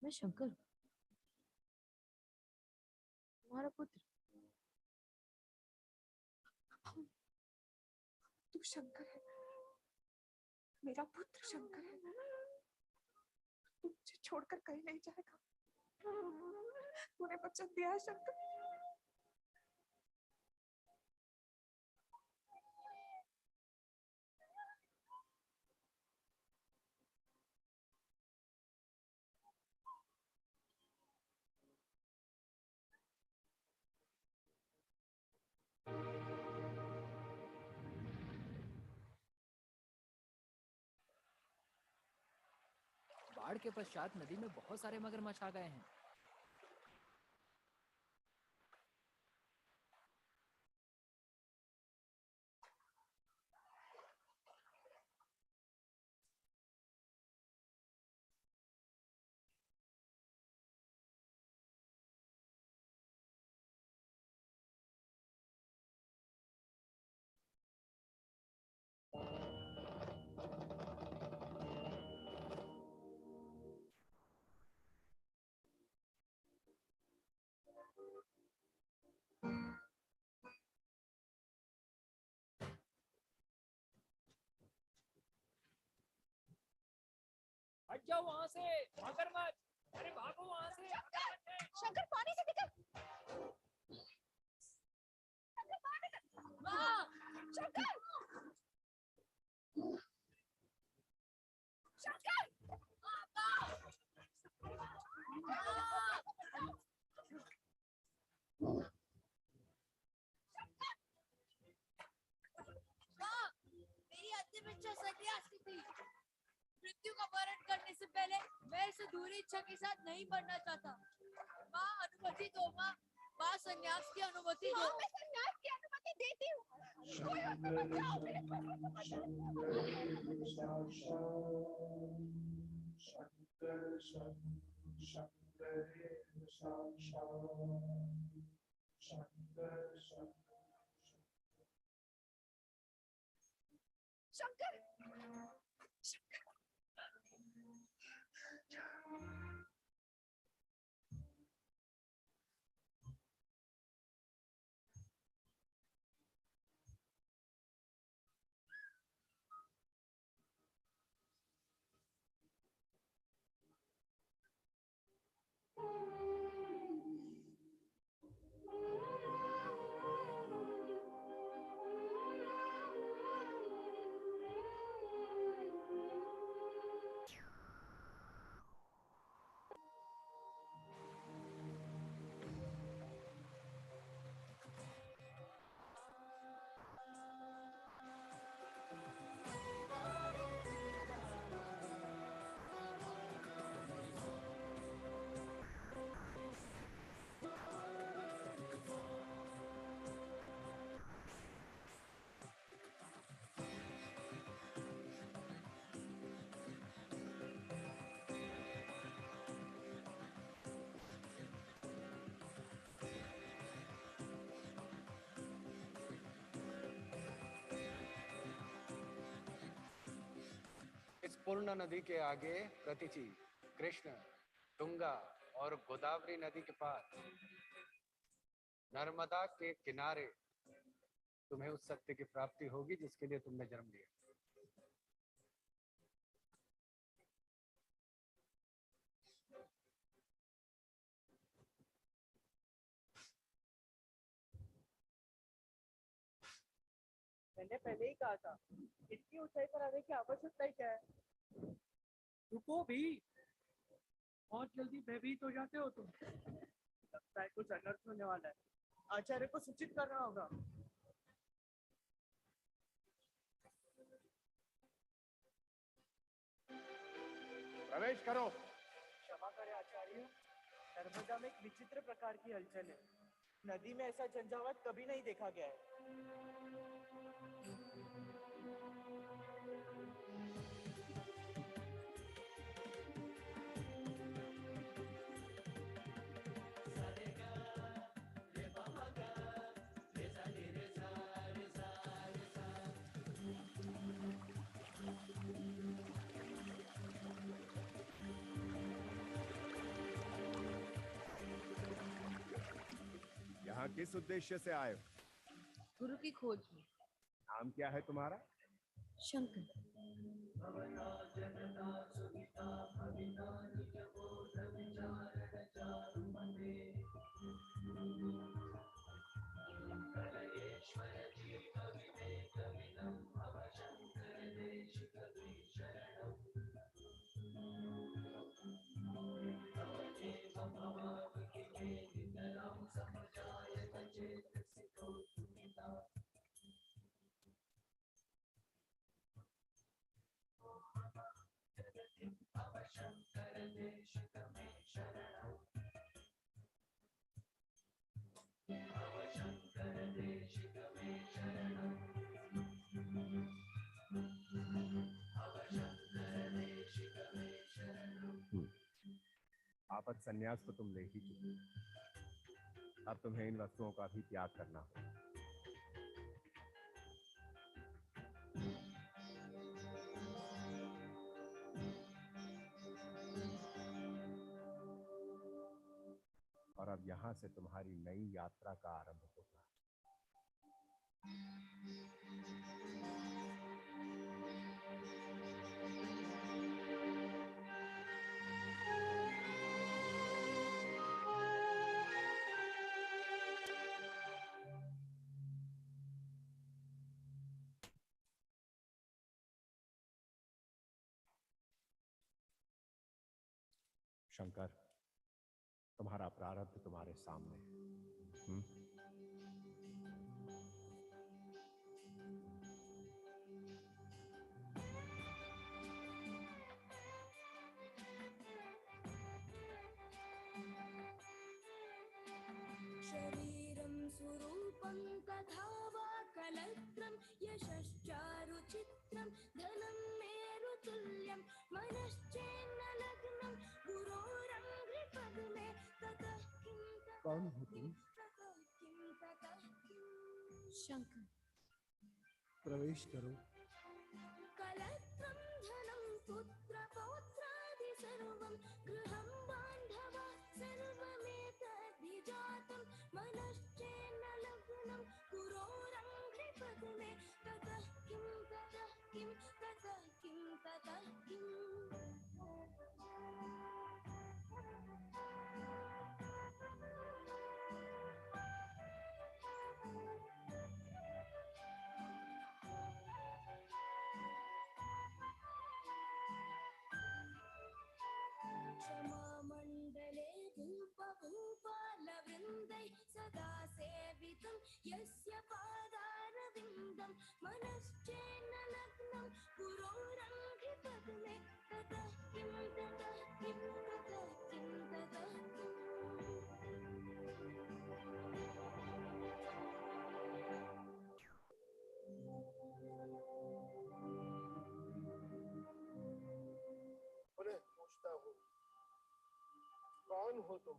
मैं शंकर, तुम्हारा पुत्र। तू शंकर है, मेरा पुत्र शंकर है। तू मुझे छोड़कर कहीं नहीं जाएगा। तूने वचन दिया है शंकर। बाढ़ के पश्चात नदी में बहुत सारे मगरमच्छ आ गए हैं। हट जाओ वहाँ से, मगरमच्छ! अरे भागो वहाँ से! शंकर पानी से निकल! शंकर पानी से! शंकर! शंकर! मेरी अंतिम इच्छा सन्यास की थी। मृत्यु का वरण करने से पहले मैं इस अधूरी इच्छा के साथ नहीं मरना चाहता। माँ अनुमति दो, माँ सन्यास की अनुमति दो। मैं सन्यास की अनुमति देती हूँ। कोई और तो बचाओ, मेरे को शंकर! इस पूर्ण नदी के आगे प्रतीचि, कृष्ण, तुंगा और गोदावरी नदी के पास, नर्मदा के किनारे तुम्हें उस सत्य की प्राप्ति होगी जिसके लिए तुमने जन्म लिया। मैंने पहले ही कहा था, इतनी ऊंचाई पर आने की आवश्यकता ही क्या है? रुको भी, बहुत जल्दी भयभीत हो जाते हो तुम। लगता है कुछ अनर्थ होने वाला है। आचार्य को सूचित करना होगा। प्रवेश करो। क्षमा करें आचार्य, नर्मदा में एक विचित्र प्रकार की हलचल है। नदी में ऐसा झंझावात कभी नहीं देखा गया है। किस उद्देश्य से आए हो? गुरु की खोज में। नाम क्या है तुम्हारा? शंकर। आपद संन्यास तो तुम ले ही चुके। अब तुम्हें इन वस्तुओं का भी त्याग करना होगा। और अब यहां से तुम्हारी नई यात्रा का आरंभ होगा। शंकर, तुम्हारा प्रारब्ध तुम्हारे सामने है। शरीरं स्वरूपं तथा वा कलत्रं यशश्चारुचित्रं धनं मेरुतुल्यं मनश्चेन्न लग्नं गुरोरङ्घ्रिपद्मे ततः किं कौन हो तुम? शंकर। प्रवेश करो। कलत्रं धनं पुत्रपौत्रादि सर्वं गृहं बान्धवा सर्वमेतद्विजातं मनश्चेन्न लग्नं गुरोरङ्घ्रिपद्मे ततः किं ततः किं ततः किं ततः क्षमामण्डले धूपभूपालवृन्दैः सदा सेवितं यस्य पादारविन्दं मनश्चेन्न लग्नं गुरोरङ्घ्रिपद्मे ततः किं ततः किं ततः किं ततः पुनः पूछता हूँ, कौन हो तुम?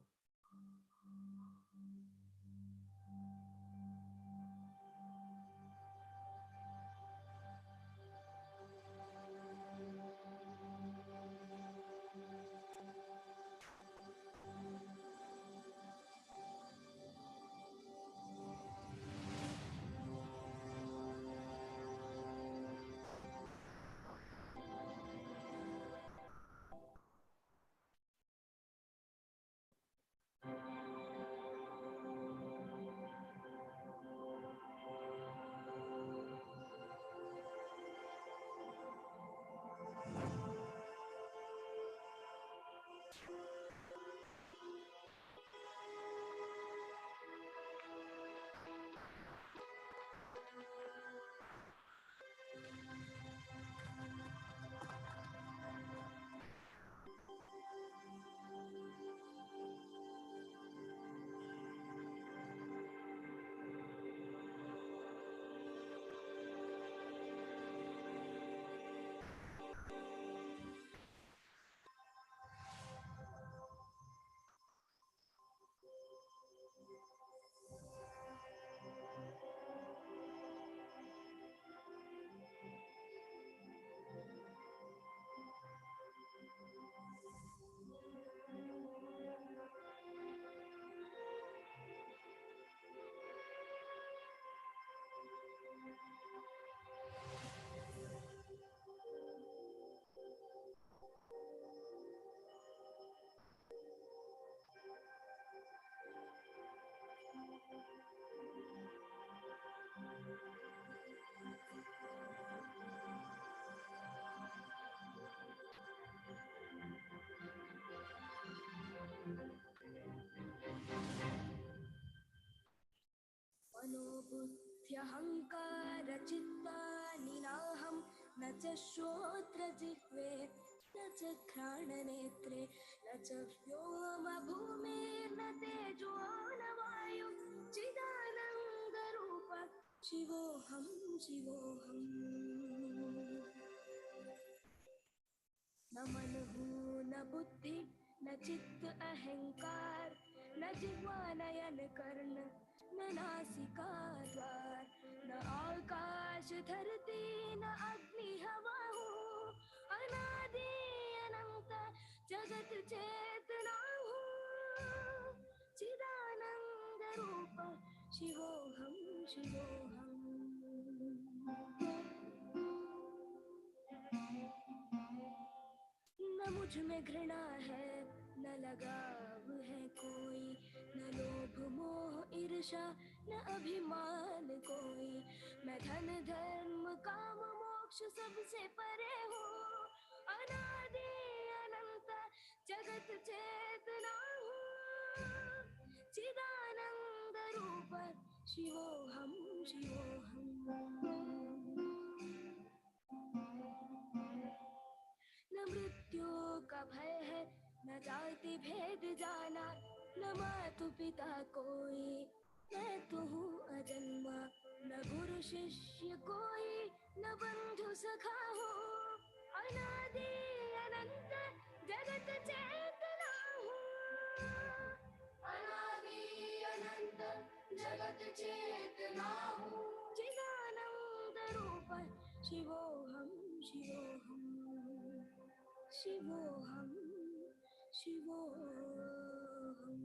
नास्त्यहङ्कारचित्तानि नाहं न च श्रोत्रजिह्वे न च घ्राणनेत्रे न च व्योमभूमिर्न तेजो न वायु चिदानन्दरूप शिवोऽहं शिवोऽहम् न मनः न बुद्धि न चित्त अहंकार न जिह्वा नयन कर्ण न नासिका द्वार न आकाश धरती न अग्नि हवा हूँ अनादि अनंत जगत चेतना हूँ चिदानंद रूप शिवोऽहं शिवोऽहम् न मुझ में घृणा है न लगाव है कोई न लोभ मोह ईर्षा न अभिमान कोई मैं धन धर्म काम मोक्ष सबसे परे हूँ अनादि अनंत जगत चेतना हूँ चिदानंद रूप शिवोऽहं शिवोऽहम् न मृत्यु का भय है न जाति भेद जाना न मातु पिता कोई मैं तो हूँ अजन्मा न गुरु शिष्य कोई न बंधु सखा हो अनादि अनंत जगत चेतना हूँ अनादि अनंत जगत चेतना हूँ चिदानंद रूप शिवोऽहं शिवोऽहम् शिवोऽहं शिवोऽहम्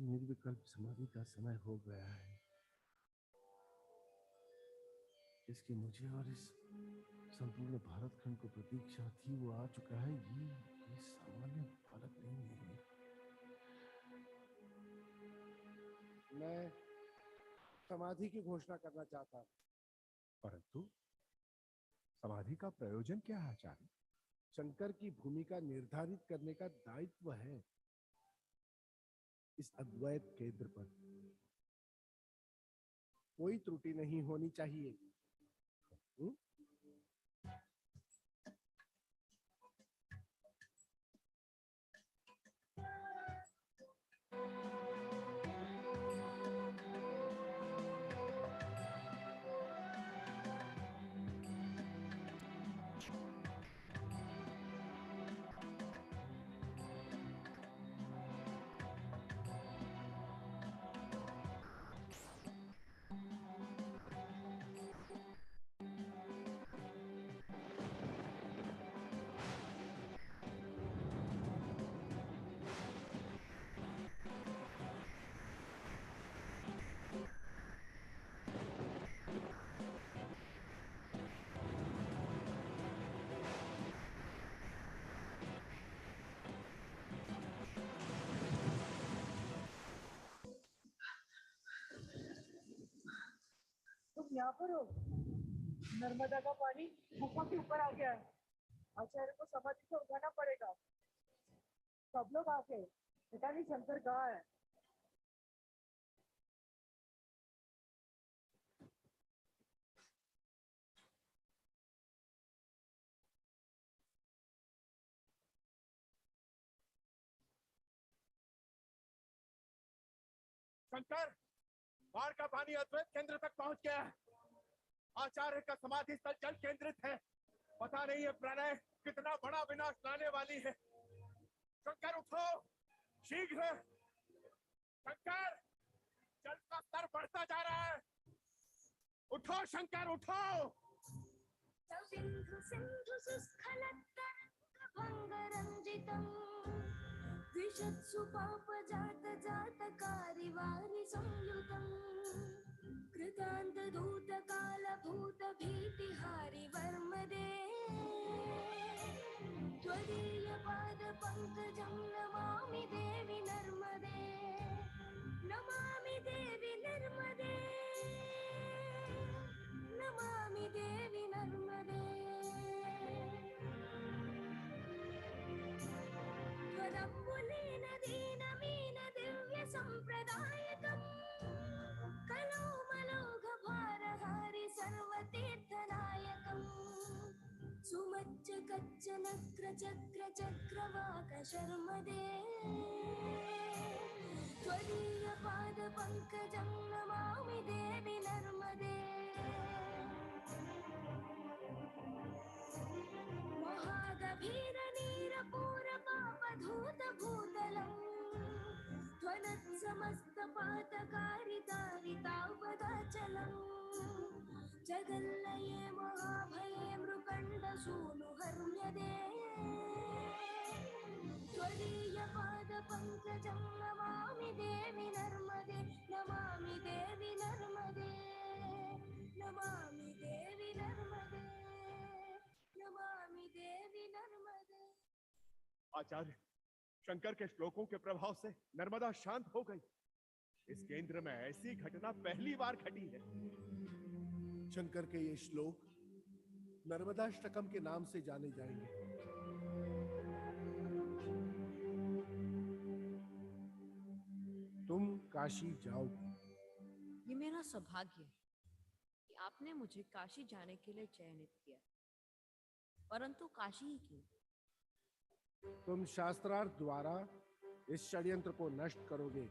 निर्विकल्प समाधि का समय हो गया है। इसकी मुझे और इस संपूर्ण भारत खंड को प्रतीक्षा थी, वो आ चुका है। ये सामान्य फलक नहीं है। मैं समाधि की घोषणा करना चाहता हूँ। परंतु समाधि का प्रयोजन क्या है आचार्य? शंकर की भूमिका निर्धारित करने का दायित्व है इस अद्वैत केंद्र पर। कोई त्रुटि नहीं होनी चाहिए। तुम यहाँ पर हो? नर्मदा का पानी गुफा के ऊपर आ गया है। आचार्य को समाधि से उठाना पड़ेगा। सब लोग आ गए। पता नहीं शंकर कहाँ है। शंकर, बाढ़ का पानी अद्वैत केंद्र तक पहुंच गया है। आचार्य का समाधि स्थल जल केंद्रित है। पता नहीं है प्रलय कितना बड़ा विनाश लाने वाली है। शंकर उठो, शीघ्र। शंकर, जल का स्तर बढ़ता जा रहा है। उठो शंकर, उठो। सिंधु सिंधु सुस्खलत्तरंगभंगरंजितम् द्विषत्सु पाप जात जात कारिवारि संयुतम् कृतान्त दूत काल भूत भीतिहारि वर्मदे त्वदीय पाद पंकजं नमामि देवि नर्मदे नमामि देवि नर्मदे नमामि देवि नर्मदे त्वदम्बुलीन दीनमीन दिव्य सम्प्रदायकम् कलोमलोघ भारहारि सर्वतीर्थनायकम् सुमच्च कच्च नक्र चक्र चक्रवाक शर्मदे त्वदीय पाद पंकजं नमामि देवि नर्मदे महागभीर नीरपूर पापधूत भूतलम् त्वनत्समस्त पातकारितारितावदाचलम् जगल्लये महाभये मृकण्ड सूनु हर्म्यदे त्वदीय पाद पंकजं नमामि देवि नर्मदे नमामि देवि नर्मदे नमामि देवि नर्मदे नमामि देवि नर्मदे। आचार्य, शंकर के श्लोकों के प्रभाव से नर्मदा शांत हो गई। इस केंद्र में ऐसी घटना पहली बार घटी है। शंकर के ये श्लोक नर्मदाष्टकम के नाम से जाने जाएंगे। तुम काशी जाओ। ये मेरा सौभाग्य है कि आपने मुझे काशी जाने के लिए चयनित किया, परंतु काशी ही क्यों? तुम शास्त्रार्थ द्वारा इस षड्यंत्र को नष्ट करोगे,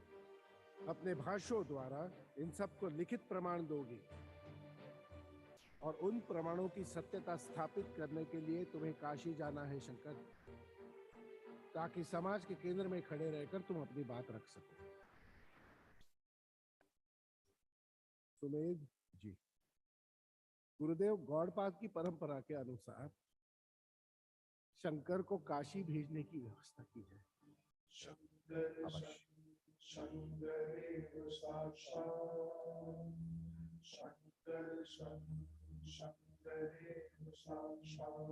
अपने भाष्यों द्वारा इन सबको लिखित प्रमाण दोगे और उन प्रमाणों की सत्यता स्थापित करने के लिए तुम्हें काशी जाना है शंकर, ताकि समाज के केंद्र में खड़े रहकर तुम अपनी बात रख सको। सुमेध जी, गुरुदेव गौड़पाद की परंपरा के अनुसार शंकर को काशी भेजने की व्यवस्था की जाए। अवश्य। शंकरेव साक्षात् शंकरेव साक्षात्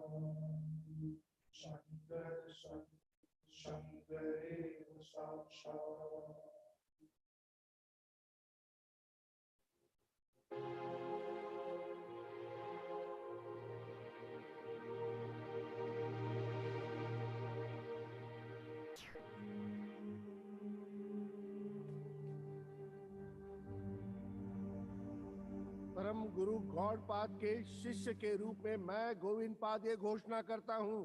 परम गुरु गौड़पाद के शिष्य के रूप में मैं गोविंद पाद ये घोषणा करता हूं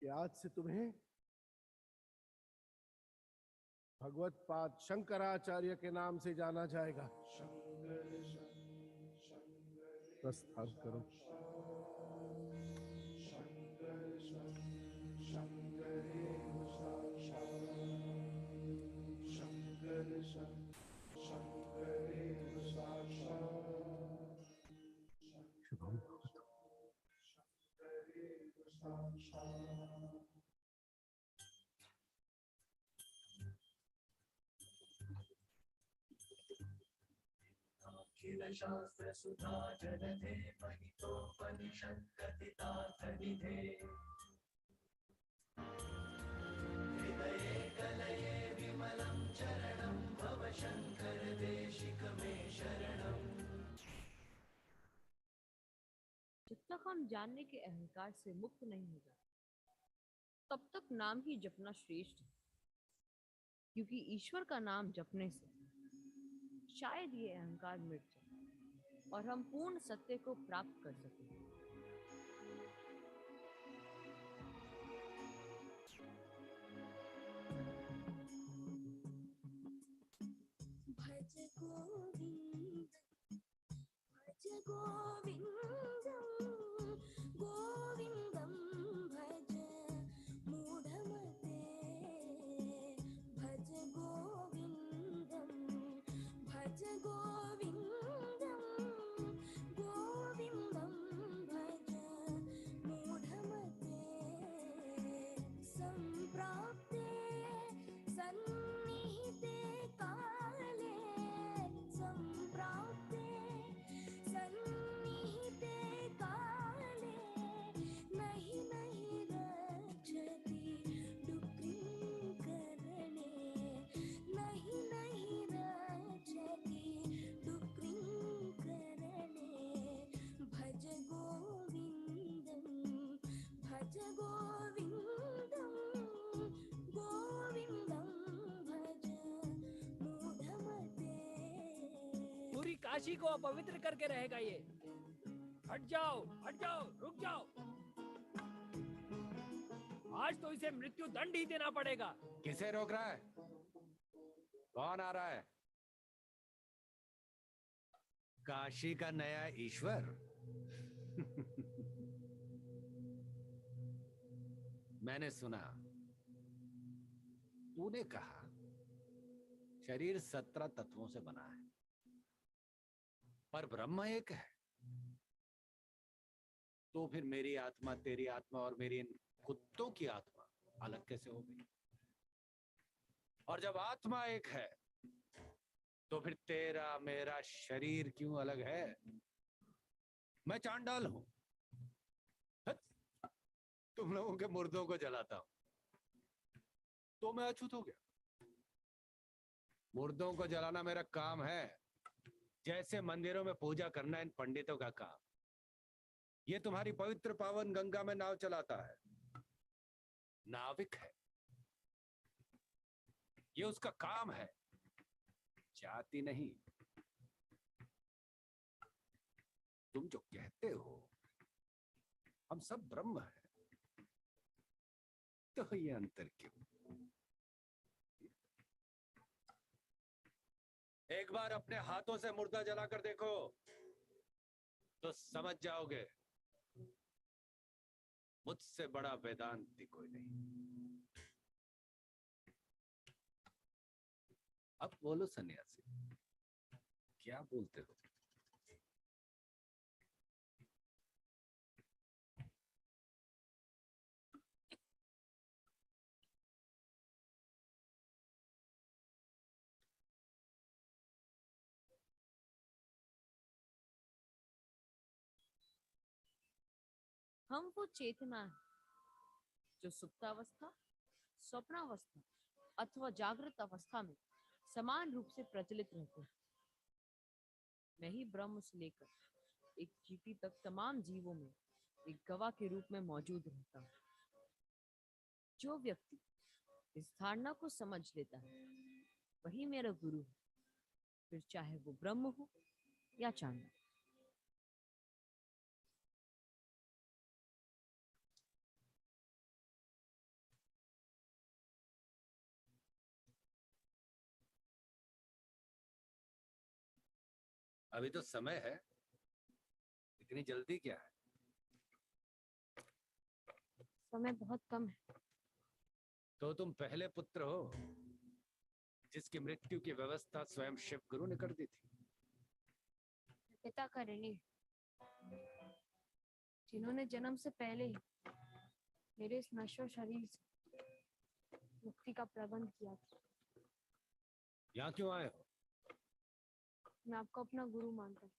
कि आज से तुम्हें भगवत पाद शंकराचार्य के नाम से जाना जाएगा। प्रस्थान करो। शुभम भवतु। शास्त्र सुधा जलधे महितोपनिषद कथितार्थनिधे हृदये कलये विमलं चरणं भव शंकर देशिक मे शरणं। जब तक हम जानने के अहंकार से मुक्त नहीं हो जाते, तब तक नाम ही जपना श्रेष्ठ है, क्योंकि ईश्वर का नाम जपने से शायद ये अहंकार मिट जाए और हम पूर्ण सत्य को प्राप्त कर सकें। भज गोविंद भज गोविंदम गोविंदम भज मूढ़मते भज गोविंदम भज गोविंदम गोविंदम भज मूढ़मते संप्राप्ते भज गोविन्दं गोविन्दं भज मूढमते। पूरी काशी को अपवित्र करके रहेगा ये। हट जाओ, रुक जाओ। आज तो इसे मृत्यु दंड ही देना पड़ेगा। किसे रोक रहा है? कौन आ रहा है? काशी का नया ईश्वर? मैंने सुना तूने कहा शरीर 17 तत्वों से बना है, पर ब्रह्म एक है। तो फिर मेरी आत्मा, तेरी आत्मा और मेरी इन कुत्तों की आत्मा अलग कैसे हो गई? और जब आत्मा एक है तो फिर तेरा मेरा शरीर क्यों अलग है? मैं चांडाल हूं, तुम लोगों के मुर्दों को जलाता हूं, तो मैं अछूत हो गया। मुर्दों को जलाना मेरा काम है, जैसे मंदिरों में पूजा करना इन पंडितों का काम। ये तुम्हारी पवित्र पावन गंगा में नाव चलाता है, नाविक है, ये उसका काम है, जाति नहीं। तुम जो कहते हो हम सब ब्रह्म हैं, तो ये अंतर क्यों? एक बार अपने हाथों से मुर्दा जलाकर देखो तो समझ जाओगे मुझसे बड़ा वेदांती कोई नहीं। अब बोलो सन्यासी, क्या बोलते हो? हम वो चेतना है जो सुप्तावस्था, स्वप्नावस्था अथवा जागृत अवस्था में समान रूप से प्रचलित रहते हैं। मैं ही ब्रह्म से लेकर एक चींटी तक तमाम जीवों में एक गवाह के रूप में मौजूद रहता हूँ। जो व्यक्ति इस धारणा को समझ लेता है वही मेरा गुरु है, फिर चाहे वो ब्रह्म हो या चांडाल। अभी तो समय है, इतनी जल्दी क्या है? समय बहुत कम है। तो तुम पहले पुत्र हो जिसकी मृत्यु की व्यवस्था स्वयं शिव गुरु ने कर दी थी। पिता का ऋणी जिन्होंने जन्म से पहले ही मेरे इस नश्वर शरीर से मुक्ति का प्रबंध किया था। यहाँ क्यों आए हो? मैं आपको अपना गुरु मानता हूँ।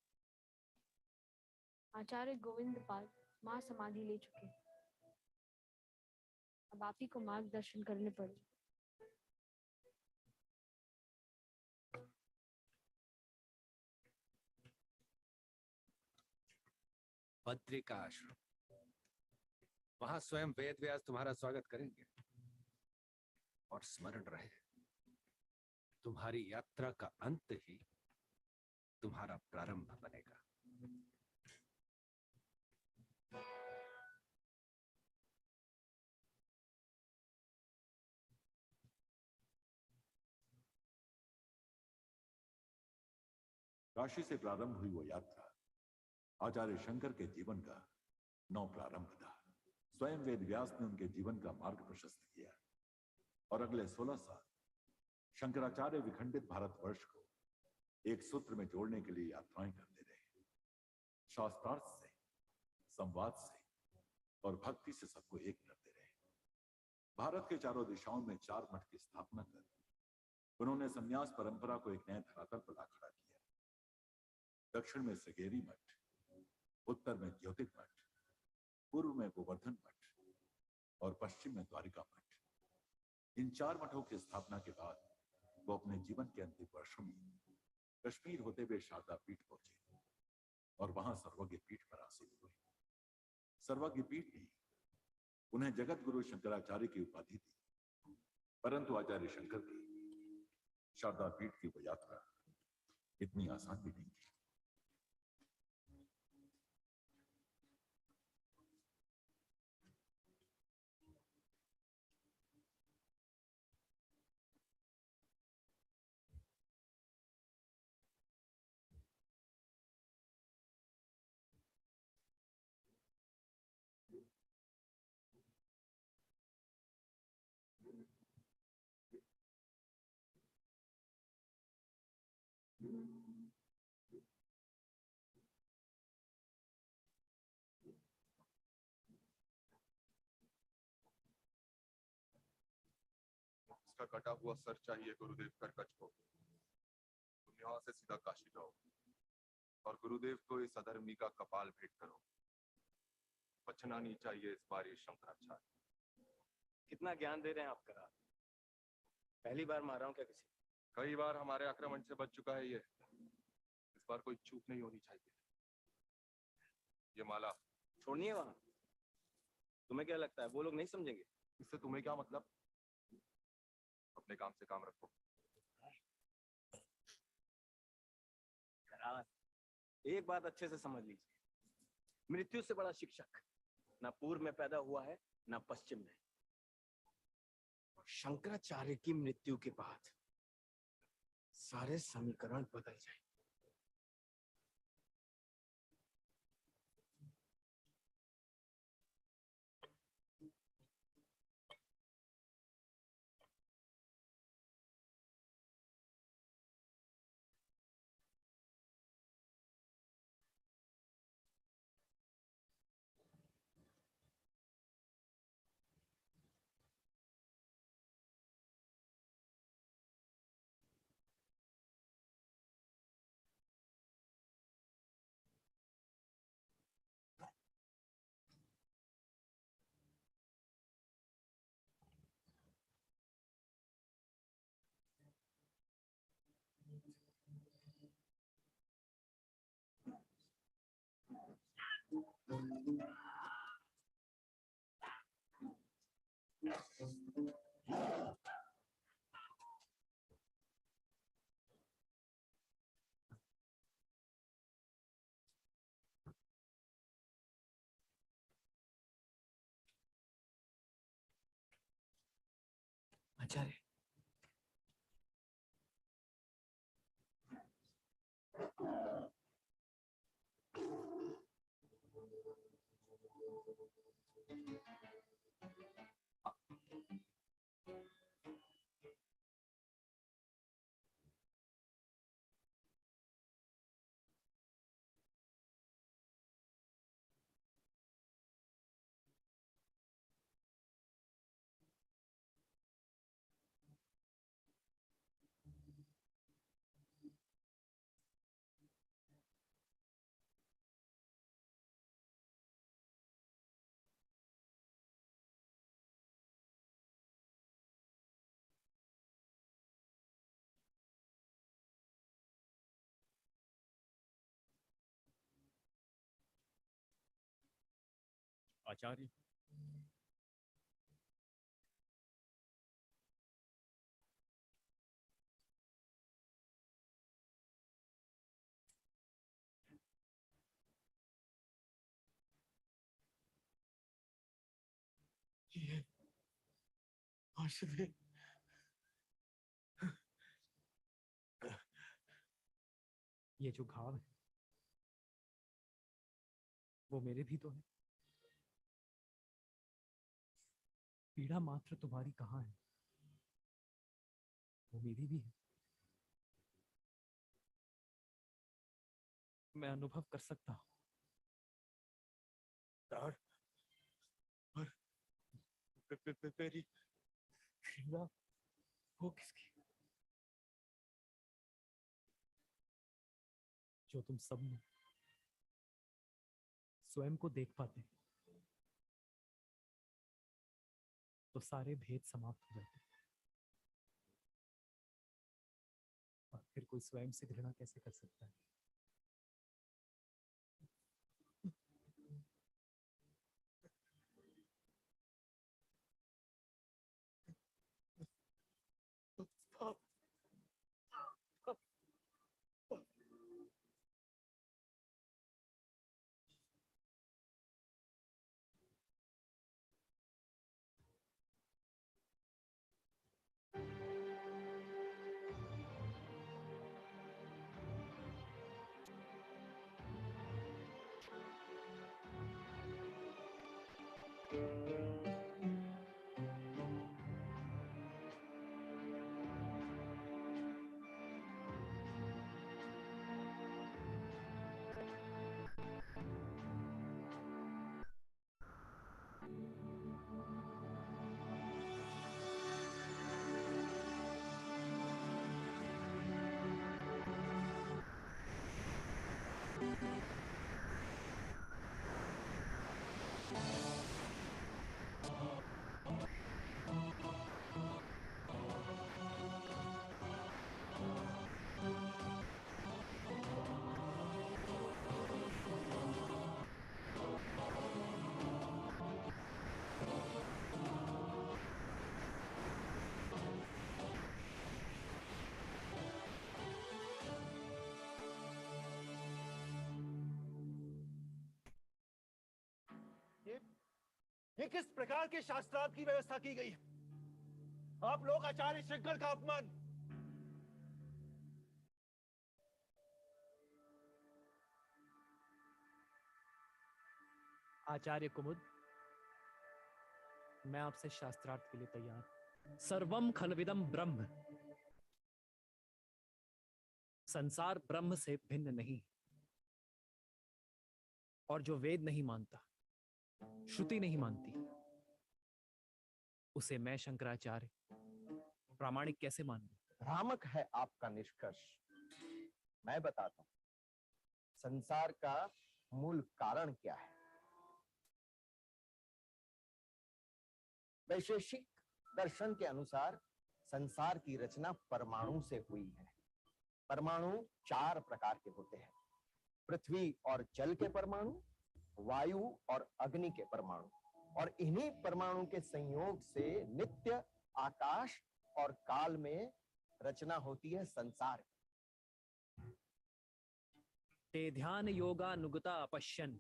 आचार्य गोविंद पाल माँ समाधि ले चुके हैं। अब आप ही को मार्गदर्शन करने पड़े। बद्री का आश्रम, वहां स्वयं वेद व्यास तुम्हारा स्वागत करेंगे। और स्मरण रहे, तुम्हारी यात्रा का अंत ही तुम्हारा प्रारंभ बनेगा। काशी से प्रारंभ हुई वो यात्रा आचार्य शंकर के जीवन का नव प्रारंभ था। स्वयं वेद व्यास ने उनके जीवन का मार्ग प्रशस्त किया और अगले 16 साल शंकराचार्य विखंडित भारतवर्ष को एक सूत्र में जोड़ने के लिए यात्राएं करते रहे। शास्त्रार्थ से, संवाद से और भक्ति से सबको एक करते रहे। भारत के चारों दिशाओं में 4 मठ की स्थापना कर उन्होंने संन्यास परंपरा को एक नए धरातल पर ला खड़ा किया। दक्षिण में सगेरी मठ, उत्तर में ज्योतिक मठ, पूर्व में गोवर्धन मठ और पश्चिम में द्वारिका मठ। इन 4 मठों की स्थापना के बाद वो अपने जीवन के अंतिम वर्षों में कश्मीर होते हुए शारदा पीठ पहुंचे और वहां सर्वज्ञ पीठ पर आसीन हुए। सर्वज्ञ पीठ ने उन्हें जगत गुरु शंकराचार्य की उपाधि दी, परंतु आचार्य शंकर की शारदा पीठ की वो यात्रा इतनी आसान भी नहीं थी। इसका कटा हुआ सर चाहिए गुरुदेव करकच को। तुम यहाँ से सीधा काशी जाओ और गुरुदेव को इस अधर्मी का कपाल भेंट करो। बचना नहीं चाहिए इस बार ये शंकराचार्य। कितना ज्ञान दे रहे हैं आप करा। पहली बार मार रहा हूँ क्या किसी? कई बार हमारे आक्रमण से बच चुका है ये। इस बार कोई चूक नहीं होनी चाहिए। ये माला छोड़नी है वहां। तुम्हें क्या लगता है वो लोग नहीं समझेंगे? इससे तुम्हें क्या मतलब? अपने काम से काम रखो। एक बात अच्छे से समझ लीजिए, मृत्यु से बड़ा शिक्षक ना पूर्व में पैदा हुआ है ना पश्चिम में। शंकराचार्य की मृत्यु के बाद सारे समीकरण बदल जाएंगे। आचार्य, आचार्य, ये आश्रय ये जो घाव है वो मेरे भी तो है। पीड़ा मात्र तुम्हारी कहाँ है, वो मेरी भी है। मैं अनुभव कर सकता हूँ। और मेरी पीड़ा वो किसकी जो तुम सब में स्वयं को देख पाते तो सारे भेद समाप्त हो जाते। और फिर कोई स्वयं से घृणा कैसे कर सकता है? ये किस प्रकार के शास्त्रार्थ की व्यवस्था की गई है? आप लोग आचार्य शंकर का अपमान। आचार्य कुमुद, मैं आपसे शास्त्रार्थ के लिए तैयार हूं। सर्वम खलविदम ब्रह्म, संसार ब्रह्म से भिन्न नहीं, और जो वेद नहीं मानता, श्रुति नहीं मानती, उसे मैं शंकराचार्य प्रामाणिक कैसे मान लूं? भ्रामक है आपका निष्कर्ष। मैं बताता हूं संसार का मूल कारण क्या है। वैशेषिक दर्शन के अनुसार संसार की रचना परमाणु से हुई है। परमाणु 4 प्रकार के होते हैं: पृथ्वी और जल के परमाणु, वायु और अग्नि के परमाणु, और इन्हीं परमाणु के संयोग से नित्य आकाश और काल में रचना होती है संसार। ते ध्यान योगानुगता अपश्यन्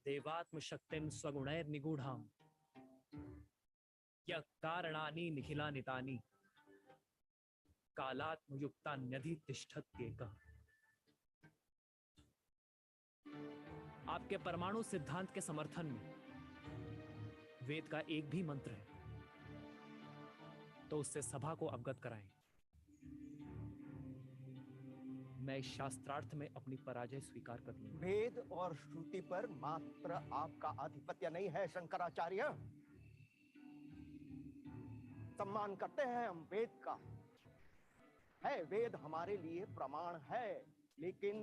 देवात्म शक्तिं स्वगुणैर निगूढ़ाम यः कारणानि निखिलानितानि कालात्मयुक्तान्यधि तिष्ठत्येकः। आपके परमाणु सिद्धांत के समर्थन में वेद का एक भी मंत्र है तो उससे सभा को अवगत कराएं। मैं इस शास्त्रार्थ में अपनी पराजय स्वीकार कर लूंगा। वेद और श्रुति पर मात्र आपका आधिपत्य नहीं है शंकराचार्य। सम्मान करते हैं हम वेद का, है वेद हमारे लिए प्रमाण है, लेकिन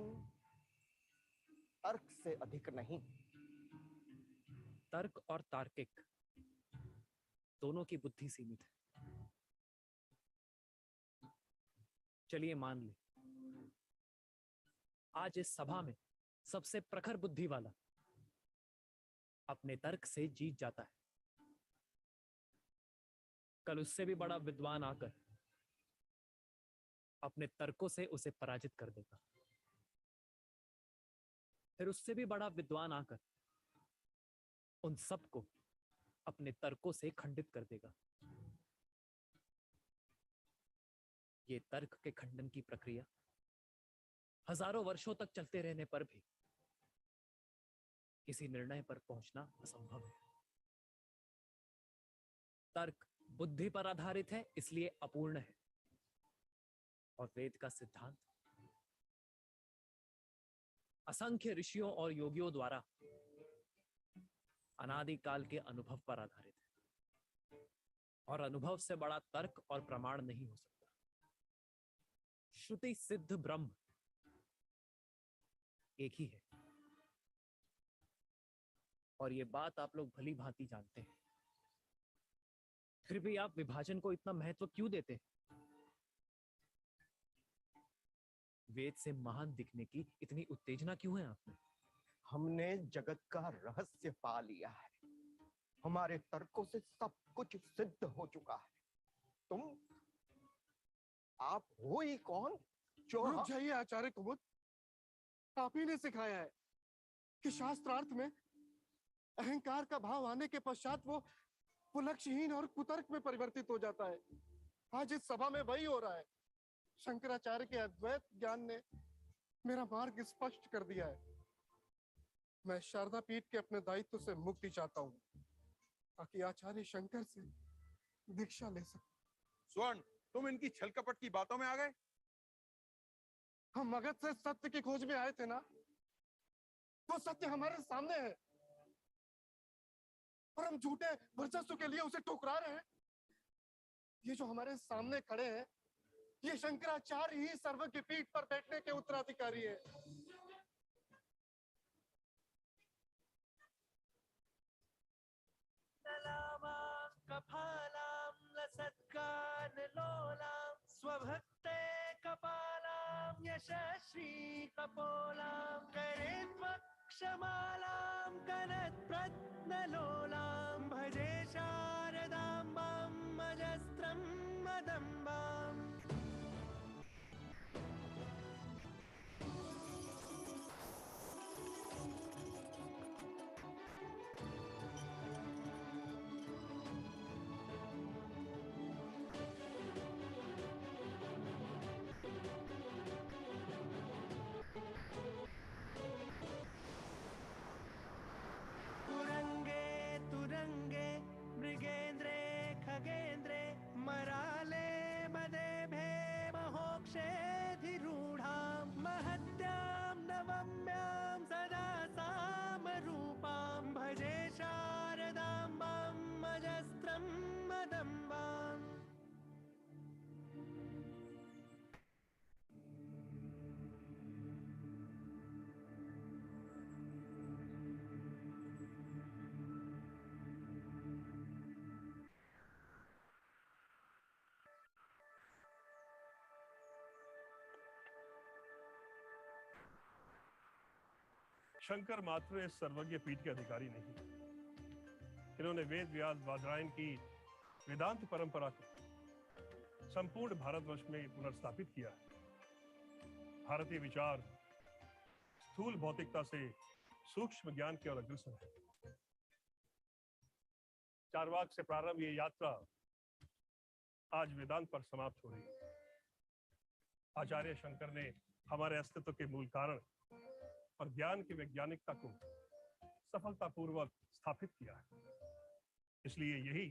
तर्क से अधिक नहीं। तर्क और तार्किक दोनों की बुद्धि सीमित है। चलिए मान ले आज इस सभा में सबसे प्रखर बुद्धि वाला अपने तर्क से जीत जाता है, कल उससे भी बड़ा विद्वान आकर अपने तर्कों से उसे पराजित कर देगा, फिर उससे भी बड़ा विद्वान आकर उन सबको अपने तर्कों से खंडित कर देगा। ये तर्क के खंडन की प्रक्रिया हजारों वर्षों तक चलते रहने पर भी किसी निर्णय पर पहुंचना असंभव है। तर्क बुद्धि पर आधारित है, इसलिए अपूर्ण है, और वेद का सिद्धांत असंख्य ऋषियों और योगियों द्वारा अनादिकाल के अनुभव पर आधारित है, और अनुभव से बड़ा तर्क और प्रमाण नहीं हो सकता। श्रुति सिद्ध ब्रह्म एक ही है, और ये बात आप लोग भली भांति जानते हैं। फिर भी आप विभाजन को इतना महत्व क्यों देते हैं? वेद से महान दिखने की इतनी उत्तेजना क्यों है आप में? हमने जगत का रहस्य पा लिया है। हमारे तर्कों से सब कुछ सिद्ध हो चुका है। आप हो ही कौन जो रुक जाइए आचार्य कुमुद, आप ही ने सिखाया है कि शास्त्रार्थ में अहंकार का भाव आने के पश्चात वो लक्ष्यहीन और कुतर्क में परिवर्तित हो जाता है। आज इस सभा में वही हो रहा है। शंकराचार्य के अद्वैत ज्ञान ने मेरा मार्ग स्पष्ट कर दिया है। मैं शारदा पीठ के अपने दायित्व से मुक्ति चाहता हूँ ताकि आचार्य शंकर से दीक्षा ले सकूं। स्वर्ण, तुम इनकी छल कपट की बातों में आ गए? हम मगध से सत्य की खोज में आए थे ना, वो सत्य हमारे सामने है और हम झूठे वर्चस्व के लिए उसे ठुकरा रहे हैं। ये जो हमारे सामने खड़े हैं, ये शंकराचार्य ही सर्व की पीठ पर बैठने के उत्तराधिकारी है। कपालां लसत्कानलोलां स्वभक्ते कपालां यशश्री कपोलां करेत्वक्षमालां कनत्प्रत्नलोलां भजे शारदाम्बां मजस्त्रं मदम्बाम्। शंकर मात्र इस सर्वज्ञ पीठ के अधिकारी नहीं, इन्होंने वेद व्यास बादरायण की वेदांत परंपरा को संपूर्ण भारतवर्ष में पुनर्स्थापित किया है। भारतीय विचार स्थूल भौतिकता से सूक्ष्म ज्ञान की ओर अग्रसर है। चारवाक से प्रारंभ ये यात्रा आज वेदांत पर समाप्त हो रही है। आचार्य शंकर ने हमारे अस्तित्व के मूल कारण और ज्ञान की वैज्ञानिकता को सफलतापूर्वक स्थापित किया है। इसलिए यही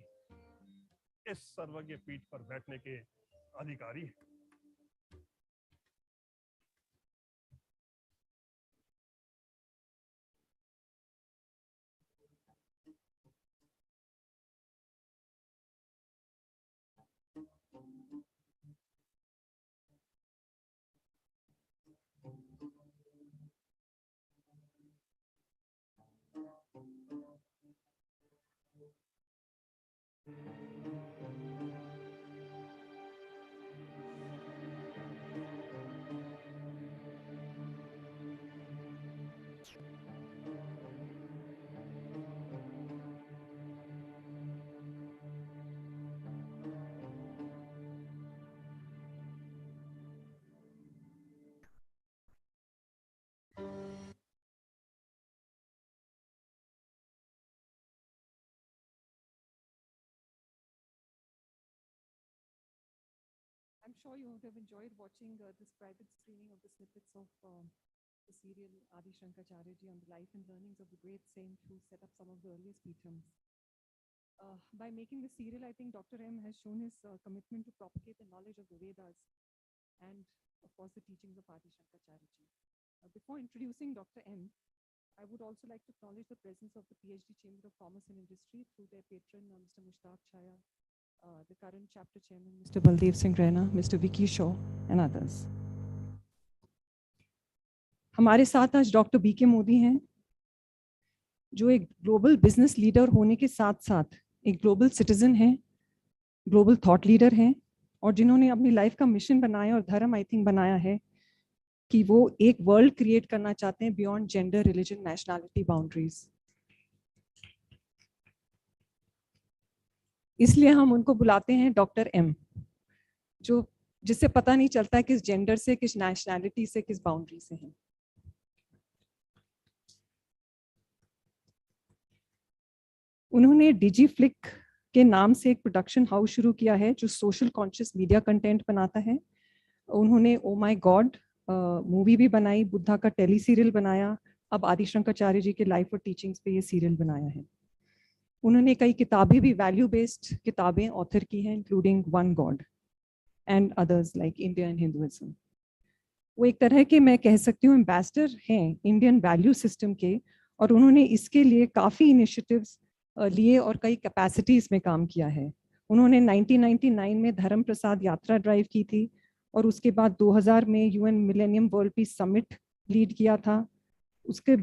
इस सर्वज्ञ पीठ पर बैठने के अधिकारी हैं। I'm sure you would have enjoyed watching this private screening of the snippets of the serial Adi Shankaracharya ji on the life and learnings of the great saint who set up some of the earliest peethams. By making the serial, I think Dr. M has shown his commitment to propagate the knowledge of the Vedas and, of course, the teachings of Adi Shankaracharya ji. Before introducing Dr. M, I would also like to acknowledge the presence of the PhD Chamber of Commerce and Industry through their patron, Mr. Mushtaq Chaya, the current chapter chairman, Mr. Baldev Singh Raina, Mr. Vicky Shaw, and others. हमारे साथ आज doctor BK Modi हैं, जो एक global business leader होने के साथ साथ एक ग्लोबल सिटीजन हैं, ग्लोबल थॉट लीडर हैं, और जिन्होंने अपनी लाइफ का मिशन बनाया और धर्म आई थिंक बनाया है कि वो एक वर्ल्ड क्रिएट करना चाहते हैं beyond gender, religion, nationality boundaries. इसलिए हम उनको बुलाते हैं डॉक्टर एम, जो जिससे पता नहीं चलता है किस जेंडर से, किस नेशनैलिटी से, किस बाउंड्री से हैं। उन्होंने डिजीफ्लिक के नाम से एक प्रोडक्शन हाउस शुरू किया है जो सोशल कॉन्शियस मीडिया कंटेंट बनाता है। उन्होंने ओ माय गॉड मूवी भी बनाई, बुद्धा का टेली सीरियल बनाया, अब आदि शंकराचार्य जी के लाइफ और टीचिंग्स पे ये सीरियल बनाया है। उन्होंने कई किताबें भी, वैल्यू बेस्ड किताबें ऑथर की हैं, including one God and others like India and Hinduism. वो एक तरह के, मैं कह सकती हूँ, एम्बेसडर हैं इंडियन वैल्यू सिस्टम के, और उन्होंने इसके लिए काफ़ी इनिशिएटिव्स लिए और कई कैपेसिटीज में काम किया है। उन्होंने 1999 में धर्म प्रसाद यात्रा ड्राइव की थी, और उसके बाद 2000 में UN millennium world peace summit lead किया था। उसके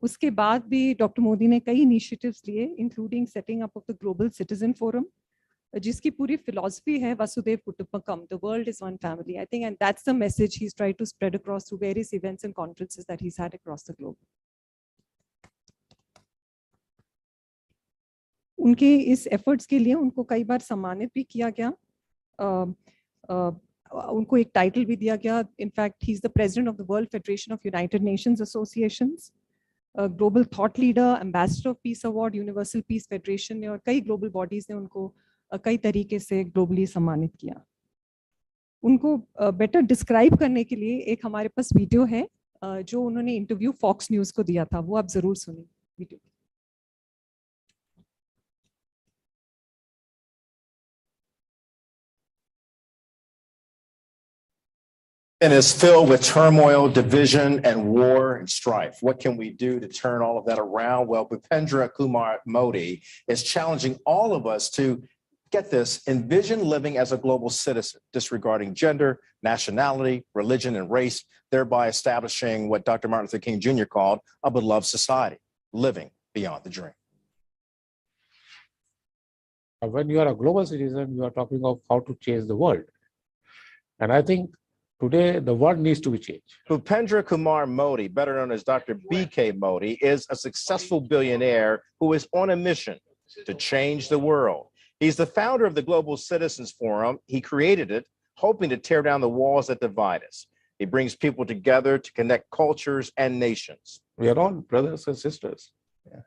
उसके बाद भी डॉक्टर मोदी ने कई इनिशिएटिव्स लिए, including setting up of the global citizen forum, जिसकी पूरी फिलॉसफी है वसुदेव कुटुंबकम, the world is one family, I think, and that's the message he is trying to spread across through various events and conferences that he has had across the globe. उनके इस efforts के लिए उनको कई बार सम्मानित भी किया गया, उनको एक टाइटल भी दिया गया। In fact he is the president of the world federation of United Nations associations, global thought leader, ambassador of peace award, universal peace federation ने और कई ग्लोबल बॉडीज ने उनको कई तरीके से ग्लोबली सम्मानित किया। उनको बेटर डिस्क्राइब करने के लिए एक हमारे पास वीडियो है जो उन्होंने इंटरव्यू फॉक्स न्यूज को दिया था, वो आप जरूर सुनिए video. And is filled with turmoil, division, and war and strife. What can we do to turn all of that around? Well, Bhupendra Kumar Modi is challenging all of us to Get this, envision living as a global citizen, disregarding gender, nationality, religion, and race, thereby establishing what Dr. Martin Luther King Jr. called a beloved society, living beyond the dream. When you are a global citizen, you are talking of how to change the world. And I think today the world needs to be changed. Bhupendra Kumar Modi, better known as Dr. B.K. Modi, is a successful billionaire who is on a mission to change the world. He's the founder of the Global Citizens Forum. He created it, hoping to tear down the walls that divide us. He brings people together to connect cultures and nations. We are all brothers and sisters. Yeah.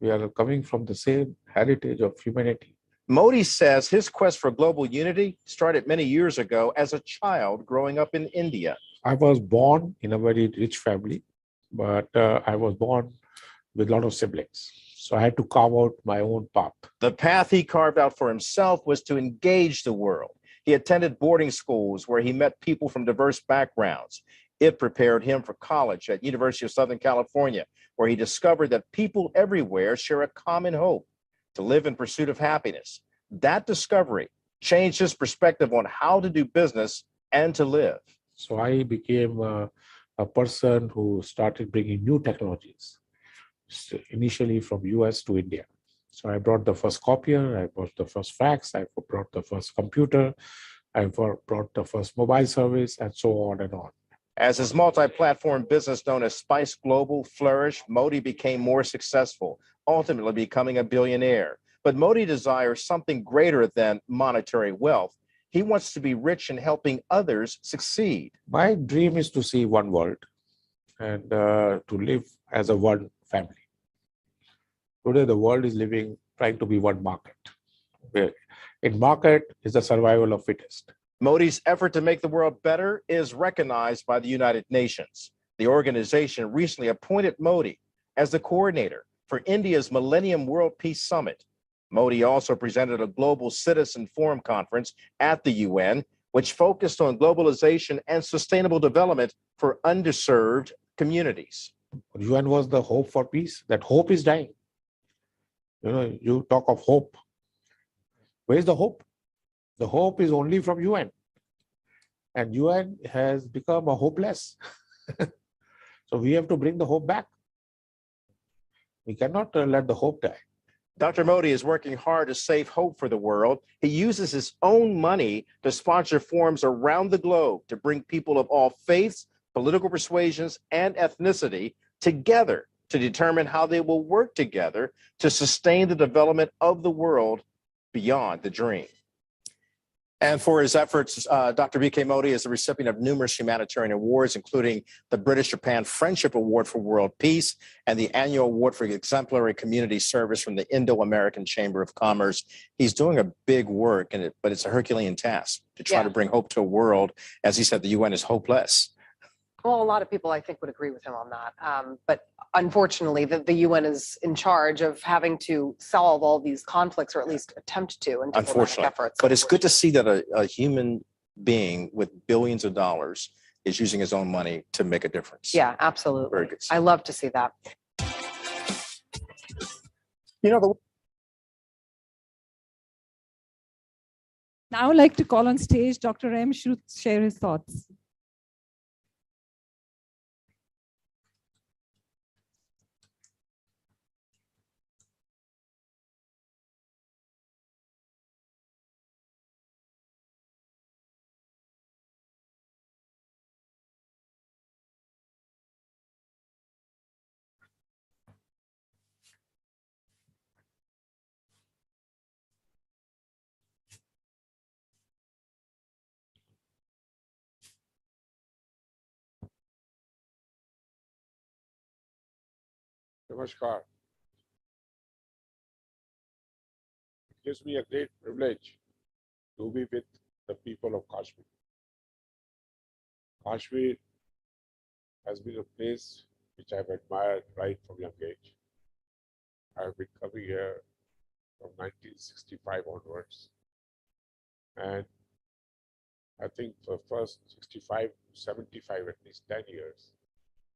We are coming from the same heritage of humanity. Modi says his quest for global unity started many years ago as a child growing up in India. I was born in a very rich family, but I was born with a lot of siblings. So I had to carve out my own path. The path he carved out for himself was to engage the world. He attended boarding schools where he met people from diverse backgrounds. It prepared him for college at University of Southern California, where he discovered that people everywhere share a common hope to live in pursuit of happiness. That discovery changed his perspective on how to do business and to live. So I became a person who started bringing new technologies, initially from US to India. So I brought the first copier, I brought the first fax, I brought the first computer, I brought the first mobile service, and so on and on. As his multi-platform business known as Spice Global flourished, Modi became more successful, ultimately becoming a billionaire. But Modi desires something greater than monetary wealth. He wants to be rich in helping others succeed. My dream is to see one world and to live as a one family. Today, the world is trying to be one market. Where in market is the survival of fittest. Modi's effort to make the world better is recognized by the United Nations. The organization recently appointed Modi as the coordinator for India's Millennium World Peace Summit. Modi also presented a Global Citizen Forum conference at the UN, which focused on globalization and sustainable development for underserved communities. UN was the hope for peace. That hope is dying. You know, you talk of hope. Where is the hope? The hope is only from UN. And UN has become a hopeless. So we have to bring the hope back. We cannot let the hope die. Dr. Modi is working hard to save hope for the world. He uses his own money to sponsor forums around the globe to bring people of all faiths, political persuasions, and ethnicity together to determine how they will work together to sustain the development of the world beyond the dream. And for his efforts, Dr. B.K. Modi is the recipient of numerous humanitarian awards, including the British-Japan Friendship Award for World Peace and the Annual Award for Exemplary Community Service from the Indo-American Chamber of Commerce. He's doing a big work, but it's a Herculean task to try to bring hope to a world. As he said, the UN is hopeless. Well, a lot of people, I think, would agree with him on that. But unfortunately, the UN is in charge of having to solve all these conflicts, or at least attempt to, in diplomatic efforts. But it's good to see that a human being with billions of dollars is using his own money to make a difference. Yeah, absolutely. Very good. I love to see that. You know, Now I'd like to call on stage Dr. M. to share his thoughts. Namaskar. It gives me a great privilege to be with the people of Kashmir. Kashmir has been a place which I've admired right from young age. I've been coming here from 1965 onwards. And I think for the first 65 to 75, at least 10 years,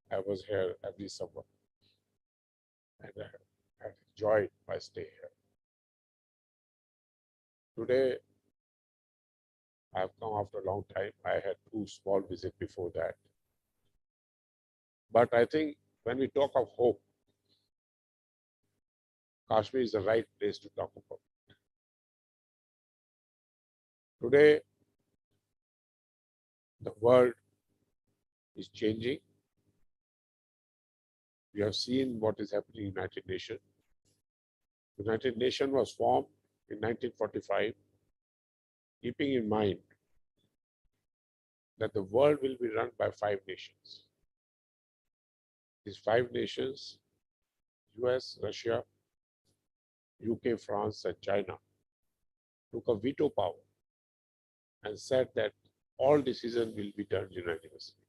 I was here every summer. And I enjoyed my stay here. Today, I have come after a long time. I had 2 small visits before that. But I think when we talk of hope, Kashmir is the right place to talk about. Today, the world is changing. We have seen what is happening in United Nations. United Nations was formed in 1945, keeping in mind that the world will be run by 5 nations. These 5 nations, US, Russia, UK, France, and China, took a veto power and said that all decisions will be done unanimously.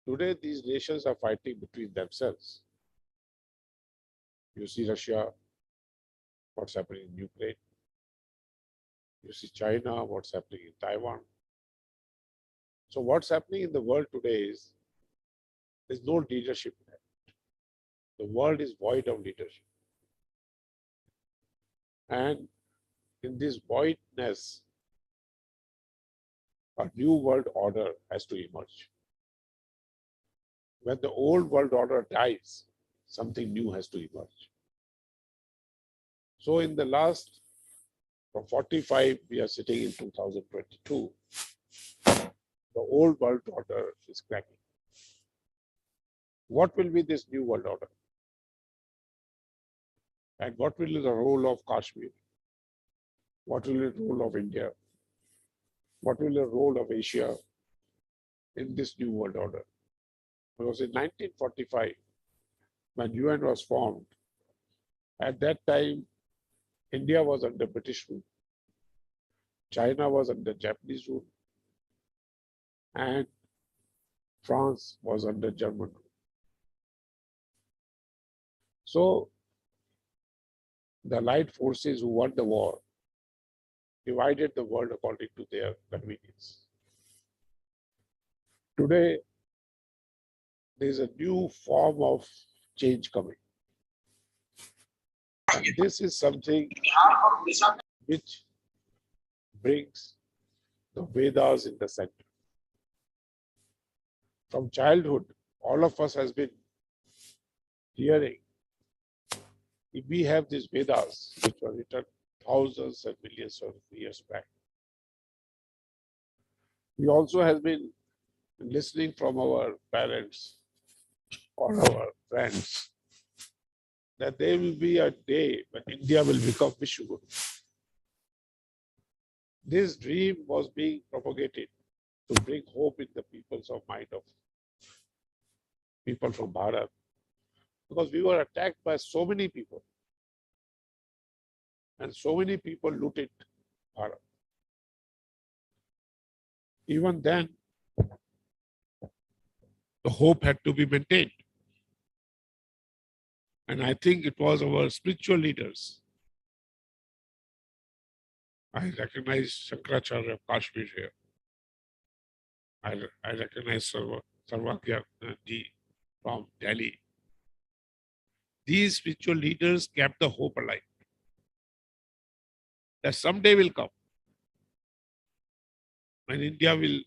Today, these nations are fighting between themselves. You see Russia, what's happening in Ukraine. You see China, what's happening in Taiwan. So what's happening in the world today is there's no leadership there. The world is void of leadership. And in this voidness, a new world order has to emerge. When the old world order dies, something new has to emerge. So in the last, from 45, we are sitting in 2022, the old world order is cracking. What will be this new world order? And what will be the role of Kashmir? What will be the role of India? What will be the role of Asia in this new world order? Because in 1945, when UN was formed, at that time, India was under British rule, China was under Japanese rule, and France was under German rule. So the Allied forces who won the war divided the world according to their convenience. Today, there is a new form of change coming. This is something which brings the Vedas in the center. From childhood, all of us has been hearing, if we have these Vedas, which were written thousands and millions of years back. We also have been listening from our parents or our friends that there will be a day when India will become Vishwaguru. This dream was being propagated to bring hope in the people's of mind of people from Bharat, because we were attacked by so many people and so many people looted Bharat. Even then, the hope had to be maintained. And I think it was our spiritual leaders. I recognize Shankaracharya of Kashmir here. I recognize Sarvagya ji from Delhi. These spiritual leaders kept the hope alive that someday will come when India will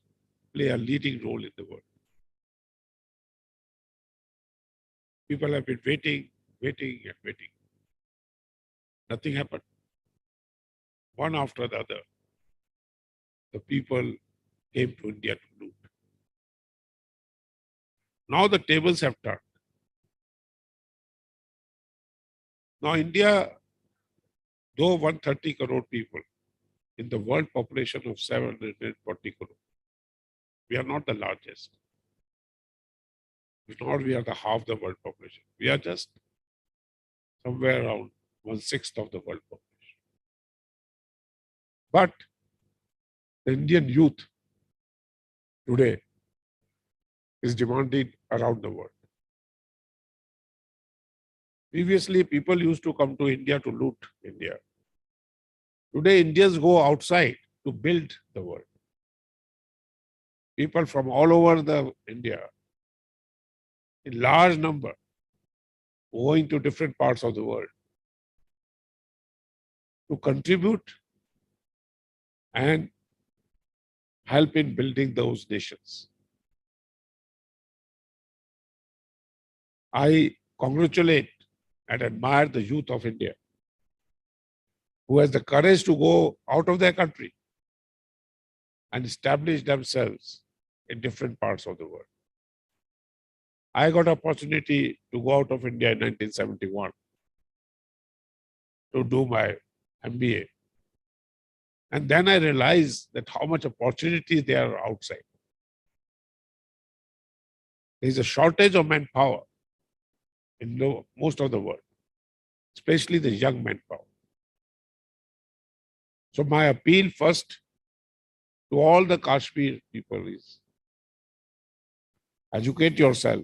play a leading role in the world. People have been waiting and waiting. Nothing happened. One after the other, the people came to India to loot. Now the tables have turned. Now India, though 130 crore people, in the world population of 740 crore, we are not the largest. Nor we are the half the world population. We are just somewhere around 1/6 of the world population. But the Indian youth today is demanding around the world. Previously, people used to come to India to loot India. Today, Indians go outside to build the world. People from all over the India, in large number, going to different parts of the world to contribute and help in building those nations. I congratulate and admire the youth of India who has the courage to go out of their country and establish themselves in different parts of the world. I got opportunity to go out of India in 1971 to do my MBA. And then I realized that how much opportunities there are outside. There is a shortage of manpower in most of the world, especially the young manpower. So my appeal first to all the Kashmir people is educate yourself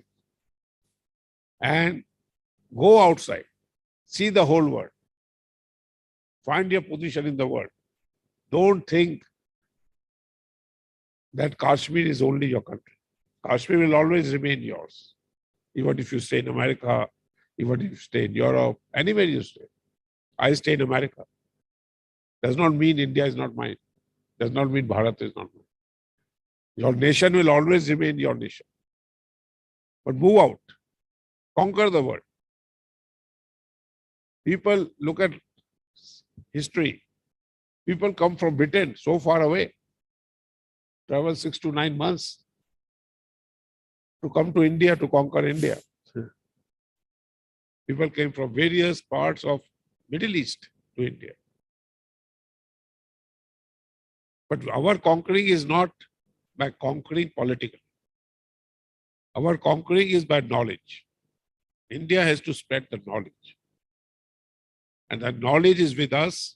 and go outside, see the whole world, find your position in the world. Don't think that Kashmir is only your country. Kashmir will always remain yours, even if you stay in America, even if you stay in Europe, anywhere you stay. I stay in America. Does not mean India is not mine. Does not mean Bharat is not mine. Your nation will always remain your nation. But move out, conquer the world. People look at history. People come from Britain so far away, travel 6 to 9 months to come to India to conquer India. People came from various parts of Middle East to India. But our conquering is not by conquering politically. Our conquering is by knowledge. India has to spread the knowledge. And that knowledge is with us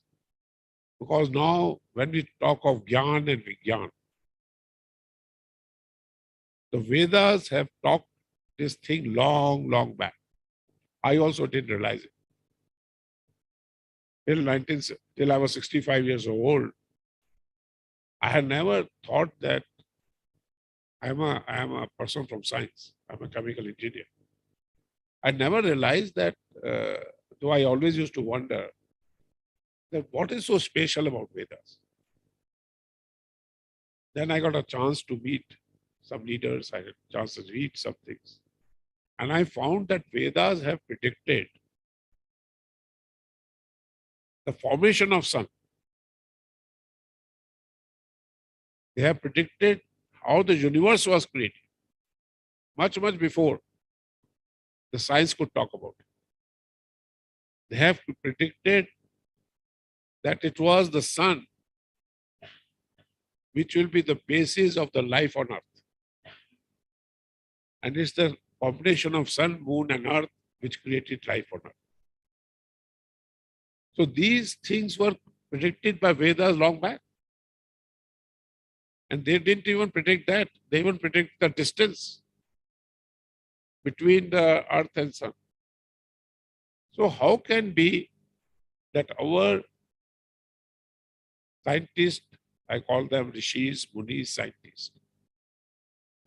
because now when we talk of Gyan and Vigyan, the Vedas have talked this thing long, long back. I also didn't realize it. Till I was 65 years old, I had never thought that I am a person from science. I'm a chemical engineer. I never realized that, though I always used to wonder, that what is so special about Vedas? Then I got a chance to meet some leaders. I had a chance to read some things. And I found that Vedas have predicted the formation of sun. They have predicted how the universe was created much, much before the science could talk about it. They have predicted that it was the sun which will be the basis of the life on earth. And it's the combination of sun, moon, and earth which created life on earth. So these things were predicted by Vedas long back. And they didn't even predict that. They even predict the distance between the earth and sun. So how can be that our scientists, I call them rishis, munis, scientists,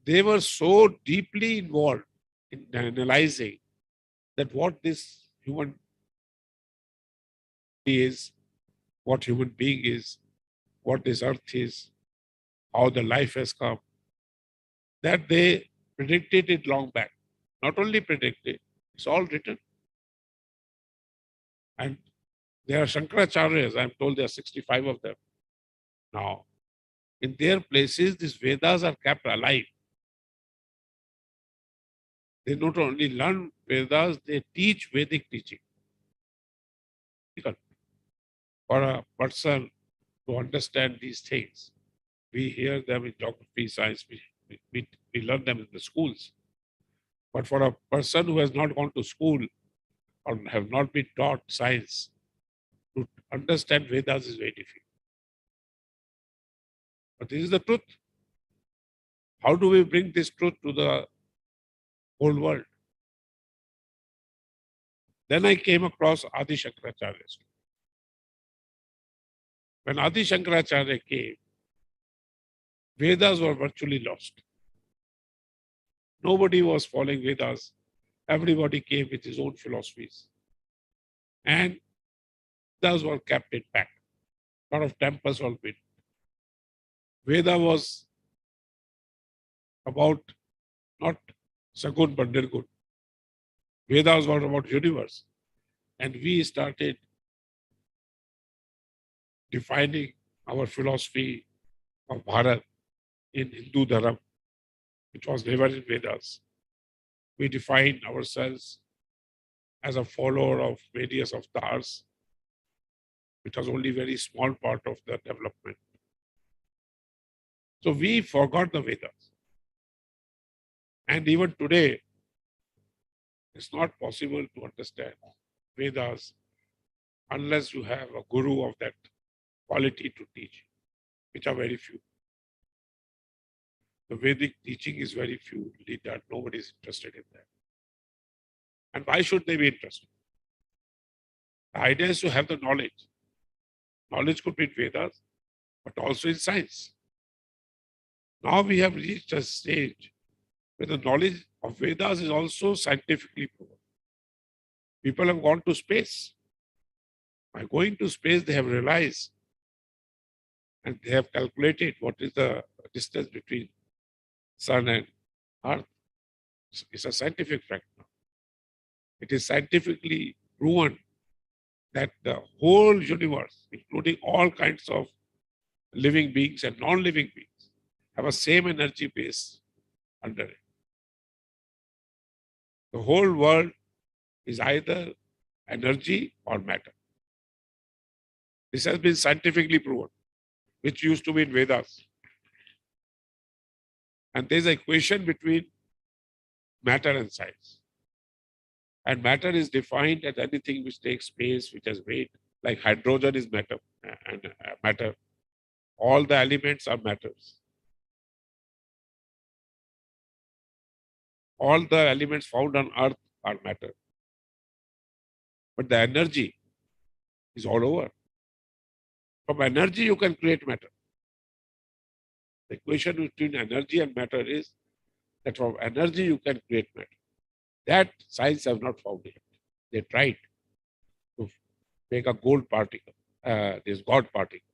they were so deeply involved in analyzing that what this human is, what human being is, what this earth is, how the life has come, that they predicted it long back. Not only predicted, it's all written. And there are Shankaracharyas, I'm told there are 65 of them now. In their places, these Vedas are kept alive. They not only learn Vedas, they teach Vedic teaching. For a person to understand these things, we hear them in geography, science, we learn them in the schools. But for a person who has not gone to school or have not been taught science, to understand Vedas is very difficult. But this is the truth. How do we bring this truth to the whole world? Then I came across Adi Shankaracharya. When Adi Shankaracharya came, Vedas were virtually lost. Nobody was following Vedas. Everybody came with his own philosophies. And Vedas were kept intact. A lot of temples were built. Veda was about not Sagun but Nirgun. Vedas were about universe. And we started defining our philosophy of Bharat in Hindu Dharam, which was never in Vedas. We defined ourselves as a follower of various avatars, which was only very small part of the development. So we forgot the Vedas. And even today, it's not possible to understand Vedas unless you have a guru of that quality to teach, which are very few. The Vedic teaching is very few. That nobody is interested in that. And why should they be interested? The idea is to have the knowledge. Knowledge could be in Vedas, but also in science. Now we have reached a stage where the knowledge of Vedas is also scientifically proven. People have gone to space. By going to space, they have realized and they have calculated what is the distance between Sun and Earth. It's a scientific fact now. It is scientifically proven that the whole universe, including all kinds of living beings and non-living beings, have a same energy base under it. The whole world is either energy or matter. This has been scientifically proven, which used to be in Vedas. And there's an equation between matter and science. And matter is defined as anything which takes space, which has weight, like hydrogen is matter, and matter. All the elements are matters. All the elements found on Earth are matter. But the energy is all over. From energy, you can create matter. The equation between energy and matter is that from energy, you can create matter. That science has not found yet. They tried to make a gold particle, this God particle.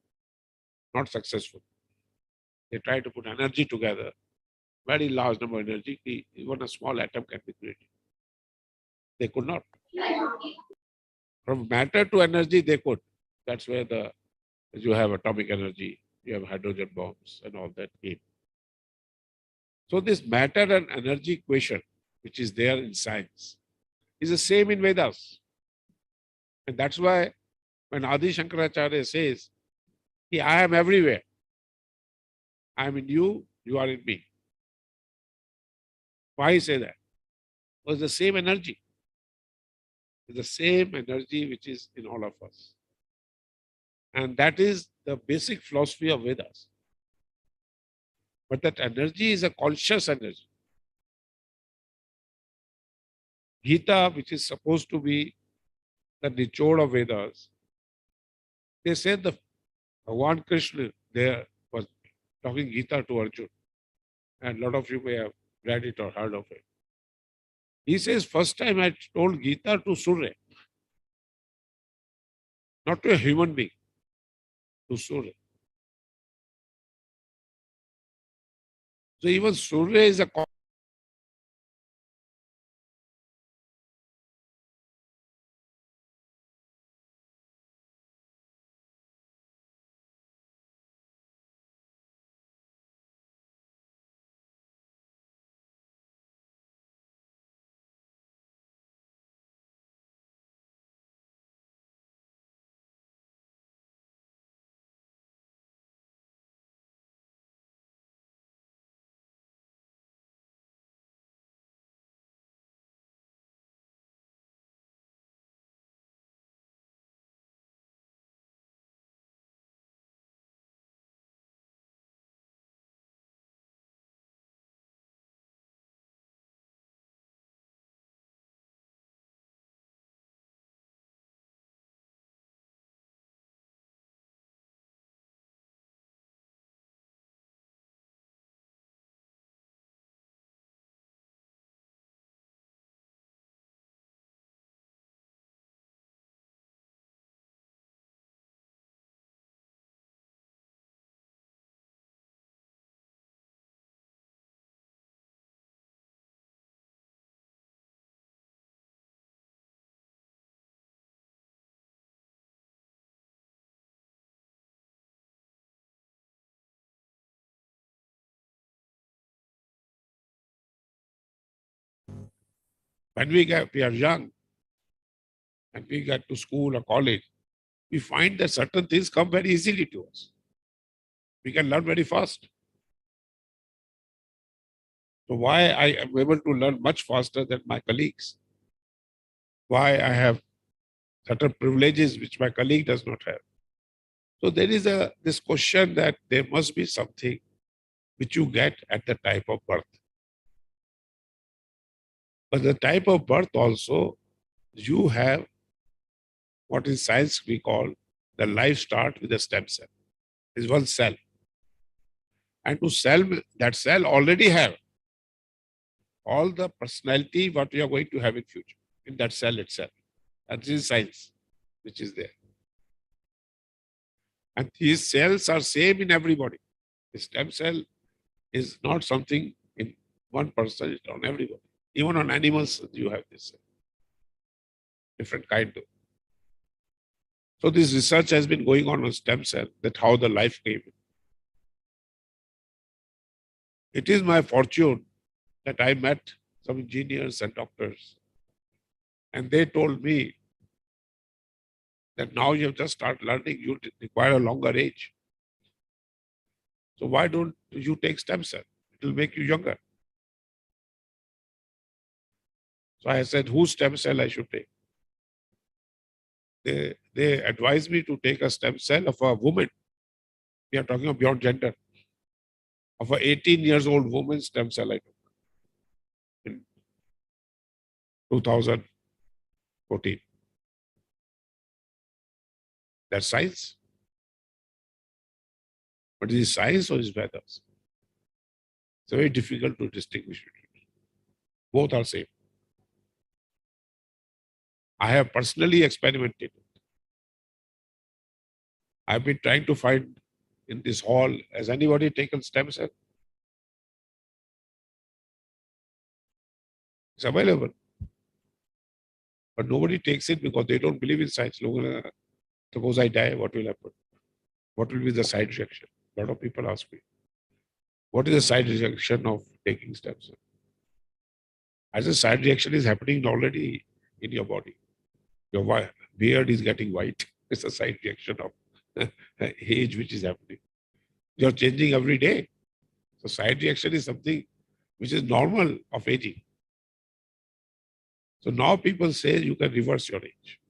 Not successful. They tried to put energy together, very large number of energy, even a small atom can be created. They could not. From matter to energy, they could. That's where you have atomic energy, you have hydrogen bombs and all that came. So this matter and energy equation, which is there in science, is the same in Vedas. And that's why when Adi Shankaracharya says, I am everywhere. I am in you, you are in me. Why say that? Because the same energy. It's the same energy which is in all of us. And that is the basic philosophy of Vedas. But that energy is a conscious energy. Gita, which is supposed to be the nichod of Vedas, they said the Bhagavan Krishna there was talking Gita to Arjuna. And a lot of you may have read it or heard of it. He says, first time I told Gita to Surya, not to a human being, to Surya. So even Surya is a When we are young and we get to school or college, we find that certain things come very easily to us. We can learn very fast. So why I am able to learn much faster than my colleagues? Why I have certain privileges which my colleague does not have? So there is this question that there must be something which you get at the type of birth. But the type of birth also, you have what in science we call the life start with a stem cell. Is one cell. And to cell, that cell already have all the personality what we are going to have in future in that cell itself. And this is science which is there. And these cells are same in everybody. The stem cell is not something in one person, it's on everybody. Even on animals, you have this different kind of. So this research has been going on stem cell, that how the life came in. It is my fortune that I met some engineers and doctors, and they told me that now you have just started learning, you require a longer age. So why don't you take stem cell? It will make you younger. So I said, whose stem cell I should take? They advised me to take a stem cell of a woman. We are talking of beyond gender. Of a 18 years old woman's stem cell I took in 2014. That's science. But is it science or is it Vedas? It's very difficult to distinguish between. Both are same. I have personally experimented. I've been trying to find in this hall, has anybody taken stem cell? It's available. But nobody takes it because they don't believe in science. Suppose I die, what will happen? What will be the side reaction? A lot of people ask me, what is the side reaction of taking stem cell? As a side reaction is happening already in your body. Your beard is getting white. It's a side reaction of age which is happening. You're changing every day. So side reaction is something which is normal of aging. So now people say you can reverse your age.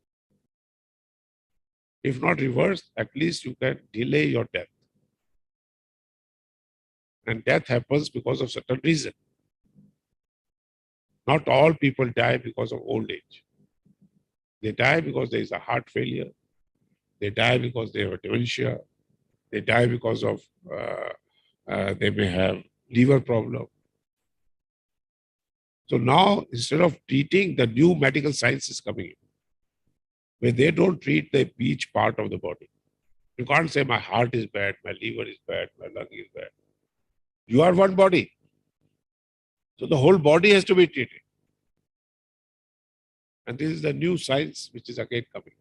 If not reverse, at least you can delay your death. And death happens because of certain reason. Not all people die because of old age. They die because there is a heart failure. They die because they have a dementia. They die because of, they may have liver problem. So now, instead of treating, the new medical science is coming in, where they don't treat the each part of the body. You can't say my heart is bad, my liver is bad, my lung is bad. You are one body. So the whole body has to be treated. And this is the new science which is again coming.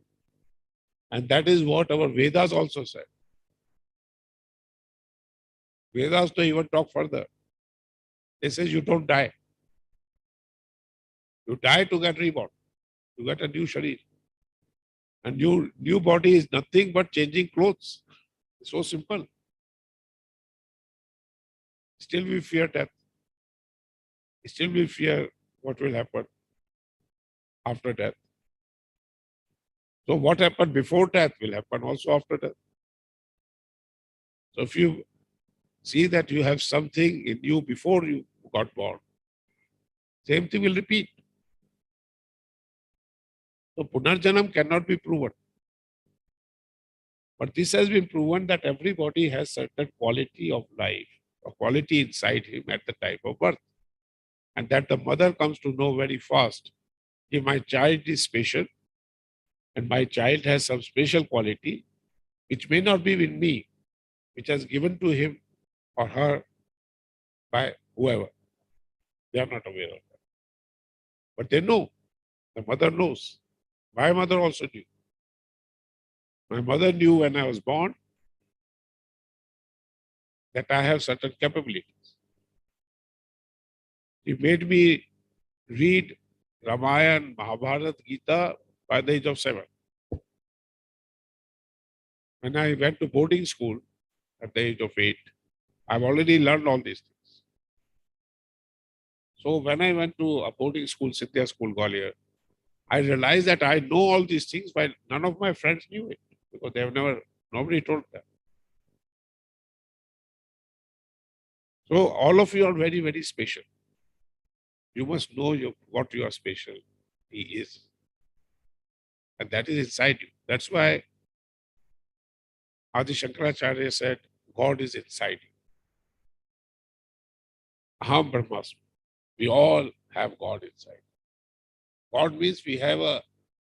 And that is what our Vedas also said. Vedas don't even talk further. They say you don't die. You die to get reborn. You get a new sharir. And new body is nothing but changing clothes. It's so simple. Still we fear death. Still we fear what will happen after death. So what happened before death will happen also after death. So if you see that you have something in you before you got born, same thing will repeat. So Punarjanam cannot be proven. But this has been proven that everybody has certain quality of life, a quality inside him at the time of birth. And that the mother comes to know very fast. If my child is special, and my child has some special quality, which may not be in me, which has given to him or her by whoever. They are not aware of that. But they know. The mother knows. My mother also knew. My mother knew when I was born that I have certain capabilities. She made me read Ramayana, Mahabharata, Gita by the age of 7. When I went to boarding school at the age of 8, I've already learned all these things. So when I went to a boarding school, Sidhya School, Gwalior, I realized that I know all these things, but none of my friends knew it because nobody told them. So all of you are very, very special. You must know what your specialty is. And that is inside you. That's why Adi Shankaracharya said, God is inside you. Aham Brahmasmi. We all have God inside. God means we have a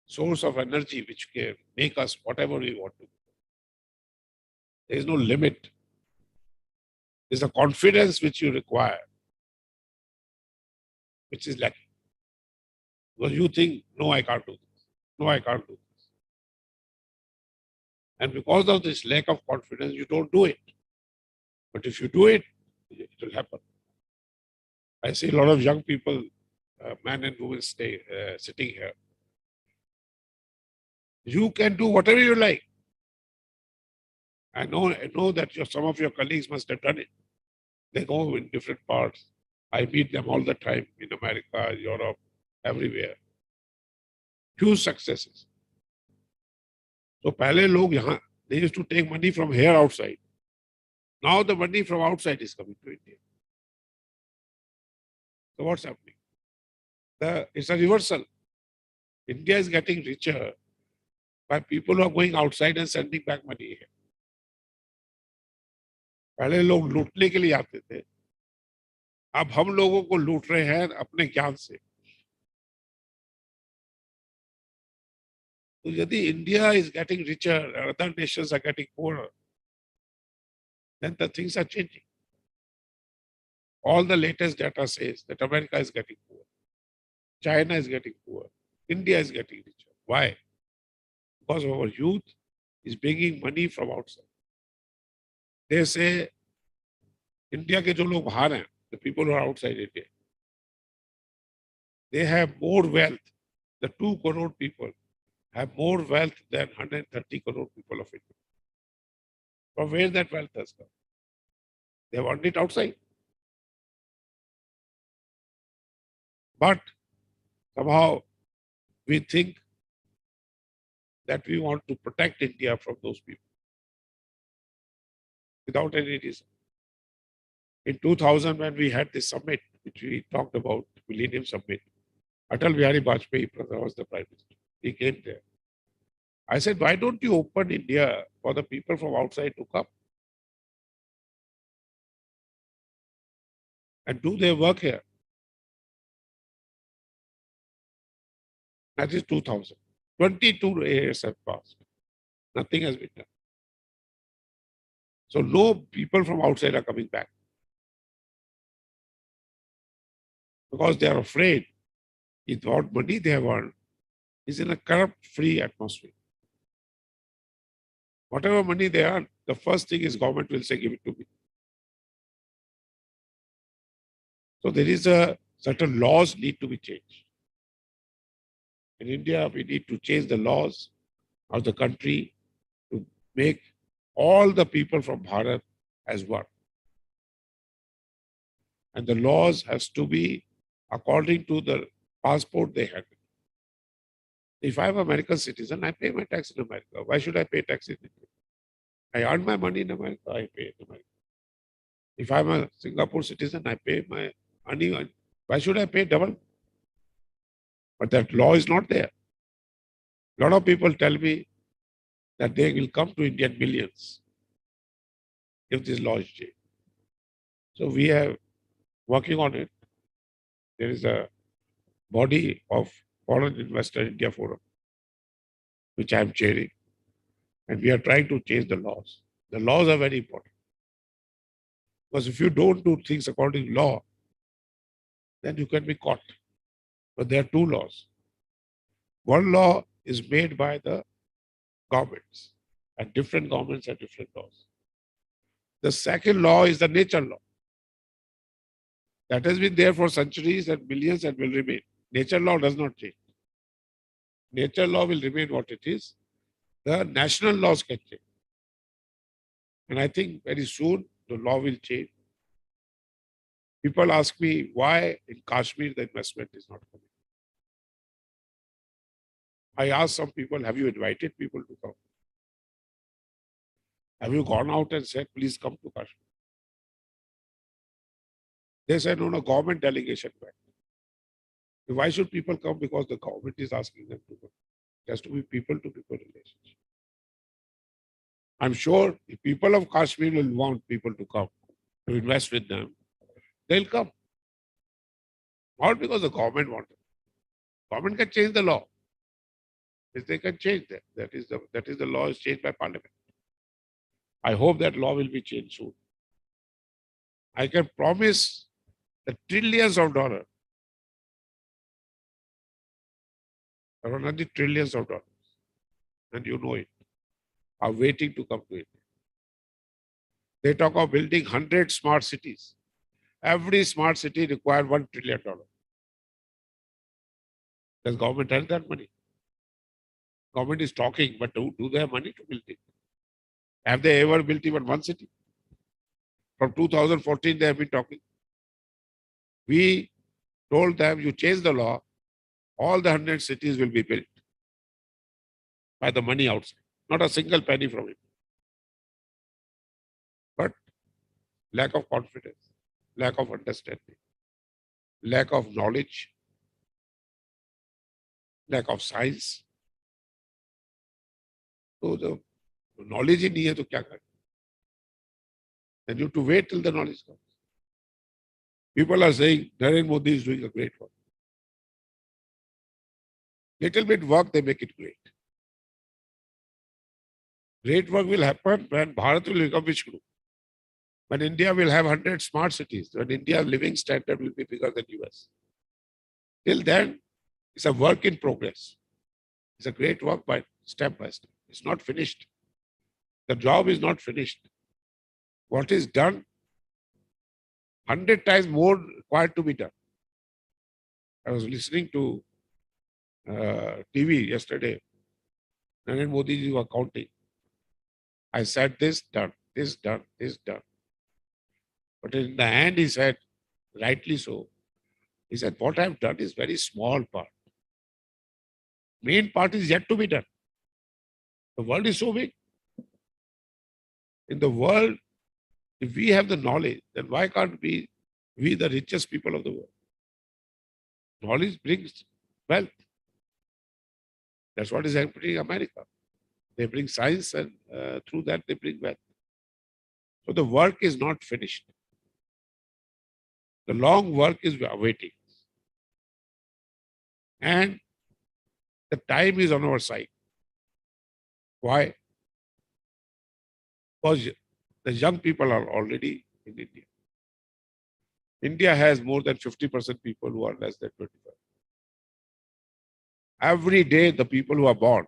source of energy which can make us whatever we want to do. There is no limit. There's a confidence which you require, which is lacking. Because you think, no, I can't do this. No, I can't do this. And because of this lack of confidence, you don't do it. But if you do it, it will happen. I see a lot of young people, men and women sitting here. You can do whatever you like. I know that some of your colleagues must have done it. They go in different parts. I meet them all the time in America, Europe, everywhere. Huge successes. So पहले लोग यहाँ, they used to take money from here outside. Now the money from outside is coming to India. So what's happening? It's a reversal. India is getting richer by people who are going outside and sending back money here. पहले लोग लूटने के लिए आते थे. अब हम लोगों को लूट रहे हैं अपने ज्ञान से. तो यदि India is getting richer and other nations are getting poorer, then the things are changing. All the latest data says that America is getting poor, China is getting poor, India is getting richer. Why? Because our youth is bringing money from outside. They say, India के जो लोग बाहर हैं, the people who are outside India, they have more wealth. The 2 crore people have more wealth than 130 crore people of India. From where that wealth has come? They have earned it outside. But somehow we think that we want to protect India from those people without any reason. In 2000, when we had this summit, which we talked about, Millennium Summit, Atal Bihari Vajpayee was the Prime Minister. He came there. I said, why don't you open India for the people from outside to come and do their work here? That is 2000. 22 years have passed. Nothing has been done. So no people from outside are coming back. Because they are afraid with what money they have earned is in a corrupt-free atmosphere. Whatever money they earn, the first thing is government will say, give it to me. So there is certain laws need to be changed. In India, we need to change the laws of the country to make all the people from Bharat as one. And the laws has to be according to the passport they have. If I'm an American citizen, I pay my tax in America. Why should I pay tax in India? I earn my money in America, I pay in America. If I'm a Singapore citizen, I pay my money. Why should I pay double? But that law is not there. A lot of people tell me that they will come to India in millions if this law is changed. So we are working on it. There is a body of Foreign Investor India Forum, which I am chairing. And we are trying to change the laws. The laws are very important. Because if you don't do things according to law, then you can be caught. But there are 2 laws. One law is made by the governments, and different governments have different laws. The second law is the nature law. That has been there for centuries and millions and will remain. Nature law does not change. Nature law will remain what it is. The national laws can change. And I think very soon the law will change. People ask me why in Kashmir the investment is not coming. I asked some people, have you invited people to come? Have you gone out and said, please come to Kashmir? They said, no, government delegation went. Why should people come? Because the government is asking them to come. It has to be people-to-people relationship. I'm sure if people of Kashmir will want people to come, to invest with them, they'll come. Not because the government wants it. Government can change the law. If they can change that, that is the law is changed by parliament. I hope that law will be changed soon. I can promise the trillions of dollars, around 100 trillions of dollars, and you know it, are waiting to come to India. They talk of building 100 smart cities. Every smart city requires $1 trillion. Does government have that money? Government is talking, but do they have money to build it? Have they ever built even one city? From 2014, they have been talking. We told them, you change the law, all the 100 cities will be built by the money outside, not a single penny from it. But lack of confidence, lack of understanding, lack of knowledge, lack of science. So the knowledge ही नहीं है तो क्या करें? And you have to wait till the knowledge comes. People are saying Narendra Modi is doing a great work. Little bit work, they make it great. Great work will happen when Bharat will become which group? When India will have 100 smart cities, when India's living standard will be bigger than US. Till then, it's a work in progress. It's a great work by step. It's not finished. The job is not finished. What is done, 100 times more required to be done. I was listening to TV yesterday. Narendra Modi ji was counting. I said this done, this done, this done. But in the end, he said, rightly so, he said, what I've done is very small part. Main part is yet to be done. The world is so big. In the world, if we have the knowledge, then why can't we the richest people of the world? Knowledge brings wealth. That's what is happening in America. They bring science and through that they bring wealth. So the work is not finished. The long work is awaiting. And the time is on our side. Why? Because the young people are already in India. India has more than 50% people who are less than 25. Every day, the people who are born,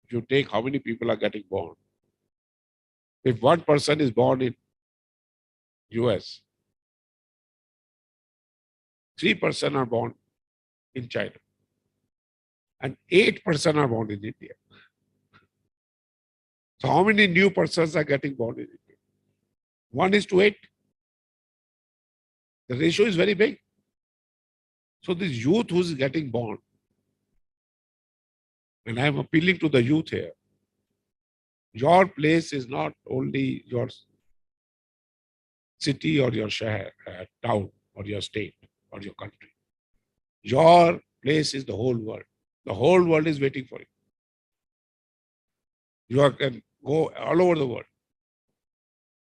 if you take how many people are getting born, if one person is born in US, 3% are born in China, and 8% are born in India. So how many new persons are getting born in India? 1:8. The ratio is very big. So this youth who is getting born, and I am appealing to the youth here, your place is not only your city or your shahar, town or your state or your country. Your place is the whole world. The whole world is waiting for you. You can go all over the world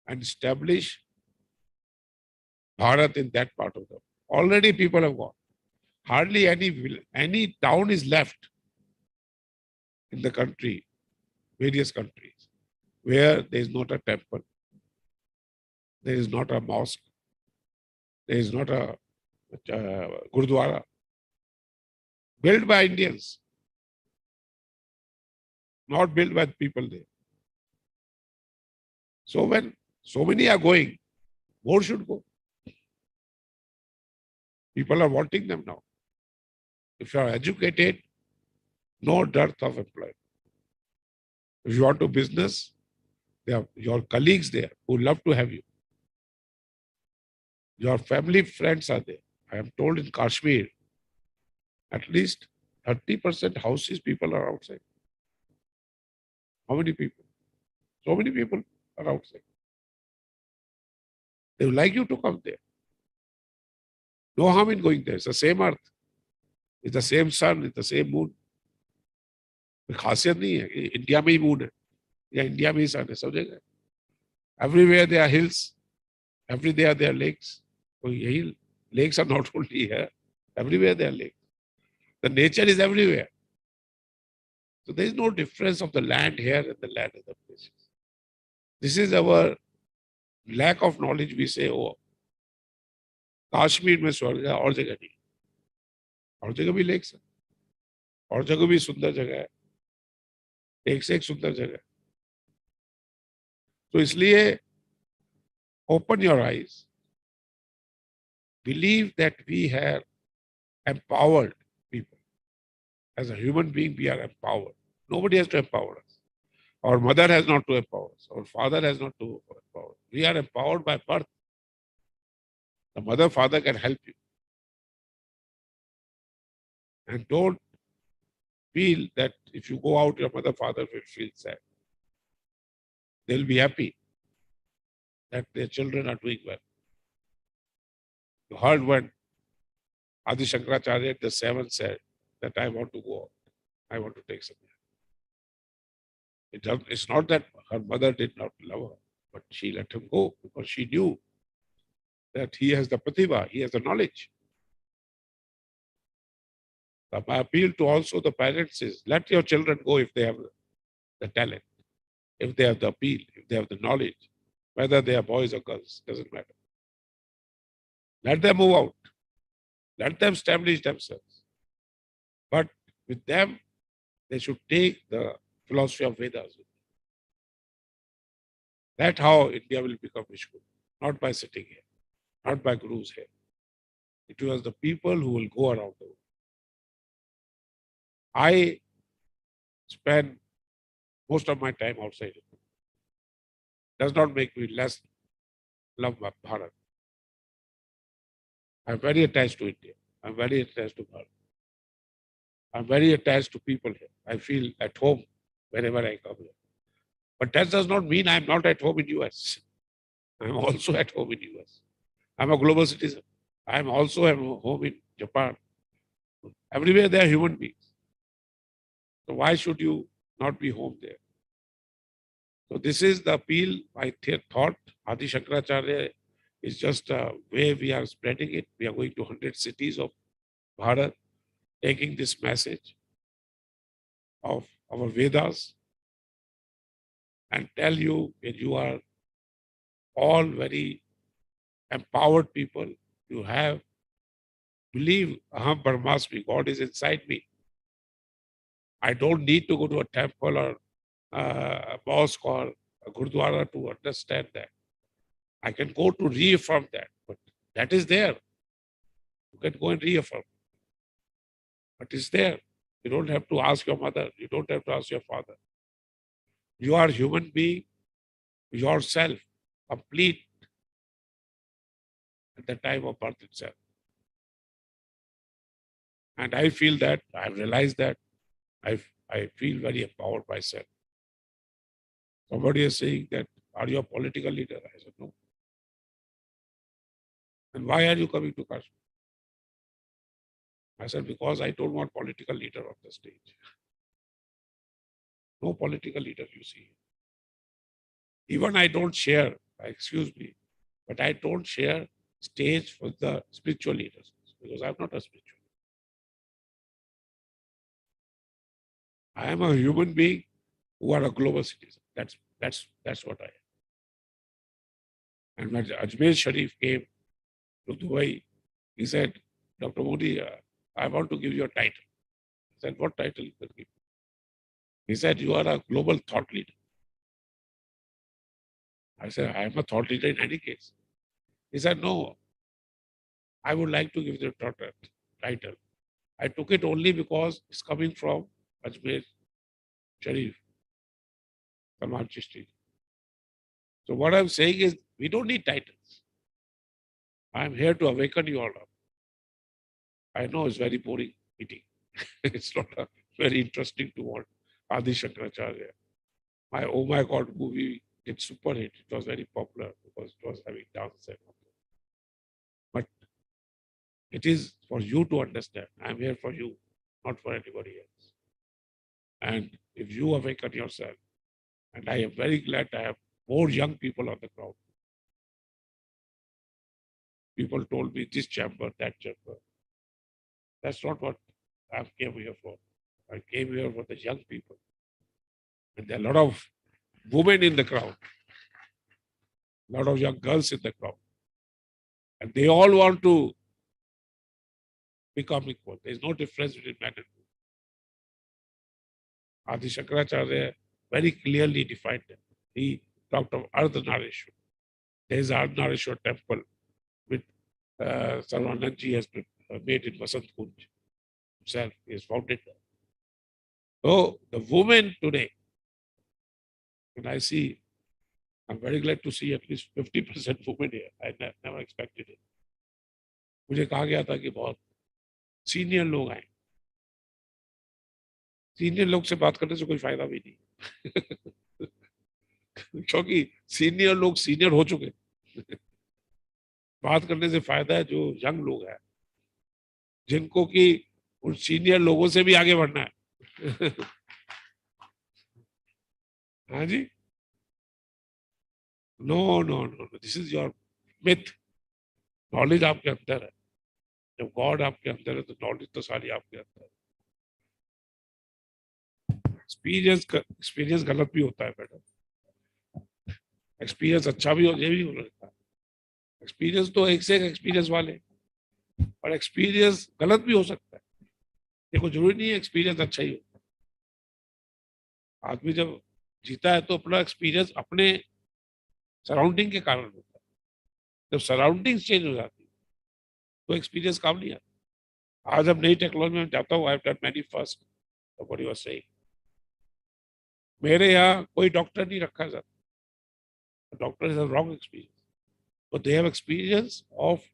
and establish Bharat in that part of the world. Already people have gone. Hardly any town is left in the country, various countries, where there is not a temple, there is not a mosque, there is not a Gurdwara, built by Indians, not built by people there. So when so many are going, more should go. People are wanting them now. If you are educated, no dearth of employment. If you want to business, there are your colleagues there who love to have you. Your family friends are there. I am told in Kashmir, at least 30% houses people are outside. How many people? So many people are outside. They would like you to come there. No harm in going there. It's the same earth. It's the same sun. It's the same moon. खासियत नहीं है कि India में ही moon है या India में ही सन है, सब जगह. Everywhere there are hills. Everywhere there are lakes. तो यही lakes are not only here. Everywhere there are lakes. The nature is everywhere. So there is no difference of the land here and the land in other places. This is our lack of knowledge. We say, oh, Kashmir में स्वर्ग है, और जगह नहीं, और जगह भी lakes है, और जगह भी सुंदर जगह है, एक से एक सुंदर जगह है. तो इसलिए open your eyes, believe that we have empowered people. As a human being, we are empowered. Nobody has to empower us. Our mother has not to empower us. Our father has not to empower us. We are empowered by birth. The mother, father can help you. And don't feel that if you go out, your mother, father will feel sad. They'll be happy that their children are doing well. You heard when Adi Shankaracharya the seventh said that I want to go out. I want to take something. It's not that her mother did not love her, but she let him go because she knew that he has the pratibha, he has the knowledge. So my appeal to also the parents is let your children go if they have the talent, if they have the appeal, if they have the knowledge, whether they are boys or girls, doesn't matter. Let them move out. Let them establish themselves. But with them, they should take the philosophy of Vedas. That's how India will become Vishnu, not by sitting here, not by gurus here. It was the people who will go around the world. I spend most of my time outside. Does not make me less love Bharat. I'm very attached to India. I'm very attached to Bharat. I'm very attached to people here. I feel at home wherever I come here. But that does not mean I'm not at home in US. I'm also at home in US. I'm a global citizen. I'm also at home in Japan. Everywhere there are human beings. So why should you not be home there? So this is the appeal. I thought Adi Shankaracharya is just a way we are spreading it. We are going to 100 cities of Bharat, taking this message of our Vedas and tell you that you are all very empowered people. You have believe Aham Brahmasmi, God is inside me. I don't need to go to a temple or a mosque or a gurdwara to understand that. I can go to reaffirm that, but that is there. You can go and reaffirm. But it's there. You don't have to ask your mother. You don't have to ask your father. You are human being yourself, complete at the time of birth itself. And I feel that, I realize that, I feel very empowered myself. Somebody is saying that, are you a political leader? I said, no. And why are you coming to Kashmir? I said, because I don't want political leader on the stage. No political leader you see. Even I don't share, excuse me, but I don't share stage for the spiritual leaders because I'm not a spiritual. I am a human being who are a global citizen. That's what I am. And when Ajmer Sharif came to Dubai, he said, Dr. Modi, I want to give you a title. I said, what title you can give? He said, you are a global thought leader. I said, I am a thought leader in any case. He said, no, I would like to give you a title. I took it only because it's coming from Ajmer Sharif, Salman Chishti. So what I'm saying is, we don't need titles. I'm here to awaken you all up. I know it's very boring meeting. It's not a very interesting to watch. Adi Shankaracharya. My Oh My God movie did super hit. It was very popular because it was having dance and all. But it is for you to understand. I'm here for you, not for anybody else. And if you awaken yourself, and I am very glad I have more young people on the ground. People told me this chamber, that chamber. That's not what I came here for. I came here for the young people. And there are a lot of women in the crowd, a lot of young girls in the crowd. And they all want to become equal. There's no difference between men and women. Adi Shankaracharya very clearly defined it. He talked of Ardhanarishwar. There's Ardhanarishwar temple which Sarvananji has made in Vasant Kunj himself. He has founded that. So the women today, and I see, I'm very glad to see at least 50% women here. I never expected it. मुझे कहा गया था कि बहुत senior लोग आए. Senior लोग से बात करने से कोई फायदा भी नहीं. क्योंकि सीनियर लोग सीनियर हो चुके. बात करने से फायदा है जो यंग लोग हैं, जिनको कि उन सीनियर लोगों से भी आगे बढ़ना है. हाँ जी. No no no, this is your myth. Knowledge आपके अंदर है. जब गॉड आपके अंदर है तो नॉलेज तो सारी आपके अंदर है. एक्सपीरियंस गलत भी होता है मैडम. एक्सपीरियंस अच्छा भी हो, ये भी हो सकता है. एक्सपीरियंस तो एक से एक एक्सपीरियंस वाले, और एक्सपीरियंस गलत भी हो सकता है. देखो जरूरी नहीं है एक्सपीरियंस अच्छा ही हो. आदमी जब जीता है तो अपना एक्सपीरियंस अपने सराउंडिंग के कारण होता है. जब सराउंडिंग चेंज हो जाती है तो एक्सपीरियंस काम नहीं आता. आज अब नई टेक्नोलॉजी में जाता हूँ. I have done many first. What you are saying. मेरे यहाँ कोई डॉक्टर नहीं रखा जाता. Doctor is a wrong experience. But they have experience of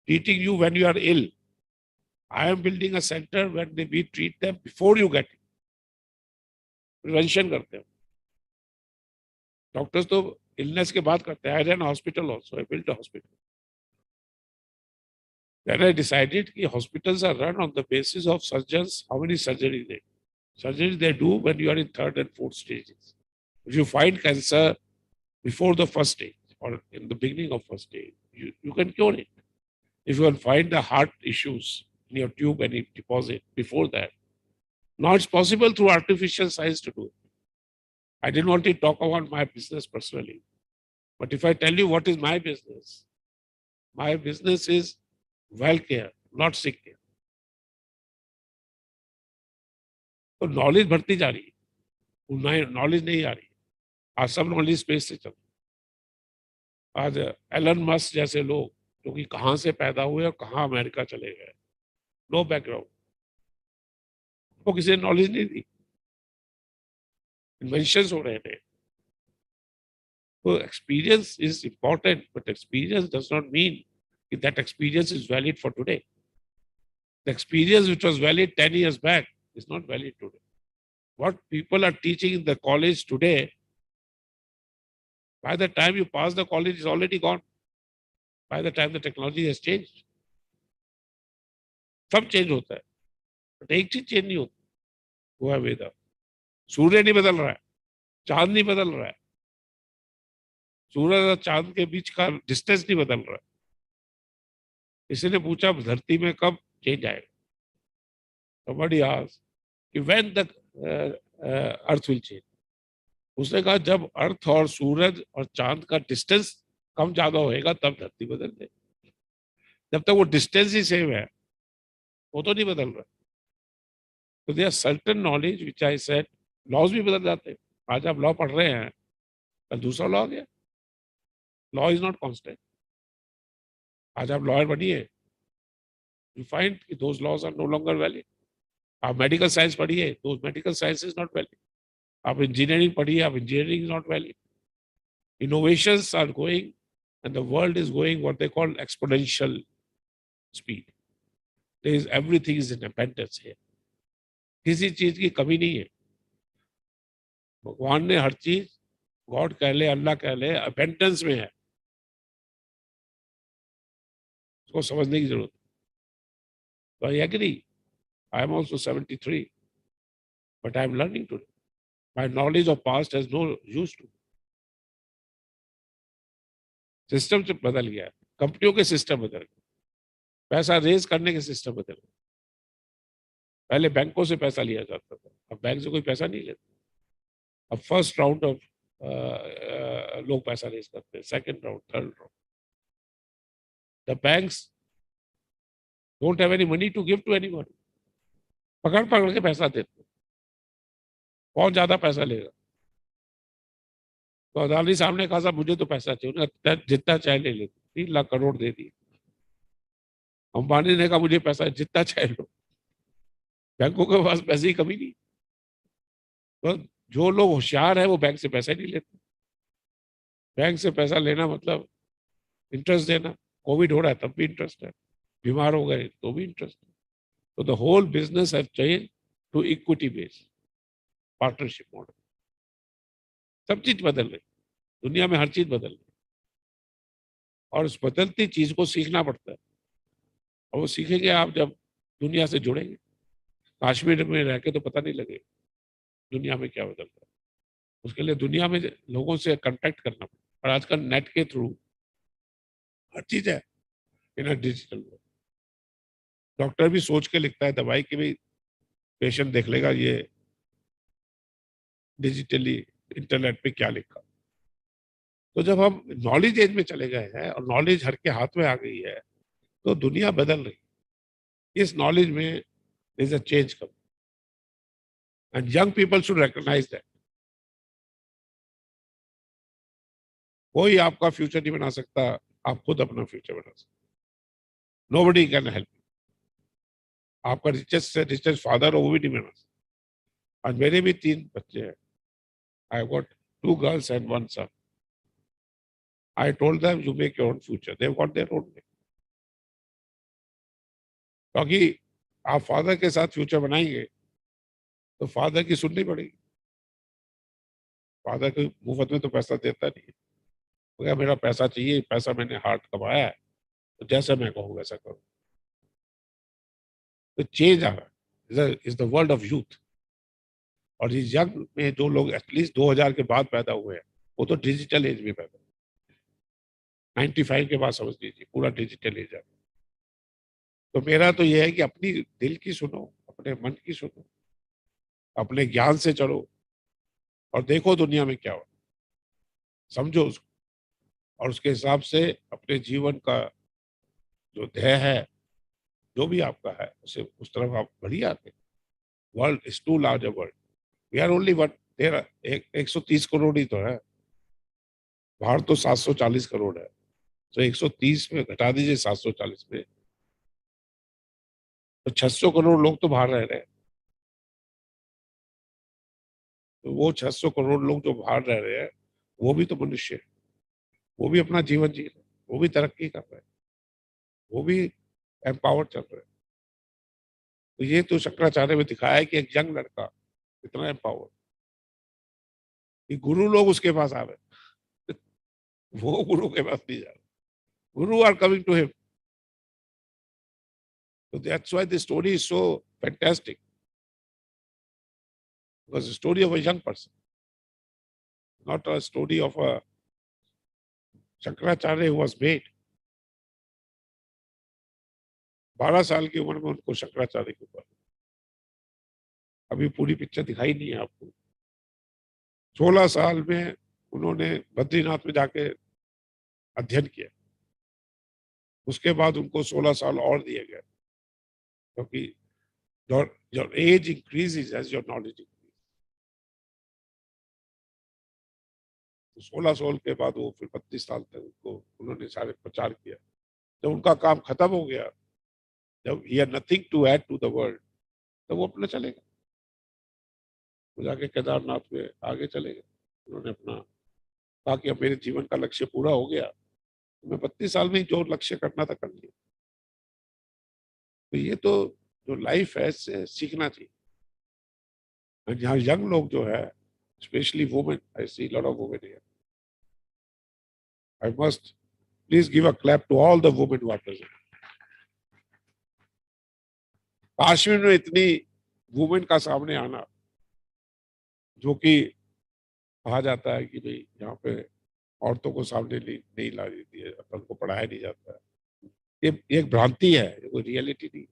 treating you when you are ill. I am building a center when we treat them before you get it. Prevention करते हैं. Doctors तो illness के बाद करते हैं. I ran a hospital also. I built a hospital. Then I decided कि hospitals are run on the basis of surgeons, how many surgeries they do. Surgeries they do when you are in third and fourth stages. If you find cancer before the first stage or in the beginning of first stage, you can cure it. If you can find the heart issues in your tube and it deposit before that. Now it's possible through artificial science to do it. I didn't want to talk about my business personally. But if I tell you what is my business is well care, not sick care. तो knowledge बढ़ती जा रही है, knowledge नहीं आ रही है. आज सब नॉलेज स्पेस से चल. आज एलन मस्क जैसे लोग जो कि कहाँ से पैदा हुए और कहाँ अमेरिका चले गए, नो बैकग्राउंड, वो किसी ने नॉलेज नहीं दी. इन्वेंशंस हो रहे हैं. तो experience is important, but experience does not mean that experience is valid for today. The experience which was valid 10 years back is not valid today. What people are teaching in the college today, by the time you pass the college, is already gone. By the time the technology has changed. सब change होता है, but एक चीज change नहीं होती, वो है वेदा. सूर्य नहीं बदल रहा है, चांद नहीं बदल रहा है, सूरज और चांद के बीच का डिस्टेंस नहीं बदल रहा है. किसी ने पूछा धरती में कब चेंज आएगा. Somebody asked when the earth will change. उसने कहा जब अर्थ और सूरज और चांद का डिस्टेंस कम ज्यादा होएगा तब धरती बदल जाएगी. जब तक वो डिस्टेंस ही सेम है वो तो नहीं बदल रहा. तो there certain knowledge which I said. Laws भी बदल जाते हैं. आज आप लॉ पढ़ रहे हैं, कल दूसरा लॉ आ गया. Law is not constant. आज आप लॉयर बनिए, you find those laws are no longer valid. आप मेडिकल साइंस पढ़िए, those medical science is not valid. आप इंजीनियरिंग पढ़िए, आप engineering is not valid. Innovations are going and the world is going what they call exponential speed. There is everything is in abundance here. किसी चीज की कमी नहीं है. भगवान ने हर चीज, गॉड कह ले, अल्लाह कह ले, abundance में है. उसको समझने की जरूरत है. So I agree. I am also 73, but I am learning today. My knowledge of past has no use to. System से बदल गया है. कंपनियों के सिस्टम बदल गए. पैसा रेज करने के सिस्टम बदल गए. पहले बैंकों से पैसा लिया जाता था, अब बैंक से कोई पैसा नहीं लेता. अब फर्स्ट राउंड ऑफ लोग पैसा रेज करते हैं, second round, third round. The banks don't have any money to give to anybody. पकड़ पकड़ के पैसा देते. कौन ज्यादा पैसा लेगा? तो अदानी साहब ने कहा, साहब मुझे तो पैसा चाहिए. उन्होंने जितना चाहे ले लो, 3 लाख करोड़ दे दिए. अंबानी ने कहा, मुझे पैसा जितना चाहे लो. बैंकों के पास पैसे की कमी नहीं. तो जो लोग होशियार है वो बैंक से पैसा नहीं लेते. बैंक से पैसा लेना मतलब इंटरेस्ट देना. कोविड हो रहा है तब भी इंटरेस्ट है, बीमार हो गए तो भी इंटरेस्ट है. तो the whole business have change to equity based partnership model. सब चीज बदल रही, दुनिया में हर चीज बदल रही, और उस बदलती चीज को सीखना पड़ता है. और वो सीखेंगे आप जब दुनिया से जुड़ेंगे. कश्मीर में रह के तो पता नहीं लगेगा दुनिया में क्या बदल रहा है. उसके लिए दुनिया में लोगों से कांटेक्ट करना पड़ता है. और आजकल नेट के थ्रू हर चीज है इन अ डिजिटल वर्ल्ड. डॉक्टर भी सोच के लिखता है दवाई की, भी पेशेंट देख लेगा ये डिजिटली इंटरनेट पे क्या लिखा. तो जब हम नॉलेज एज में चले गए हैं और नॉलेज हर के हाथ में आ गई है, तो दुनिया बदल रही. इस नॉलेज में is a change come, and young people should recognise that. कोई आपका फ्यूचर नहीं बना सकता, आप खुद अपना फ्यूचर बना सकते. Nobody can help. आपका रिचेस्ट से रिचेस्ट फादर हो वो भी नहीं बना सकता. आज मेरे भी 3 बच्चे हैं. I got 2 girls and 1 son. I told them, you make your own future. They've got their own way. क्योंकि आप फादर के साथ फ्यूचर बनाएंगे तो फादर की सुननी पड़ेगी. फादर को मुफ्त में तो पैसा देता नहीं है. अगर मेरा पैसा चाहिए, पैसा मैंने हार्ड कमाया है, तो जैसा मैं कहूँ वैसा करूँ. तो चेंज आ रहा है. Is the world of youth. और इस यंग में जो लोग एटलीस्ट 2000 के बाद पैदा हुए हैं, वो तो डिजिटल एज में पैदा. 95 के बाद समझ लीजिए पूरा डिजिटल एज है. तो मेरा तो यह है कि अपनी दिल की सुनो, अपने मन की सुनो, अपने ज्ञान से चलो और देखो दुनिया में क्या हो, समझो उसको, और उसके हिसाब से अपने जीवन का जो ध्येय है, जो भी आपका है, उसे उस तरफ आप बढ़िए आते. World is too large a world. We are only what there. 130 crore ही तो है. बाहर तो 740 करोड़ है. तो 130 में घटा दीजिए 740 में, तो 600 करोड़ लोग तो बाहर रह रहे हैं. तो वो 600 करोड़ लोग जो बाहर रह रहे हैं, वो भी तो मनुष्य है. वो भी अपना जीवन जी रहे हैं, वो भी तरक्की कर रहे हैं, वो भी एम्पावर चल रहे हैं. तो ये तो शंकराचार्य में दिखाया है कि एक यंग लड़का इतना एम्पावर, कि गुरु लोग उसके पास आ रहे. वो गुरु के पास नहीं जा रहे. Guru are coming to him. So that's why the story is so fantastic. Because the story of a young person, not a story of a Shankaracharya who was made. 12 साल की उम्र में उनको शंकराचार्य के ऊपर, अभी पूरी पिक्चर दिखाई नहीं है आपको. 16 साल में उन्होंने बद्रीनाथ में जाके अध्ययन किया. उसके बाद उनको 16 साल और दिए गए, क्योंकि your age increases as your knowledge increases. 16 साल के बाद वो फिर 32 साल तक उनको उन्होंने सारे प्रचार किया. जब उनका काम खत्म हो गया जब he had nothing to add to the world, तो वो अपना चलेगा, वो जाके केदारनाथ में आगे चलेगा। उन्होंने अपना कहा कि अब मेरे जीवन का लक्ष्य पूरा हो गया, तो मैं 32 साल में ही जो लक्ष्य करना था कर लिया। तो ये तो जो लाइफ है इससे सीखना चाहिए। और यहाँ यंग लोग जो है, specially women, I see lot of women here, I must please give a clap to all the women who are present. Kashmir में इतनी वुमेन का सामने आना, जो कि कहा जाता है कि भाई यहाँ पे औरतों को सामने नहीं ला देती है, उनको पढ़ाया नहीं जाता है, ये एक भ्रांति है, कोई रियलिटी नहीं।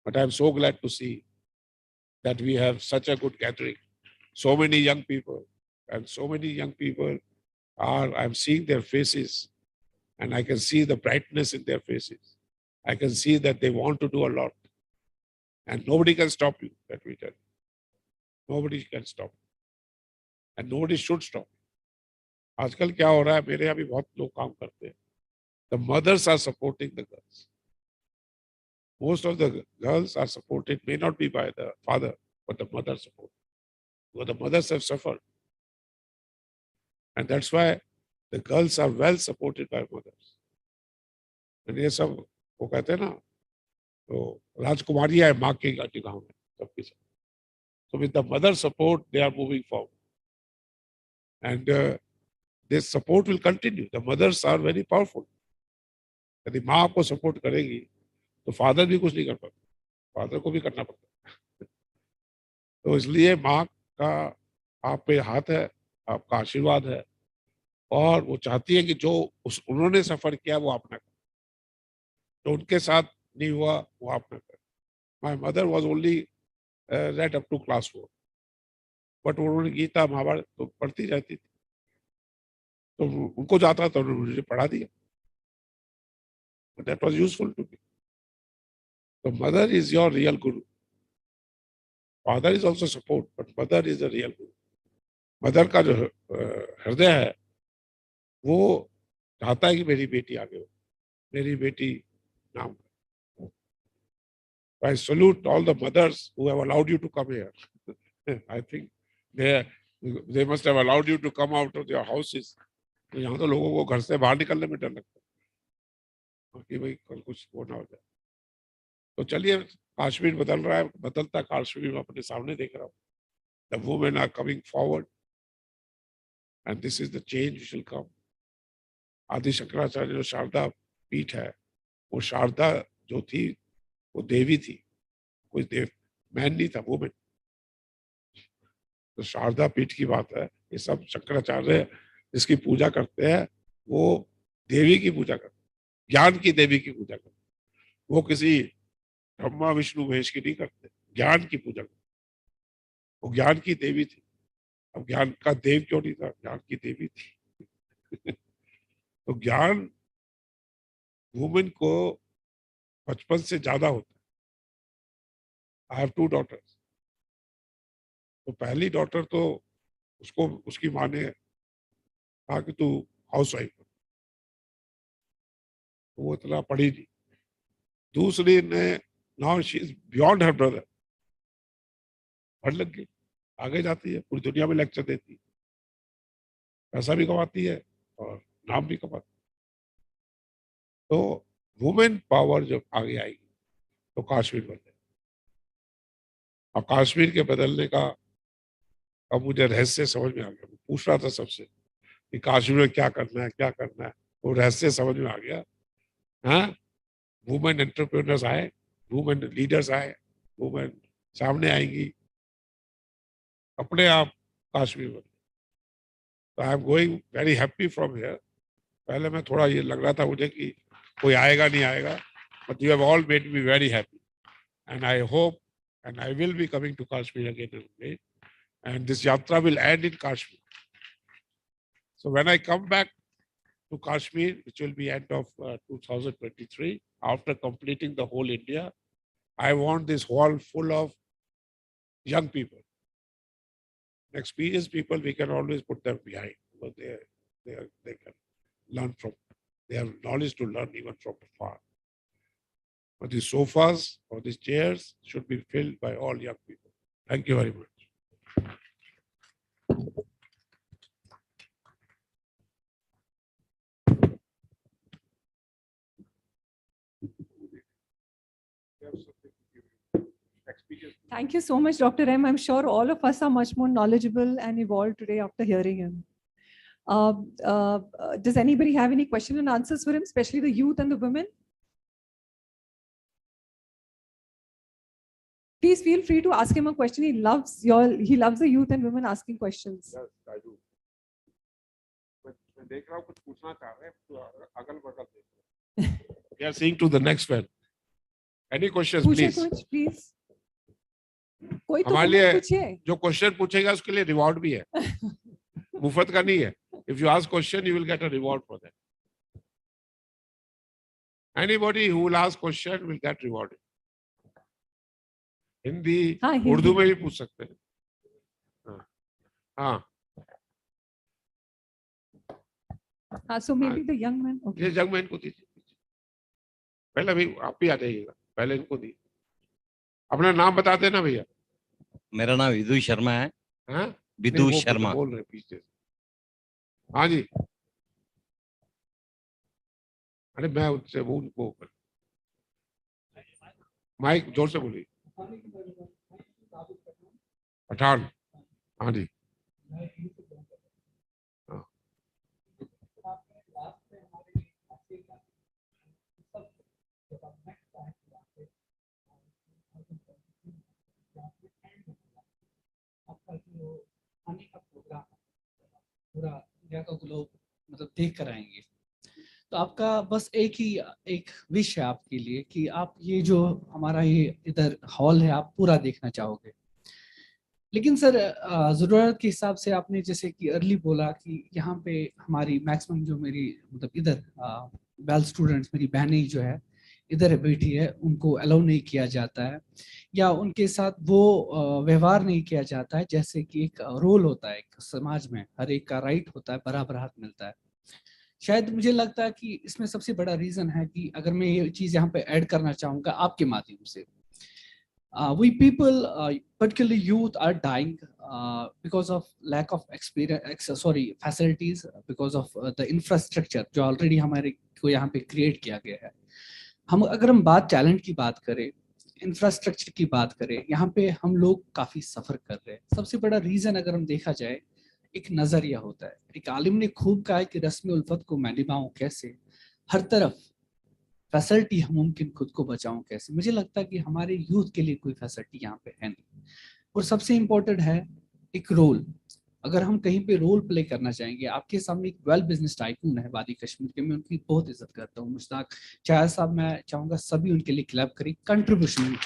But I am so glad to see that we have such a good gathering, so many young people, and so many young people I'm seeing their faces, and I can see the brightness in their faces. I can see that they want to do a lot, and nobody can stop you, let me tell you. Nobody can stop you, and nobody should stop you. आजकल क्या हो रहा है, मेरे यहाँ भी बहुत लोग काम करते हैं. The mothers are supporting the girls. Most of the girls are supported, may not be by the father, but the mother support. Because the mothers have suffered. And that's why the girls are well supported by mothers. And ये सब वो कहते हैं ना, तो राजकुमारी है माँ के निगाह में सबके सब. So with the mother support, they are moving forward. And this support will continue. The mothers are very powerful. यदि माँ आपको सपोर्ट करेगी, तो फादर भी कुछ नहीं कर पाता, फादर को भी करना पड़ता है. तो इसलिए माँ का आप पे हाथ है, आपका आशीर्वाद है, और वो चाहती है कि जो उन्होंने सफर किया वो आप ना करें, तो उनके साथ नहीं हुआ वो आप ना करें. My mother was only read up to class 4, but उन्होंने गीता महाभारत तो पढ़ती रहती थी, तो उनको जाता तो उन्होंने मुझे पढ़ा दिया. That was useful to me. तो mother is your real guru. Father is also support, but mother is the real guru. Mother का जो हृदय है, वो चाहता है कि मेरी बेटी आगे हो, मेरी बेटी नाम. I salute all the mothers who have allowed you to come here. I think they must have allowed you to come out of your houses. तो यहाँ तो लोगों को घर से बाहर निकलने में डर लगता है कि भाई कल कुछ वो ना हो जाए. तो चलिए, कश्मीर बदल रहा है, बदलता कश्मीर में अपने सामने देख रहा हूँ. The women are coming forward, and this is the change which will come. आदि शंकराचार्य जो शारदा पीठ है, वो शारदा जो थी वो देवी थी, कोई देव मैन नहीं था, वुमेन. तो शारदा पीठ की बात है. ये सब शंकराचार्य जिसकी पूजा करते हैं, वो देवी की पूजा करते हैं, ज्ञान की देवी की पूजा करते हैं. वो किसी ब्रह्मा विष्णु महेश की नहीं करते, ज्ञान की पूजा करते. वो ज्ञान की देवी थी. अब ज्ञान का देव क्यों नहीं था, ज्ञान की देवी थी. तो ज्ञान वुमेन को बचपन से ज्यादा होता है. I have 2 daughters. तो पहली डॉटर तो उसको उसकी माँ ने कहा कि तू हाउस वाइफ हो, तो वो इतना पढ़ी नहीं. दूसरी ने, now she is beyond her brother, पढ़ लग गई, आगे जाती है, पूरी दुनिया में लेक्चर देती है, पैसा भी कमाती है और नाम भी कमाती है. तो वुमेन पावर जब आगे आएगी तो कश्मीर बदलेगा. और कश्मीर के बदलने का अब मुझे रहस्य समझ में आ गया. पूछ रहा था सबसे कि कश्मीर में क्या करना है, क्या करना है, वो रहस्य समझ में आ गया. हाँ, वुमेन एंटरप्रेन्योर्स आए, वुमेन लीडर्स आए, वुमेन सामने आएंगी, अपने आप कश्मीर में. तो I am going very happy from here. पहले मैं थोड़ा ये लग रहा था मुझे कि कोई आएगा नहीं आएगा, but you have all made me very happy, and I hope and I will be coming to Kashmir again and again, and this yatra will end in Kashmir. So when I come back to Kashmir, which will be end of 2023, after completing the whole India, I want this hall full of young people, experienced people. We can always put them behind, because they can learn from, they have knowledge to learn even from afar. But the sofas or the chairs should be filled by all young people. Thank you very much. Thank you so much, Dr. M. I'm sure all of us are much more knowledgeable and evolved today after hearing him. Does anybody have any question and answers for him, especially the youth and the women? Please feel free to ask him a question. He loves the youth and women asking questions. Yes, I do. मैं देख रहा हूँ कुछ पूछना चाह रहे हैं तो अगल-बगल देख रहे हैं. We are seeing to the next one. Any questions, please? कुछ please. कोई तो हमारे लिए पूछिए. जो क्वेश्चन पूछेगा उसके लिए रिवॉर्ड भी है. मुफ्त का नहीं है. If you ask question, you will get a reward for that. Anybody who will ask question will get rewarded. Hindi, Urdu में भी पूछ सकते हैं. हाँ. So maybe the young man. ये young man को दीजिए. पहले भी आप भी आ जाइएगा. पहले इनको दी. अपना नाम बताते ना भैया. मेरा नाम विदु शर्मा है. हाँ? विदु शर्मा. बोल रहे पीछे. हाँ जी. अरे मैं उससे वो उनको माइक जोर से बोलिए. पठान. हाँ जी. आने का प्रोग्राम पूरा इंडिया का ग्लोब मतलब देख कर आएंगे, तो आपका बस एक विश है आपके लिए कि आप ये जो हमारा ये इधर हॉल है आप पूरा देखना चाहोगे. लेकिन सर ज़रूरत के हिसाब से आपने जैसे कि अर्ली बोला कि यहाँ पे हमारी मैक्सिमम जो मेरी मतलब इधर वेल स्टूडेंट्स मेरी बहनें जो है इधर बैठी है उनको अलाउ नहीं किया जाता है या उनके साथ वो व्यवहार नहीं किया जाता है जैसे कि एक रोल होता है एक समाज में हर एक का राइट होता है बराबर हक मिलता है. शायद मुझे लगता है कि इसमें सबसे बड़ा रीज़न है कि अगर मैं ये चीज़ यहाँ पे ऐड करना चाहूँगा आपके माध्यम से. We people, particularly youth, are dying because of lack of facilities, because of the infrastructure जो already हमारे को यहाँ पे create किया गया है. अगर हम टैलेंट की बात करें, इंफ्रास्ट्रक्चर की बात करें, यहाँ पे हम लोग काफ़ी सफ़र कर रहे हैं. सबसे बड़ा रीज़न अगर हम देखा जाए एक नज़रिया होता है. एक आलिम ने खूब कहा है कि रस्म उल्फत को मैं निभाऊं कैसे, हर तरफ फैसिलिटी हम मुमकिन खुद को बचाऊं कैसे. मुझे लगता है कि हमारे यूथ के लिए कोई फैसिलिटी यहाँ पे है नहीं. और सबसे इम्पोर्टेंट है एक रोल. अगर हम कहीं पे रोल प्ले करना चाहेंगे, आपके सामने एक वेल बिजनेस टाइकून है वादी कश्मीर के, मैं उनकी बहुत इज्जत करता हूँ, मुश्ताक चाय साहब. मैं चाहूँगा सभी उनके लिए क्लैप करें, कंट्रीब्यूशन.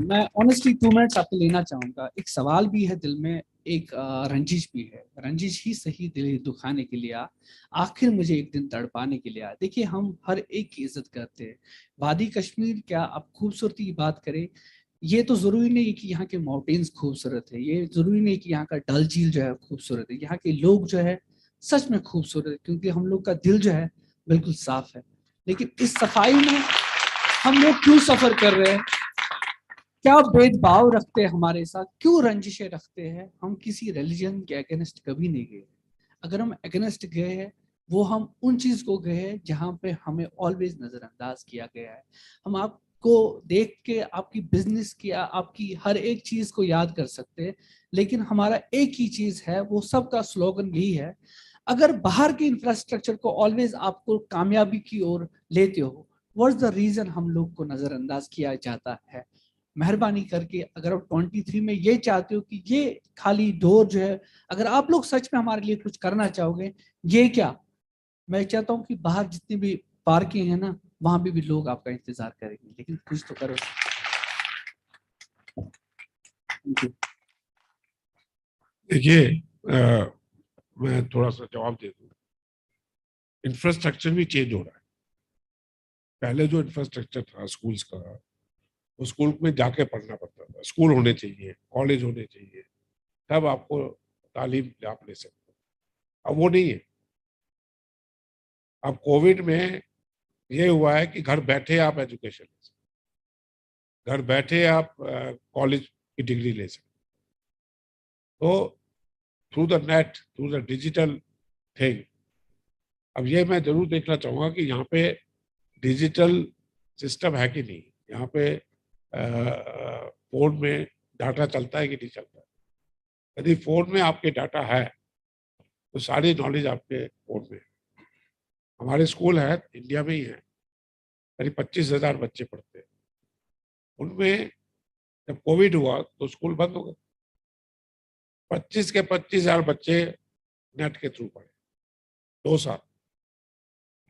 मैं ऑनेस्टली 2 मिनट्स आपसे लेना चाहूँगा. एक सवाल भी है दिल में, एक रंजिश भी है. रंजिश ही सही दिल दुखाने के लिए आखिर मुझे एक दिन तड़पाने के लिए आया. देखिए हम हर एक की इज्जत करते हैं. वादी कश्मीर क्या आप खूबसूरती की बात करें, ये तो जरूरी नहीं कि यहाँ के माउंटेन्स खूबसूरत है, ये जरूरी नहीं कि यहाँ का डल झील जो है खूबसूरत है. यहाँ के लोग जो है सच में खूबसूरत है क्योंकि हम लोग का दिल जो है बिल्कुल साफ है. लेकिन इस सफाई में हम लोग क्यों सफर कर रहे हैं, क्या भेदभाव रखते हैं हमारे साथ, क्यों रंजिशें रखते हैं. हम किसी रिलीजन के अगेंस्ट कभी नहीं गए. अगर हम अगेंस्ट गए हैं वो हम उन चीज को गए हैं जहाँ पे हमें ऑलवेज नजरअंदाज किया गया है. हम आपको देख के आपकी बिजनेस की आपकी हर एक चीज को याद कर सकते हैं, लेकिन हमारा एक ही चीज है, वो सबका स्लोगन यही है, अगर बाहर के इंफ्रास्ट्रक्चर को ऑलवेज आपको कामयाबी की ओर लेते हो, व्हाट्स द रीजन हम लोग को नजरअंदाज किया जाता है. मेहरबानी करके अगर आप 23 में ये चाहते हो कि ये खाली डोर जो है, अगर आप लोग सच में हमारे लिए कुछ करना चाहोगे, ये क्या, मैं चाहता हूँ कि बाहर जितनी भी पार्किंग है ना, वहां भी लोग आपका इंतजार करेंगे, लेकिन कुछ तो करो. देखिए मैं थोड़ा सा जवाब दे दूं. इंफ्रास्ट्रक्चर भी चेंज हो रहा है. पहले जो इंफ्रास्ट्रक्चर था स्कूल्स का, वो स्कूल में जाके पढ़ना पड़ता था. स्कूल होने चाहिए, कॉलेज होने चाहिए, तब आपको तालीम आप ले सकते हो. अब वो नहीं है. अब कोविड में ये हुआ है कि घर बैठे आप एजुकेशन ले सकते, घर बैठे आप कॉलेज की डिग्री ले सकते। तो through the net, through the digital thing. अब ये मैं जरूर देखना चाहूंगा कि यहाँ पे डिजिटल सिस्टम है कि नहीं, यहाँ पे फोन में डाटा चलता है कि नहीं चलता है। यदि फोन में आपके डाटा है तो सारी नॉलेज आपके फोन में है। हमारे स्कूल है, इंडिया में ही है, करीब 25,000 बच्चे पढ़ते हैं। उनमें जब कोविड हुआ तो स्कूल बंद हो गए। 25 के 25,000 बच्चे नेट के थ्रू पढ़े 2 साल,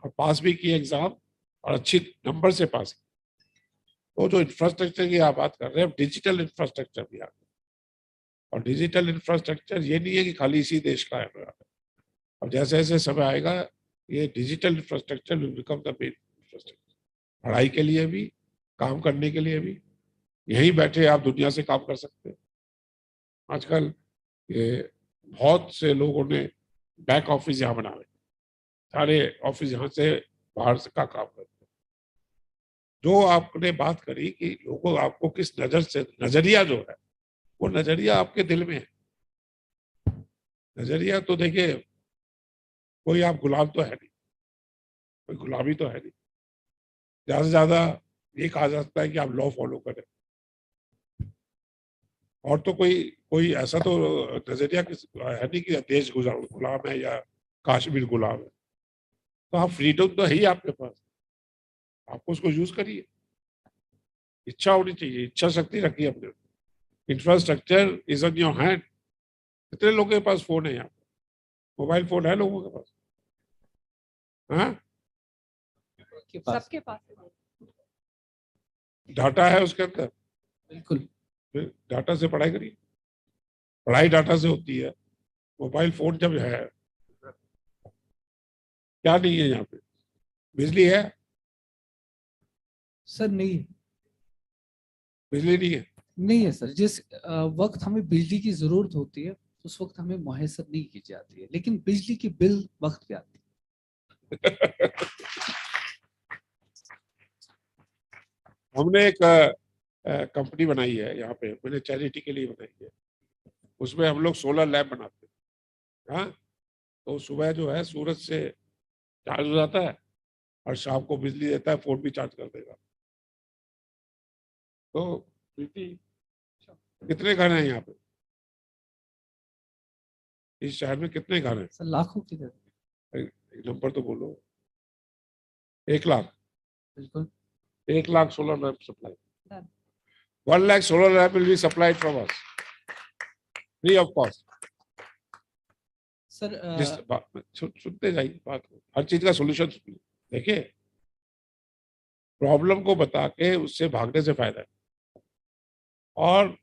और पास भी किए एग्जाम, और अच्छी नंबर से पास किए। तो जो इंफ्रास्ट्रक्चर की आप बात कर रहे हैं, डिजिटल इंफ्रास्ट्रक्चर भी आ गया। और डिजिटल इंफ्रास्ट्रक्चर ये नहीं है कि खाली इसी देश का है। अब जैसे जैसे समय आएगा, ये digital infrastructure will become the main infrastructure, पढ़ाई के लिए भी, काम करने के लिए भी। यहीं बैठे आप दुनिया से काम कर सकते हैं। आजकल ये बहुत से लोगों ने बैक ऑफिस यहाँ बना रहे, सारे ऑफिस यहाँ से बाहर से का काम करते हैं। जो आपने बात करी कि लोगों आपको किस नजर से, नजरिया जो है वो नजरिया आपके दिल में है। नजरिया तो देखिए, कोई आप गुलाम तो है नहीं, कोई गुलामी तो है नहीं। ज्यादा से ज्यादा ये कहा जा सकता है कि आप लॉ फॉलो करें, और तो कोई कोई ऐसा तो नजरिया है नहीं कि देश गुलाम है या कश्मीर गुलाम है। तो आप फ्रीडम तो है ही आपके पास, आपको उसको यूज करिए। इच्छा होनी चाहिए, इच्छा शक्ति रखिए अपने। Infrastructure is on your hand. कितने लोगों के पास फोन है यहाँ पे? मोबाइल फोन है लोगों के पास? हाँ, सबके पास है। डाटा है उसके अंदर, बिल्कुल। फिर डाटा से पढ़ाई करिए। पढ़ाई डाटा से होती है। मोबाइल फोन जब है, क्या नहीं है यहाँ पे? बिजली है? सर नहीं, बिजली नहीं है। नहीं है सर। जिस वक्त हमें बिजली की जरूरत होती है उस वक्त हमें मुयसर नहीं की जाती है, लेकिन बिजली की बिल वक्त पे आती है। हमने एक कंपनी बनाई है यहाँ पे, मैंने चैरिटी के लिए बनाई है। उसमें हम लोग सोलर लैम्प बनाते हैं। हाँ, तो सुबह जो है सूरज से चार्ज हो जाता है और शाम को बिजली देता है, फोन भी चार्ज कर देगा। तो प्रीति, कितने घर हैं यहाँ पे? इस शहर में कितने घर हैं? सर लाखों की तरह। एक नंबर तो बोलो। 1 लाख। बिल्कुल। 1 lakh solar lamp supply. 1 lakh solar lamp will be supplied from us, free of cost. Sir सुनते जाइए बात को, हर चीज का सोल्यूशन सुनिए। देखिए, प्रॉब्लम को बता के उससे भागने से फायदा है। और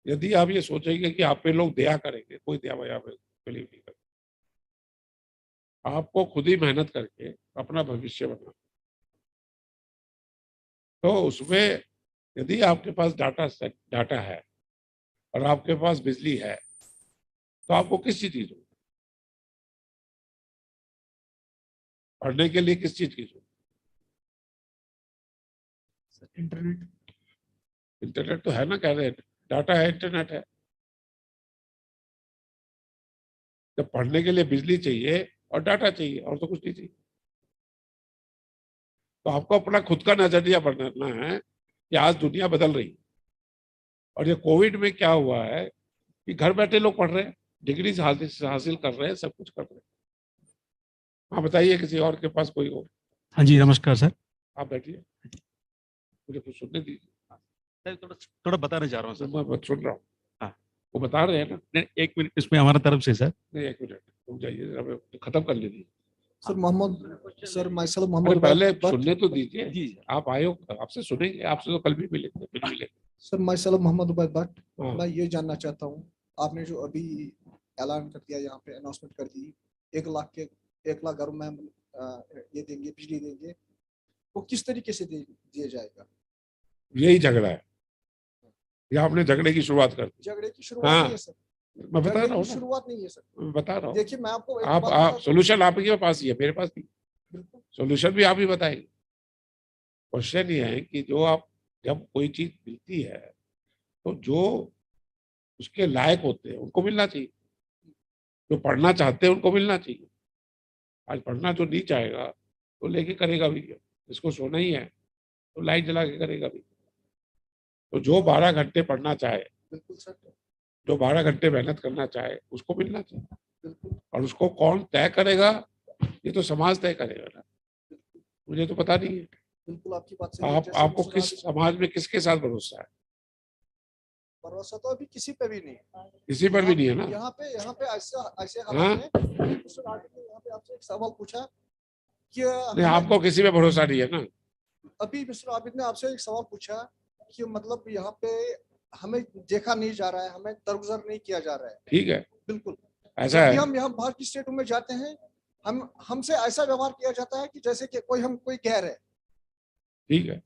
यदि आप ये सोचेंगे कि आप पे लोग दया करेंगे, कोई दया वया पे बिलीव नहीं करते। आपको खुद ही मेहनत करके अपना भविष्य बनाना। तो उसमें यदि आपके पास डाटा है और आपके पास बिजली है, तो आपको किस चीज की जरूरत? पढ़ने के लिए किस चीज की जरूरत? इंटरनेट। इंटरनेट तो है ना, कह रहे हैं डाटा है, इंटरनेट है। जब पढ़ने के लिए बिजली चाहिए और डाटा चाहिए, और तो कुछ नहीं चाहिए। तो आपको अपना खुद का नजरिया बनाना है कि आज दुनिया बदल रही है। और ये कोविड में क्या हुआ है कि घर बैठे लोग पढ़ रहे हैं, डिग्री हासिल कर रहे हैं, सब कुछ कर रहे हैं। हाँ बताइए, किसी और के पास कोई हो? हाँ जी, नमस्कार सर। आप बैठिए, मुझे कुछ सुनने दीजिए। सर थोड़ा बताना चाह रहा हूँ सर। मैं सुन रहा हूँ। हाँ, वो बता रहे हैं ना। नहीं, 1 मिनट इसमें हमारा तरफ से सर। नहीं, 1 मिनट रुक जाइए, अब खत्म कर लीजिए। Sir Mohammad, sir myself अरे मोहम्मद पहले भट्ट। सुनने तो दीजिए जी। आप आए हो, आपसे सुनेंगे, आपसे तो कल भी मिलेंगे, फिर मिलेंगे। Sir myself Mohammad Bhatt. हाँ। मैं ये जानना चाहता हूँ, आपने जो अभी ऐलान कर दिया, यहाँ पे अनाउंसमेंट कर दी 1 लाख घरों में हम ये देंगे, बिजली देंगे, वो किस तरीके से दिया जाएगा? यही झगड़ा है, या आपने झगड़े की शुरुआत कर दी? झगड़े की शुरुआत हाँ, नहीं है सर। मैं बता रहा हूँ ना। शुरुआत नहीं है सर। मैं बता रहा हूँ। देखिए मैं आपको एक आप बात बताता हूँ। सोल्यूशन आपके पास ही है, मेरे पास नहीं। बिल्कुल। सोल्यूशन भी आप ही बताएंगे। क्वेश्चन ये है कि जो आप जब कोई चीज मिलती है तो जो उसके लायक होते हैं उनको मिलना चाहिए, जो पढ़ना चाहते हैं उनको मिलना चाहिए। आज पढ़ना जो नहीं चाहेगा तो लेके करेगा भी क्या? जिसको सोना ही है तो लाइट जला के करेगा भी। तो जो 12 घंटे पढ़ना चाहे, बिल्कुल सर, जो 12 घंटे मेहनत करना चाहे उसको मिलना चाहिए। बिल्कुल। और उसको कौन तय करेगा, ये तो समाज तय करेगा ना, मुझे तो पता नहीं है। बिल्कुल आपकी बात सही है। जैसे आपको किस समाज में किसके साथ भरोसा है? भरोसा तो अभी किसी पे भी नहीं है, किसी पर भी नहीं है ना। यहाँ पे ऐसे ऐसे हाँ? हालात में मिस्टर आबिद ने यहाँ पे आपसे एक सवाल पूछा कि नहीं, आपको किसी पे भरोसा नहीं है ना। अभी मिस्टर आबिद ने आपसे एक सवाल पूछा कि मतलब यहाँ पे हमें देखा नहीं जा रहा है, हमें दरगुजर नहीं किया जा रहा है। ठीक है, बिल्कुल ऐसा जब भी है। हम यहाँ बाहर की स्टेटों में जाते हैं हमसे ऐसा व्यवहार किया जाता है कि जैसे कि कोई गैर है। ठीक है,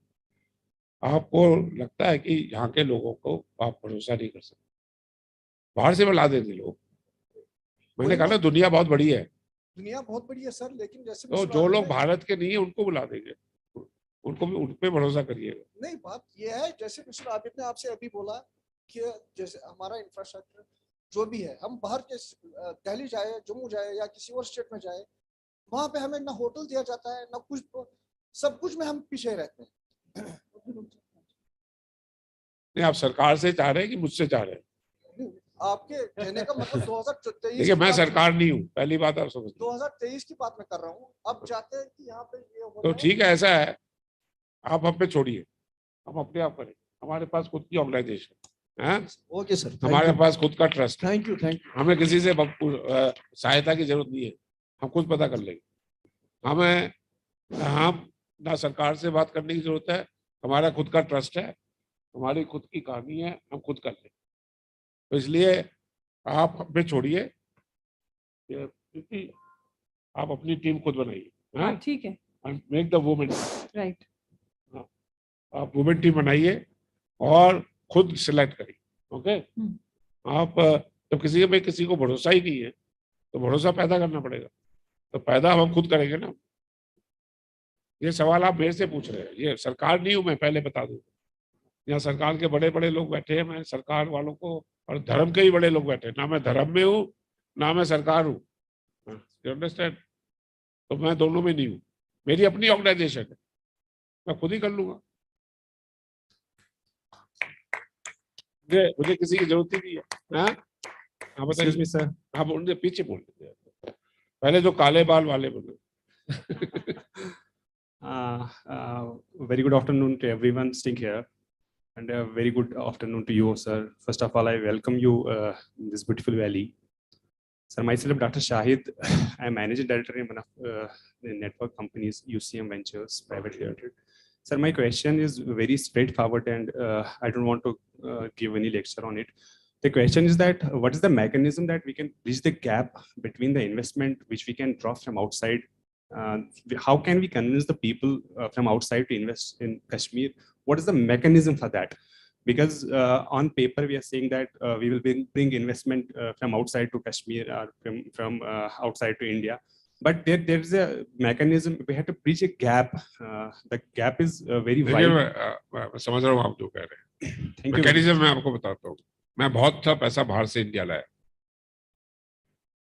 आपको लगता है कि यहाँ के लोगों को आप भरोसा नहीं कर सकते, बाहर से बुला देंगे लोग। मैंने कहा ना दुनिया बहुत बड़ी है, दुनिया बहुत बड़ी है सर, लेकिन जैसे तो जो लोग भारत के नहीं है उनको बुला देंगे, उनको भी उन पे भरोसा करिएगा। नहीं, बात ये है जैसे मिस्टर आबिद ने आपसे अभी बोला कि जैसे हमारा इंफ्रास्ट्रक्चर जो भी है, हम बाहर के दिल्ली जाए, जम्मू जाए या किसी और स्टेट में जाए, वहां पे हमें ना होटल दिया जाता है ना कुछ, सब कुछ में हम पीछे रहते हैं। नहीं, आप सरकार से चाह रहे हैं कि मुझसे चाह रहे हैं? आपके कहने का मतलब 2023 देखिए, मैं सरकार नहीं हूँ, पहली बात आप समझ। 2023 की बात मैं कर रहा हूँ। अब चाहते हैं कि यहाँ पे ये हो तो जाए। ठीक है, ऐसा है, आप हम पे छोड़िए, हम अपने आप करें। हमारे पास खुद की ऑर्गेनाइजेशन है। ओके सर, हमारे पास खुद का ट्रस्ट। Thank you. हमें किसी से सहायता की जरूरत नहीं है, हम खुद पता कर लेंगे। हम ना सरकार से बात करने की जरूरत है, हमारा खुद का ट्रस्ट है, हमारी खुद की कहानी है, हम खुद कर लेंगे। तो इसलिए आप हमें छोड़िए, क्योंकि आप अपनी टीम खुद बनाइए। हाँ, ठीक है। Make the women right. आप वुमेन टीम बनाइए और खुद सिलेक्ट करिए। ओके। आप जब किसी को भरोसा ही नहीं है तो भरोसा पैदा करना पड़ेगा, तो पैदा हम खुद करेंगे ना। ये सवाल आप मेरे से पूछ रहे हैं, ये सरकार नहीं हूं मैं, पहले बता दूं। यहाँ सरकार के बड़े बड़े लोग बैठे हैं, मैं सरकार वालों को, और धर्म के ही बड़े लोग बैठे हैं, ना मैं धर्म में हूँ ना मैं सरकार हूँ। You understand? तो मैं दोनों में नहीं हूँ, मेरी अपनी ऑर्गेनाइजेशन है, मैं खुद ही कर लूंगा। मुझे किसी की जरूरत ही नहीं है। हाँ बताइए सर। हाँ, उनके पीछे बोल दीजिए, पहले जो काले बाल वाले बोले। Very good afternoon to everyone sitting here, and a very good afternoon to you, sir. First of all, I welcome you in this beautiful valley. Sir, myself, Dr. Shahid. I am managing director in one of the network companies, UCM Ventures, private limited. Sir, my question is very straightforward, and I don't want to give any lecture on it. The question is that what is the mechanism that we can bridge the gap between the investment which we can draw from outside? How can we convince the people from outside to invest in Kashmir? What is the mechanism for that? Because on paper we are saying that we will bring investment from outside to Kashmir or from outside to India, but there's a mechanism. We have to bridge a gap. The gap is very wide. मैं समझ रहा हूँ आप जो कह रहे हैं। Thank you. Mechanism मैं आपको बताता हूँ। मैं बहुत सा पैसा बाहर से इंडिया लाया।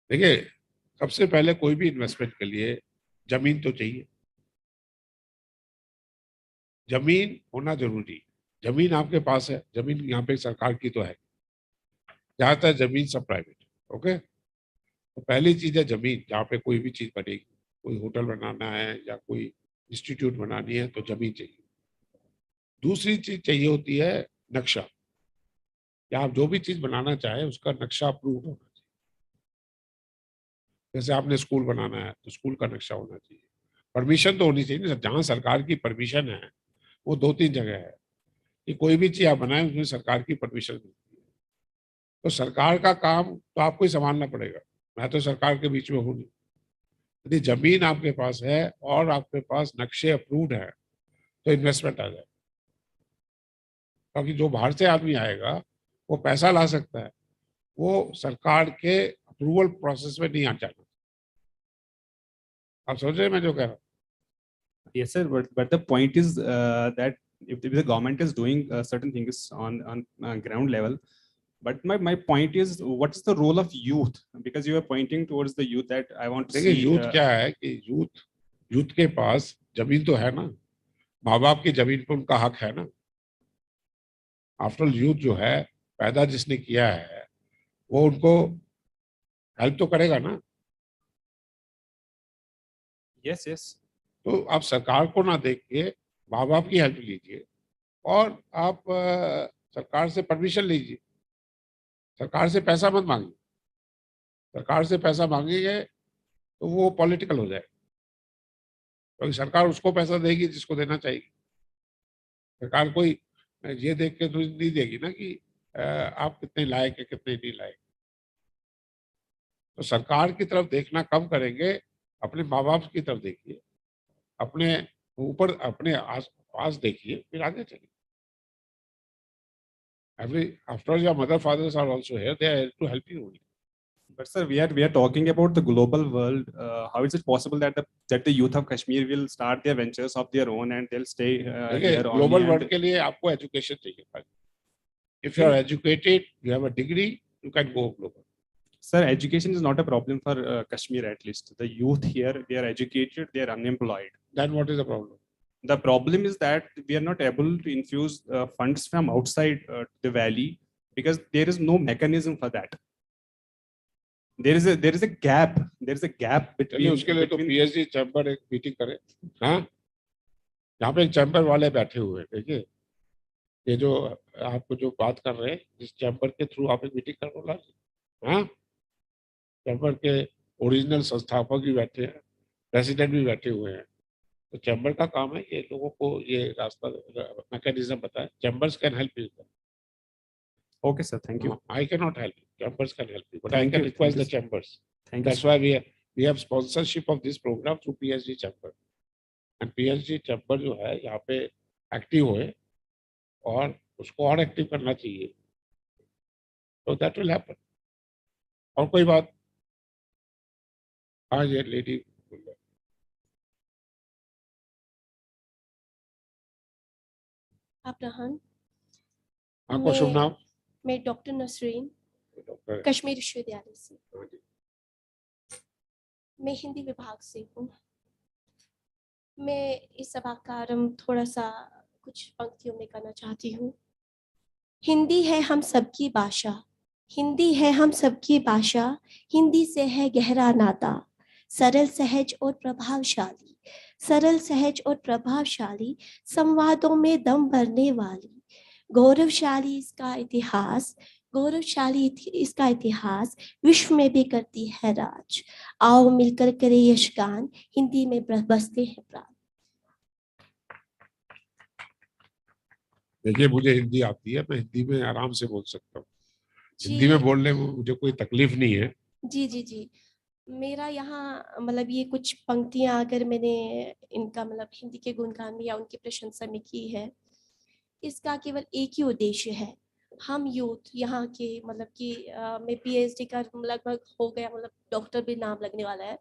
देखिए, सबसे पहले कोई भी इन्वेस्टमेंट के लिए जमीन तो चाहिए, जमीन होना जरूरी। जमीन आपके पास है, जमीन यहाँ पे सरकार की तो है, ज्यादातर जमीन सब प्राइवेट। ओके, तो पहली चीज है जमीन। जहाँ पे कोई भी चीज बनेगी, कोई होटल बनाना है या कोई इंस्टीट्यूट बनानी है तो जमीन चाहिए। दूसरी चीज चाहिए होती है नक्शा, या आप जो भी चीज बनाना चाहे उसका नक्शा अप्रूव होना चाहिए। जैसे आपने स्कूल बनाना है तो स्कूल का नक्शा होना चाहिए, परमिशन तो होनी चाहिए ना। जहाँ सरकार की परमिशन है वो 2-3 जगह है कि कोई भी चीज आप बनाए उसमें सरकार की परमिशन मिलती है। तो सरकार का काम तो आपको ही संभालना पड़ेगा, मैं तो सरकार के बीच में हूँ नहीं। यदि जमीन आपके पास है और आपके पास नक्शे अप्रूव्ड है तो इन्वेस्टमेंट आ जाए। क्योंकि जो बाहर से आदमी आएगा वो पैसा ला सकता है, वो सरकार के अप्रूवल प्रोसेस में नहीं आ जाना। आप समझ रहे हैं मैं जो कह रहा हूँ? Yes, sir. But the point is that if the government is doing certain things on ground level, but my point is, what is the role of youth? Because you are pointing towards the youth that I want to देखिए see. Youth क्या है कि youth के पास जमीन तो है ना, माँ बाप की जमीन पर उनका हक है ना। आफ्टर यूथ जो है पैदा जिसने किया है वो उनको हेल्प तो करेगा ना। Yes yes. तो आप सरकार को ना देख के माँ बाप की हेल्प लीजिए और आप सरकार से परमिशन लीजिए। सरकार से पैसा मत मांगिए। सरकार से पैसा मांगेंगे तो वो पॉलिटिकल हो जाएगा, क्योंकि सरकार उसको पैसा देगी जिसको देना चाहिए। सरकार कोई ये देख के तो नहीं देगी ना कि आप कितने लायक है कितने नहीं लायक। तो सरकार की तरफ देखना कम करेंगे, अपने माँ बाप की तरफ देखिए, अपने ऊपर अपने आस पास देखिए, फिर आगे चलिए। After all, your mother fathers are also here, they are here to help you only. But sir, we are talking about the global world. How is it possible that the youth of Kashmir will start their ventures of their own and they'll stay here only? Global world के लिए आपको education चाहिए। If you are educated, you have a degree, you can go global. Sir, education is not a problem for Kashmir, at least. The youth here, they are educated, they are unemployed. Then what is the problem? The problem is that we are not able to infuse funds from outside the valley because there is no mechanism for that. There is a gap. There is a gap between. उसके लिए तो PhD chamber एक meeting करे। हाँ, यहाँ पे एक chamber वाले बैठे हुए हैं, देखिए ये जो आपको जो बात कर रहे हैं, जिस चैम्बर के थ्रू आप एक मीटिंग कर बोला। हाँ, चैम्बर के ओरिजिनल संस्थापक भी बैठे हैं, प्रेसिडेंट भी बैठे हुए हैं। तो चैम्बर का काम है ये लोगों को ये रास्ता मैकेनिज्म बताए। Chambers can help you. Okay, sir. Thank you. I cannot help you. Chambers can help you, but Thank I can you. request Thank the you, chambers. Thank That's you, why we have sponsorship of this program through PhD chamber. And PhD chamber जो है यहाँ पे active होए और उसको और active करना चाहिए। So that will happen. और कोई बात? हाँ, ये लेडी। अब्राहम। आपको शुभ नाम? मैं डॉक्टर नसरीन, कश्मीर विश्वविद्यालय से। मैं हिंदी विभाग से हूँ। मैं इस सभा का आरंभ थोड़ा सा कुछ पंक्तियों में करना चाहती हूँ। हिंदी है हम सबकी भाषा, हिंदी है हम सबकी भाषा, हिंदी से है गहरा नाता, सरल सहज और प्रभावशाली, सरल सहज और प्रभावशाली, संवादों में दम भरने वाली, गौरवशाली इसका इतिहास, गौरवशाली इसका इतिहास विश्व में भी करती है राज। आओ मिलकर करे यशगान, हिंदी में बसते हैं प्राण। देखिए मुझे हिंदी आती है, मैं हिंदी में आराम से बोल सकता हूँ। हिंदी में बोलने में मुझे कोई तकलीफ नहीं है। जी जी जी, मेरा यहाँ मतलब ये कुछ पंक्तियाँ अगर मैंने इनका मतलब हिंदी के गुणगान में या उनकी प्रशंसा में की है, इसका केवल एक ही उद्देश्य है। हम यूथ यहाँ के मतलब कि मैं पीएचडी का लगभग हो गया, मतलब डॉक्टर भी नाम लगने वाला है।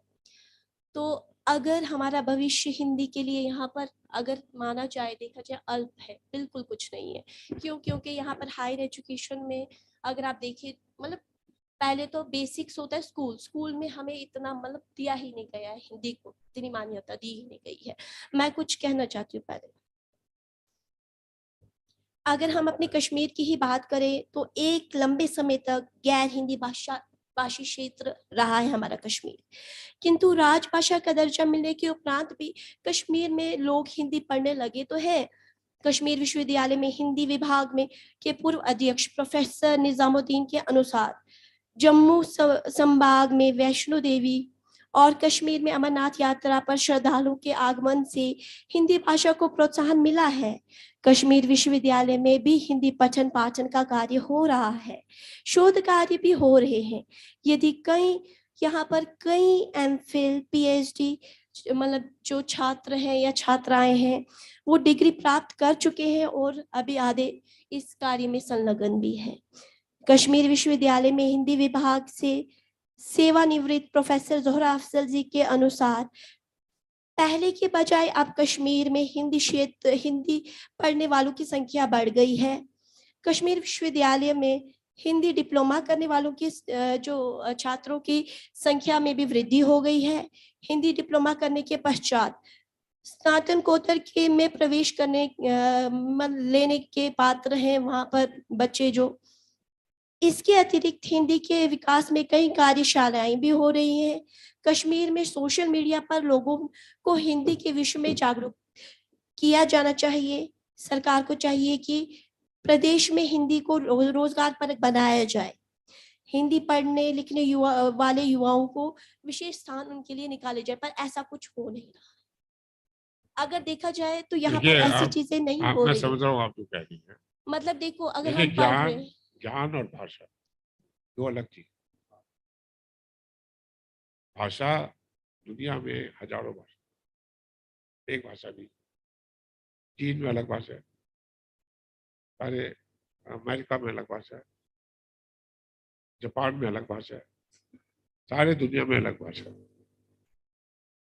तो अगर हमारा भविष्य हिंदी के लिए यहाँ पर अगर माना जाए, देखा जाए, अल्प है, बिल्कुल कुछ नहीं है। क्योंकि यहाँ पर हायर एजुकेशन में अगर आप देखिए, मतलब पहले तो बेसिक्स होता है स्कूल में हमें इतना मतलब दिया ही नहीं गया है, हिंदी को इतनी मान्यता दी ही नहीं गई है। मैं कुछ कहना चाहती हूँ। पहले अगर हम अपने कश्मीर की ही बात करें तो एक लंबे समय तक गैर हिंदी भाषी क्षेत्र रहा है हमारा कश्मीर, किंतु राजभाषा का दर्जा मिलने के उपरांत भी कश्मीर में लोग हिंदी पढ़ने लगे तो है। कश्मीर विश्वविद्यालय में हिंदी विभाग में के पूर्व अध्यक्ष प्रोफेसर निजामुद्दीन के अनुसार जम्मू संभाग में वैष्णो देवी और कश्मीर में अमरनाथ यात्रा पर श्रद्धालुओं के आगमन से हिंदी भाषा को प्रोत्साहन मिला है। कश्मीर विश्वविद्यालय में भी हिंदी पठन पाठन का कार्य हो रहा है, शोध कार्य भी हो रहे हैं। यदि यहाँ पर कई एमफिल पीएचडी मतलब जो छात्र हैं या छात्राएं हैं वो डिग्री प्राप्त कर चुके हैं और अभी आधे इस कार्य में संलग्न भी हैं। कश्मीर विश्वविद्यालय में हिंदी विभाग से सेवानिवृत्त प्रोफेसर जोहरा अफजल जी के अनुसार पहले के बजाय अब कश्मीर में हिंदी पढ़ने वालों की संख्या बढ़ गई है। कश्मीर विश्वविद्यालय में हिंदी डिप्लोमा करने वालों की जो छात्रों की संख्या में भी वृद्धि हो गई है। हिंदी डिप्लोमा करने के पश्चात स्नातकोत्तर के में प्रवेश लेने के पात्र हैं वहां पर बच्चे जो। इसके अतिरिक्त हिंदी के विकास में कई कार्यशालाएं भी हो रही हैं। कश्मीर में सोशल मीडिया पर लोगों को हिंदी के विषय में जागरूक किया जाना चाहिए। सरकार को चाहिए कि प्रदेश में हिंदी को रोजगार परक बनाया जाए। हिंदी पढ़ने लिखने वाले युवाओं को विशेष स्थान उनके लिए निकाले जाए, पर ऐसा कुछ हो नहीं रहा। अगर देखा जाए तो यहाँ पर ऐसी चीजें नहीं हो मैं रही। समझ रहा हूँ आप जो कह रही हैं। मतलब देखो, अगर हम पढ़ रहे हैं, ज्ञान और भाषा दो अलग चीज। भाषा दुनिया में हजारों भाषा, एक भाषा नहीं। चीन में अलग भाषा है, सारे अमेरिका में अलग भाषा है, जापान में अलग भाषा है, सारे दुनिया में अलग भाषा है,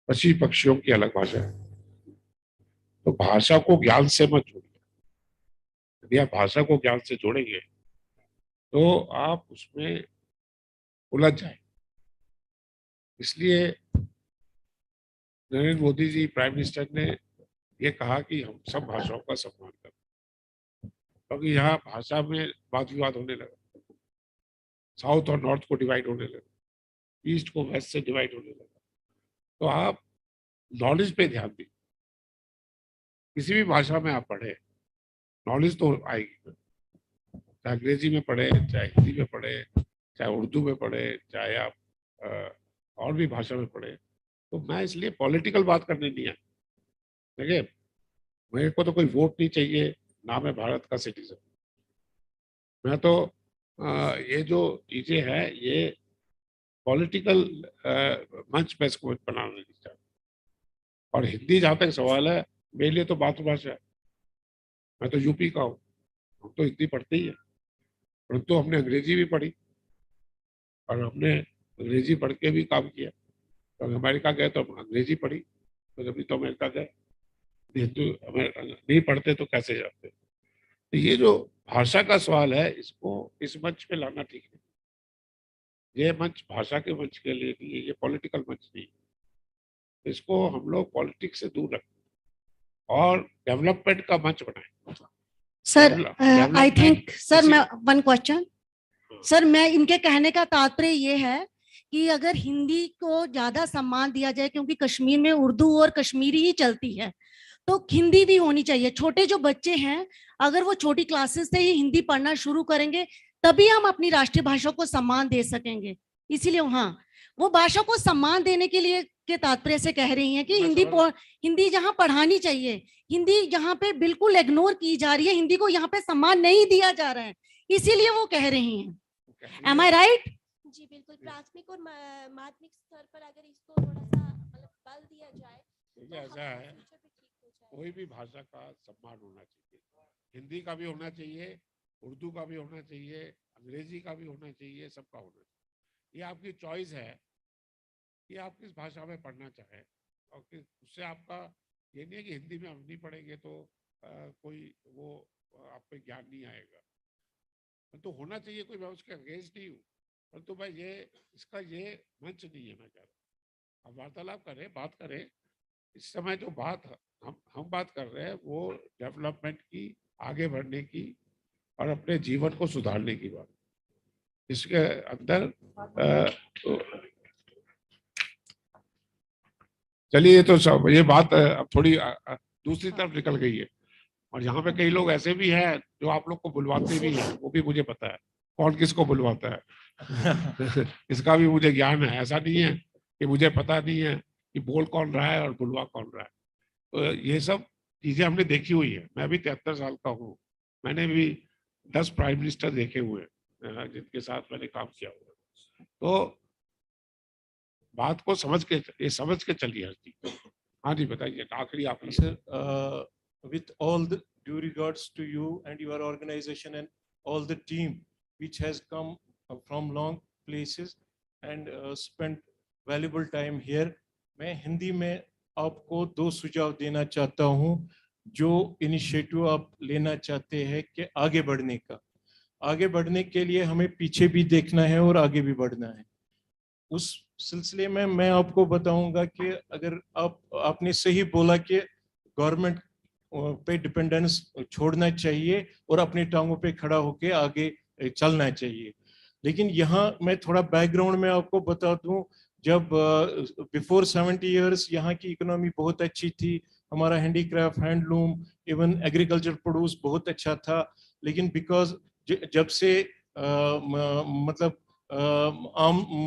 पशु पक्षियों की अलग भाषा है। तो भाषा को ज्ञान से मत जोड़िए। यदि आप भाषा को ज्ञान से जोड़ेंगे तो आप उसमें उलझ जाए। इसलिए नरेंद्र मोदी जी प्राइम मिनिस्टर ने ये कहा कि हम सब भाषाओं का सम्मान करें, क्योंकि यहाँ भाषा में वाद विवाद होने लगा। साउथ और नॉर्थ को डिवाइड होने लगा, ईस्ट को वेस्ट से डिवाइड होने लगा। तो आप नॉलेज पे ध्यान दीजिए। किसी भी भाषा में आप पढ़े, नॉलेज तो आएगी। चाहे अंग्रेजी में पढ़े, चाहे हिंदी में पढ़े, चाहे उर्दू में पढ़े, चाहे आप और भी भाषा में पढ़े। तो मैं इसलिए पॉलिटिकल बात करने नहीं आया। देखिए, मेरे को तो कोई वोट नहीं चाहिए, ना मैं भारत का सिटीजन। मैं तो ये जो चीजें हैं ये पॉलिटिकल मंच पे इसको बनाना नहीं चाहता। और हिंदी जहाँ तक सवाल है, मेरे लिए तो मातृभाषा है। मैं तो यूपी का हूँ, हम तो हिंदी पढ़ते ही है, परंतु हमने अंग्रेजी भी पढ़ी और हमने अंग्रेजी पढ़ के भी काम किया। तो अमेरिका गए तो अंग्रेजी पढ़ी, तो जब तो अमेरिका गए हिंदू नहीं पढ़ते तो कैसे जाते। तो ये जो भाषा का सवाल है, इसको इस मंच पे लाना ठीक है। ये मंच भाषा के मंच के लिए नहीं है, ये पॉलिटिकल मंच नहीं है। इसको हम लोग पॉलिटिक्स से दूर रखें और डेवलपमेंट का मंच बनाएं। सर, आई थिंक सर, मैं वन क्वेश्चन सर, मैं इनके कहने का तात्पर्य ये है कि अगर हिंदी को ज्यादा सम्मान दिया जाए, क्योंकि कश्मीर में उर्दू और कश्मीरी ही चलती है, तो हिंदी भी होनी चाहिए। छोटे जो बच्चे हैं, अगर वो छोटी क्लासेस से ही हिंदी पढ़ना शुरू करेंगे, तभी हम अपनी राष्ट्रीय भाषा को सम्मान दे सकेंगे। इसीलिए हाँ, वो भाषा को सम्मान देने के लिए के तात्पर्य से कह रही हैं कि हिंदी जहाँ पढ़ानी चाहिए, हिंदी जहाँ पे बिल्कुल इग्नोर की जा रही है, हिंदी को यहाँ पे सम्मान नहीं दिया जा रहा है, इसीलिए वो कह रही हैं। Am I right? जी बिल्कुल। प्राथमिक और माध्यमिक स्तर पर अगर इसको थोड़ा सा मतलब बल दिया जाए तो ऐसा है, कोई भी भाषा का सम्मान होना चाहिए। हिंदी का भी होना चाहिए, उर्दू का भी होना चाहिए, अंग्रेजी का भी होना चाहिए, सबका होना चाहिए। ये आपकी चॉइस है कि आप किस भाषा में पढ़ना चाहें। और उससे आपका ये नहीं है कि हिंदी में हम नहीं पढ़ेंगे तो कोई वो आपको ज्ञान नहीं आएगा। तो होना चाहिए, कोई मैं उसके अगेंस्ट नहीं हूँ, परंतु मैं ये इसका ये मंच नहीं है। मैं कह रहा हूँ हम वार्तालाप करें, बात करें। इस समय जो बात हम बात कर रहे हैं वो डेवलपमेंट की, आगे बढ़ने की और अपने जीवन को सुधारने की बात। इसके अंदर चलिए, तो सब ये बात अब थोड़ी दूसरी तरफ निकल गई है। और यहाँ पे कई लोग ऐसे भी हैं जो आप लोग को बुलवाते भी हैं, वो भी मुझे पता है कौन किसको बुलवाता है। इसका भी मुझे ज्ञान है। ऐसा नहीं है कि मुझे पता नहीं है कि बोल कौन रहा है और बुलवा कौन रहा है। तो ये सब चीजें हमने देखी हुई है। मैं भी 73 साल का हूँ, मैंने भी 10 प्राइम मिनिस्टर देखे हुए हैं जिनके साथ मैंने काम किया हुआ। तो बात को समझ के चलिए हर चीज। हाँ जी, बताइए आखिरी आप। Sir, with all the due regards to you and your organization and all the team which has come from long places and spent valuable time here, मैं हिंदी में आपको दो सुझाव देना चाहता हूं जो इनिशिएटिव आप लेना चाहते हैं कि आगे बढ़ने का। आगे बढ़ने के लिए हमें पीछे भी देखना है और आगे भी बढ़ना है। उस सिलसिले में मैं आपको बताऊंगा कि अगर आपने सही बोला कि गवर्नमेंट पे डिपेंडेंस छोड़ना चाहिए और अपनी टांगों पे खड़ा होकर आगे चलना चाहिए। लेकिन यहाँ मैं थोड़ा बैकग्राउंड में आपको बता दूं, जब बिफोर 70 इयर्स यहाँ की इकोनॉमी बहुत अच्छी थी, हमारा handicraft, handloom, even agriculture produce बहुत अच्छा था। लेकिन बिकॉज जब से मतलब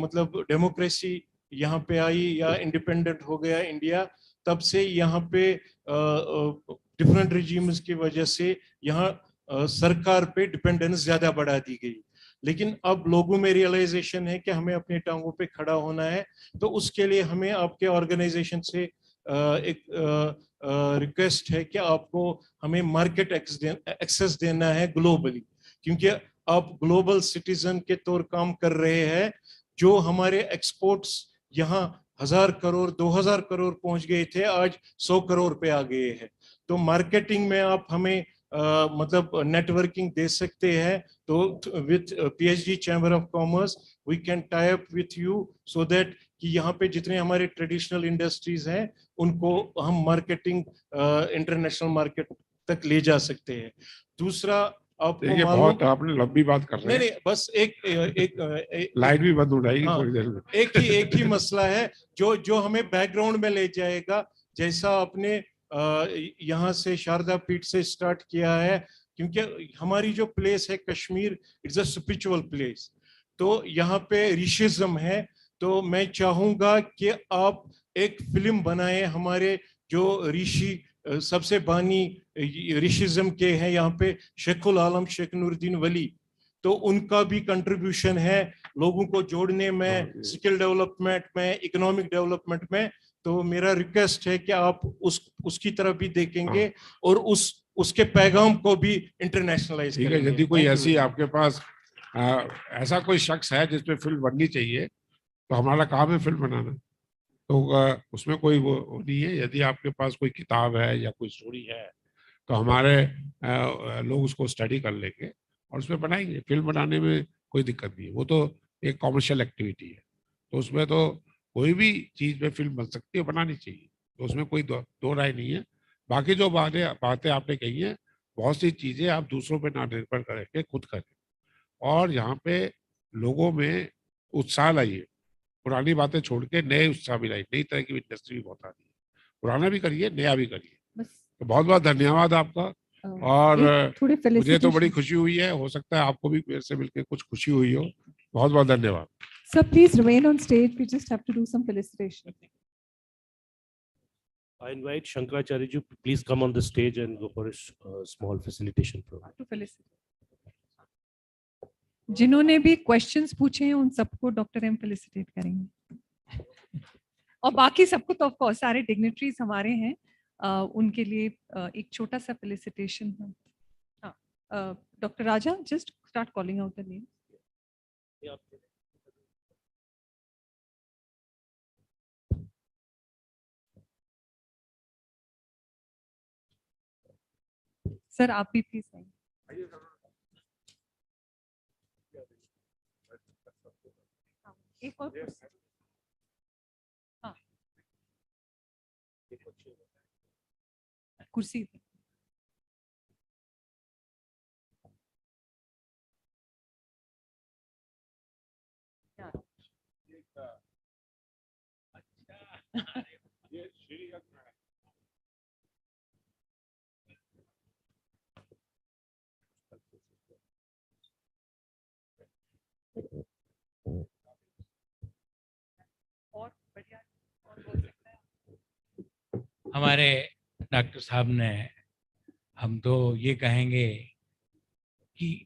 मतलब डेमोक्रेसी यहाँ पे आई या इंडिपेंडेंट हो गया इंडिया, तब से यहाँ पे डिफरेंट रिजीम्स की वजह से यहाँ सरकार पे डिपेंडेंस ज्यादा बढ़ा दी गई। लेकिन अब लोगों में रियलाइजेशन है कि हमें अपने टांगों पे खड़ा होना है, तो उसके लिए हमें आपके ऑर्गेनाइजेशन से एक रिक्वेस्ट है कि आपको हमें मार्केट एक्सेस देना है ग्लोबली, क्योंकि आप ग्लोबल सिटीजन के तौर काम कर रहे हैं। जो हमारे एक्सपोर्ट्स यहाँ 1000 करोड़ 2000 करोड़ पहुंच गए थे, आज 100 करोड़ पे आ गए हैं। तो मार्केटिंग में आप हमें मतलब नेटवर्किंग दे सकते हैं। तो with PhD chamber of commerce we can tie up with you so that कि यहाँ पे जितने हमारे ट्रेडिशनल इंडस्ट्रीज हैं उनको हम मार्केटिंग इंटरनेशनल मार्केट तक ले जा सकते हैं। दूसरा, आपको बहुत आपने लंबी बात कर रहे हैं। नहीं, बस एक लाइट भी बंद हो जाएगी हाँ, थोड़ी देर में। एक ही मसला है जो हमें बैकग्राउंड में ले जाएगा। जैसा आपने यहाँ से शारदा पीठ से स्टार्ट किया है, क्योंकि हमारी जो प्लेस है Kashmir, it's a spiritual place. तो यहाँ पे ऋषिज्म है। तो मैं चाहूंगा कि आप एक फिल्म बनाएं। हमारे जो ऋषि सबसे बानी ऋषिज्म के हैं यहाँ पे, शेखुल आलम शेख नूरुद्दीन वली, तो उनका भी कंट्रीब्यूशन है लोगों को जोड़ने में, स्किल डेवलपमेंट में, इकोनॉमिक डेवलपमेंट में। तो मेरा रिक्वेस्ट है कि आप उसकी तरफ भी देखेंगे और उसके पैगाम को भी इंटरनेशनलाइज करेंगे। ठीक है, यदि कोई ऐसी आपके पास ऐसा कोई शख्स है जिसपे फिल्म बननी चाहिए, तो हमारा काम है फिल्म बनाना। तो उसमें कोई वो नहीं है। यदि आपके पास कोई किताब है या कोई स्टोरी है, तो हमारे लोग उसको स्टडी कर लेंगे और उसमें बनाएंगे। फिल्म बनाने में कोई दिक्कत नहीं है, वो तो एक कॉमर्शियल एक्टिविटी है। तो उसमें तो कोई भी चीज़ में फिल्म बन सकती है, बनानी चाहिए। तो उसमें कोई दो राय नहीं है। बाकी जो बातें आपने कही हैं, बहुत सी चीज़ें आप दूसरों पर ना निर्भर करके खुद करें, और यहाँ पे लोगों में उत्साह लाइए। पुरानी बातें छोड़ के नए उत्साह भी लाइए। नई तरह की इंडस्ट्री भी बहुत आ रही है, पुराना भी करिए, नया भी करिए। तो बहुत बहुत धन्यवाद आपका। और मुझे तो बड़ी खुशी हुई है, हो सकता है आपको भी मेरे से मिलकर कुछ खुशी हुई हो। बहुत बहुत धन्यवाद। Sir, please remain on stage. We just have to do some felicitation. I invite Shankaracharya ji, please come on the stage and go for a small facilitation program. To felicitate. जिन्होंने भी क्वेश्चंस पूछे हैं उन सबको doctor M felicitate करेंगे, और बाकी सबको तो ऑफ कोर्स सारे डिग्निटरीज हमारे हैं, उनके लिए एक छोटा सा फेलिसिटेशन है। हाँ, doctor Raja, just start calling out the name. Sir आप भी प्लीज आइए। एक और हाँ, कुर्सी पे। हमारे डॉक्टर साहब ने, हम तो ये कहेंगे कि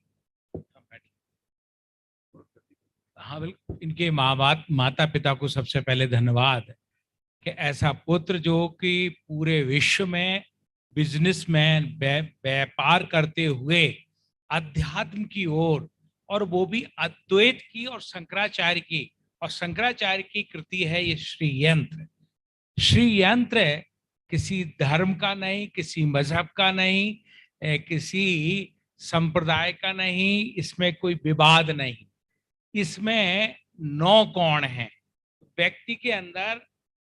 हाँ बिल्कुल, इनके माता पिता को सबसे पहले धन्यवाद कि ऐसा पुत्र जो कि पूरे विश्व में बिजनेसमैन व्यापार करते हुए अध्यात्म की ओर, और वो भी अद्वैत की और शंकराचार्य की, और शंकराचार्य की कृति है ये श्री यंत्र। श्रीयंत्र किसी धर्म का नहीं, किसी मजहब का नहीं, किसी संप्रदाय का नहीं, इसमें कोई विवाद नहीं। इसमें 9 कोण हैं। व्यक्ति के अंदर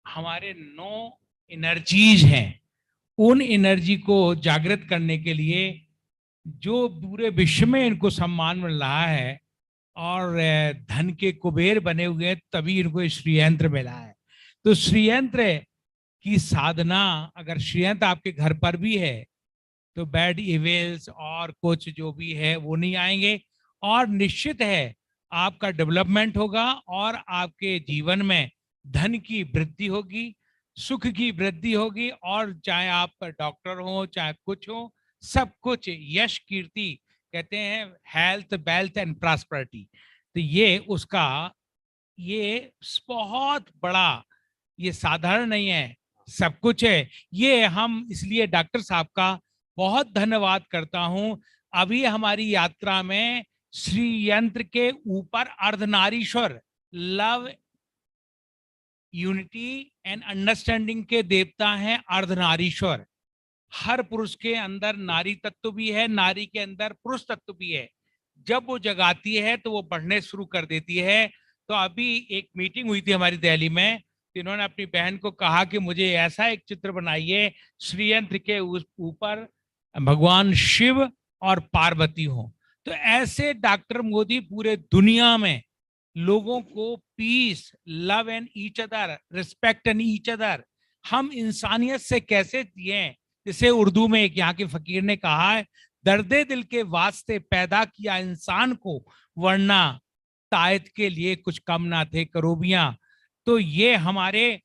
हमारे 9 एनर्जीज हैं। उन एनर्जी को जागृत करने के लिए जो पूरे विश्व में इनको सम्मान मिल रहा है और धन के कुबेर बने हुए हैं, तभी इनको श्रीयंत्र मिला है। तो श्रीयंत्र की साधना, अगर श्रीयंत्र आपके घर पर भी है तो बैड इवेल्स और कुछ जो भी है वो नहीं आएंगे, और निश्चित है आपका डेवलपमेंट होगा और आपके जीवन में धन की वृद्धि होगी, सुख की वृद्धि होगी, और चाहे आप डॉक्टर हो चाहे कुछ हो, सब कुछ यश कीर्ति, कहते हैं हेल्थ वेल्थ एंड प्रॉस्पेरिटी, तो ये उसका ये बहुत बड़ा, ये साधारण नहीं है, सब कुछ है। ये हम इसलिए डॉक्टर साहब का बहुत धन्यवाद करता हूं। अभी हमारी यात्रा में श्री यंत्र के ऊपर Ardhanarishvara, love unity and understanding के देवता हैं अर्धनारीश्वर। हर पुरुष के अंदर नारी तत्व भी है, नारी के अंदर पुरुष तत्व भी है। जब वो जगाती है तो वो बढ़ने शुरू कर देती है। तो अभी एक मीटिंग हुई थी हमारी दिल्ली में, इन्होंने अपनी बहन को कहा कि मुझे ऐसा एक चित्र बनाइए श्रीयंत्र के ऊपर भगवान शिव और पार्वती हो। तो ऐसे डॉक्टर मोदी पूरे दुनिया में लोगों को peace, love and each other, respect and each other, हम इंसानियत से कैसे जिए। जैसे उर्दू में एक यहाँ के फकीर ने कहा है, दर्दे दिल के वास्ते पैदा किया इंसान को, वरना तायत के लिए कुछ कम ना थे करोबियां। तो ये हमारे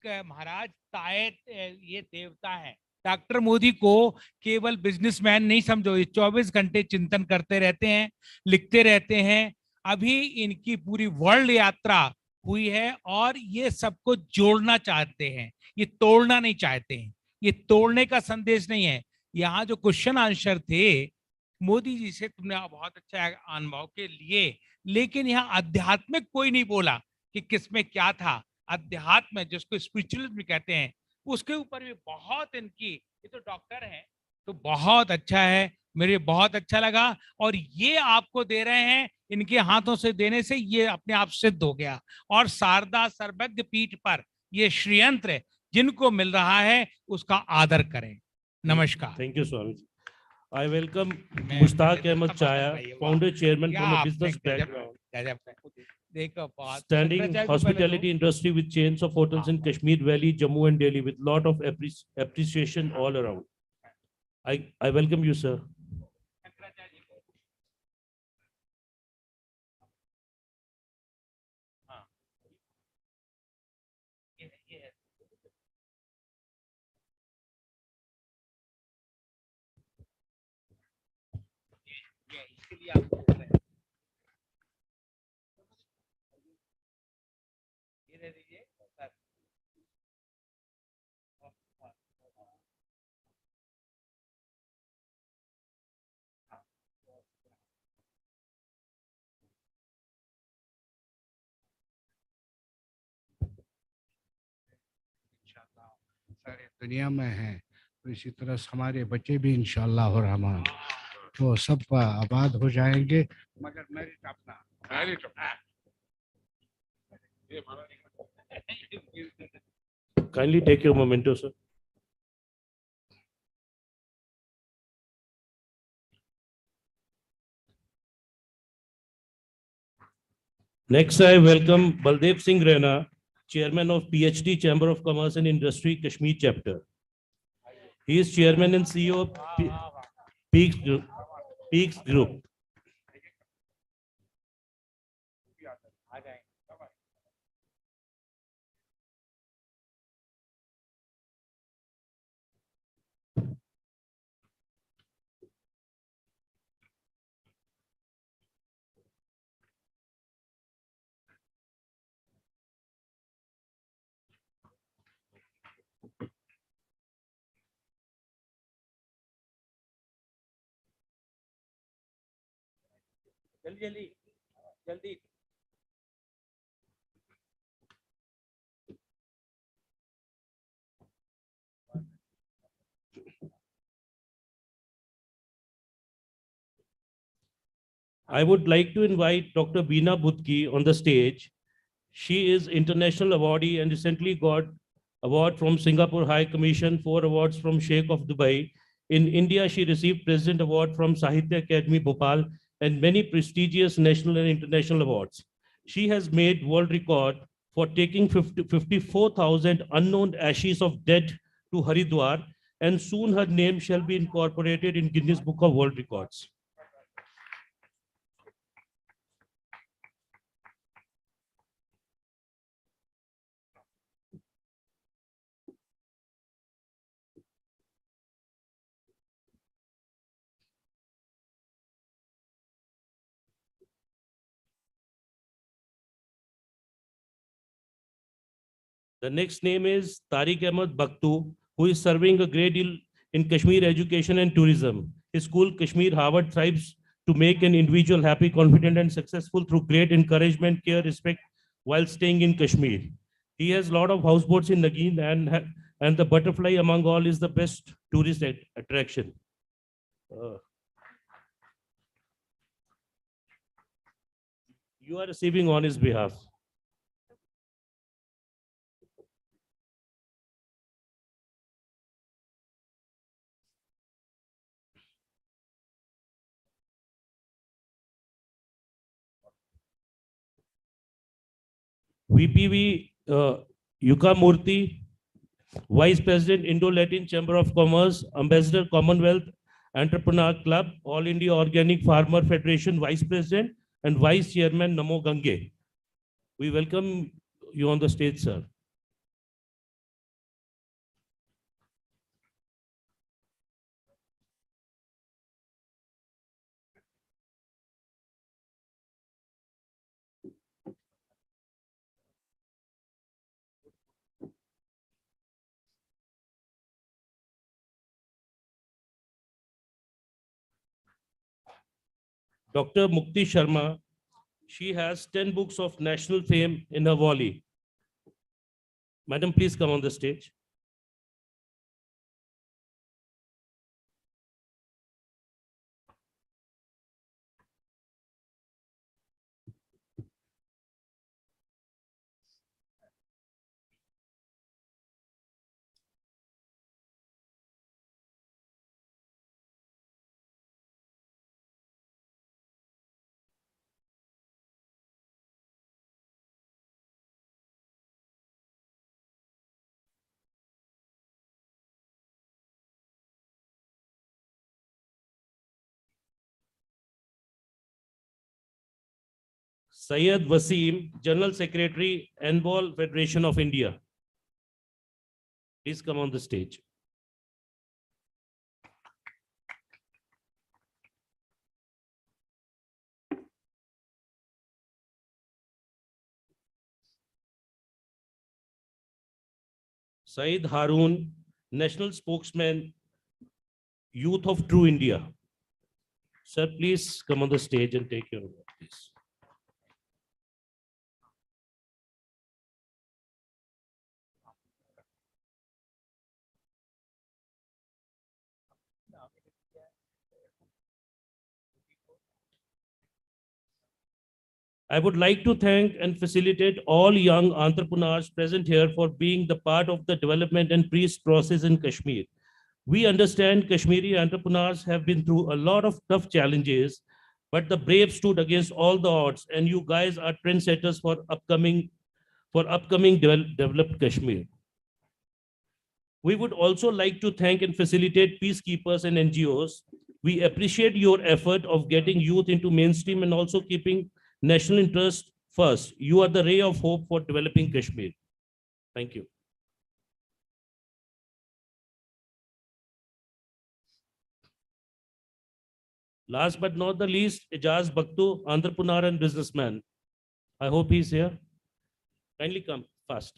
महाराज तायत, ये देवता है। डॉक्टर मोदी को केवल बिजनेसमैन नहीं समझो, ये 24 घंटे चिंतन करते रहते हैं, लिखते रहते हैं। अभी इनकी पूरी वर्ल्ड यात्रा हुई है और ये सबको जोड़ना चाहते हैं, ये तोड़ना नहीं चाहते हैं। ये तोड़ने का संदेश नहीं है। यहाँ जो क्वेश्चन आंसर थे मोदी जी से तुमने बहुत अच्छा अनुभव के लिए, लेकिन यहाँ आध्यात्मिक कोई नहीं बोला कि किसमें क्या था। अध्यात्म जिसको स्पिरिचुअलिज्म कहते हैं, उसके ऊपर भी बहुत इनकी, ये तो डॉक्टर हैं तो बहुत अच्छा है, मेरे बहुत अच्छा लगा। और ये आपको दे रहे हैं, इनके हाथों से देने से ये अपने आप सिद्ध हो गया। और शारदा सर्वज्ञ पीठ पर ये श्रीयंत्र जिनको मिल रहा है उसका आदर करें। नमस्कार। Thank you Swami ji. I welcome Mushtaq Ahmed Chaya, founder chairman from a business background, देखो बहुत standing hospitality industry with chains of hotels in Kashmir Valley, Jammu and Delhi, with lot of appreciation all around. I welcome you, sir. सारे दुनिया में हैं, तो इसी तरह से हमारे बच्चे भी इंशाअल्लाह और रहमान तो सब आबाद हो जाएंगे। मगर मेरिट अपना Kindly take your memento, sir. Next, I welcome Baldev Singh Rana, Chairman of PhD Chamber of Commerce and Industry, Kashmir Chapter. He is Chairman and CEO of Peaks Group. जल्दी जल्दी जल्दी। I would like to invite Dr. Beena Budki on the stage. She is international awardee and recently got award from Singapore High Commission, 4 awards from Sheikh of Dubai. In India, she received President Award from Sahitya Academy Bhopal and many prestigious national and international awards. She has made world record for taking 54,000 unknown ashes of dead to Haridwar, and soon her name shall be incorporated in Guinness Book of World Records. The next name is Tariq Ahmed Bakhtu, who is serving a great deal in Kashmir education and tourism. His school, Kashmir Harvard, thrives to make an individual happy, confident, and successful through great encouragement, care, respect while staying in Kashmir. He has a lot of houseboats in Nagin, and the butterfly among all is the best tourist attraction. You are receiving on his behalf. VPV Yuka Murthy, Vice President, Indo-Latin Chamber of Commerce, Ambassador, Commonwealth Entrepreneur Club, All India Organic Farmer Federation Vice President, and Vice Chairman, Namo Gange. We welcome you on the stage, sir. Dr. Mukti Sharma, she has 10 books of national fame in her volley. Madam, please come on the stage. Syed Wasim, General Secretary, Envol Federation of India. Please come on the stage. Saeed Haroon, National Spokesman, Youth of True India. Sir, please come on the stage and take your award, please. I would like to thank and facilitate all young entrepreneurs present here for being the part of the development and peace process in Kashmir. We understand Kashmiri entrepreneurs have been through a lot of tough challenges, but the brave stood against all the odds, and you guys are trendsetters for upcoming developed Kashmir. We would also like to thank and facilitate peacekeepers and NGOs. We appreciate your effort of getting youth into mainstream and also keeping national interest first. You are the ray of hope for developing Kashmir. Thank you. Last but not the least, Ijaz Bakhtu, entrepreneur and businessman. I hope he's here. Kindly come fast.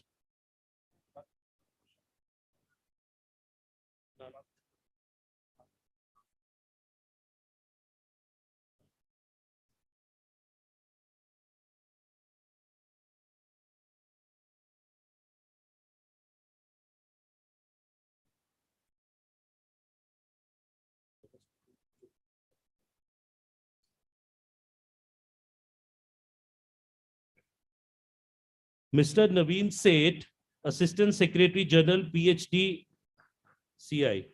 Mr. Naveen Seth, Assistant Secretary General, PhD, CI.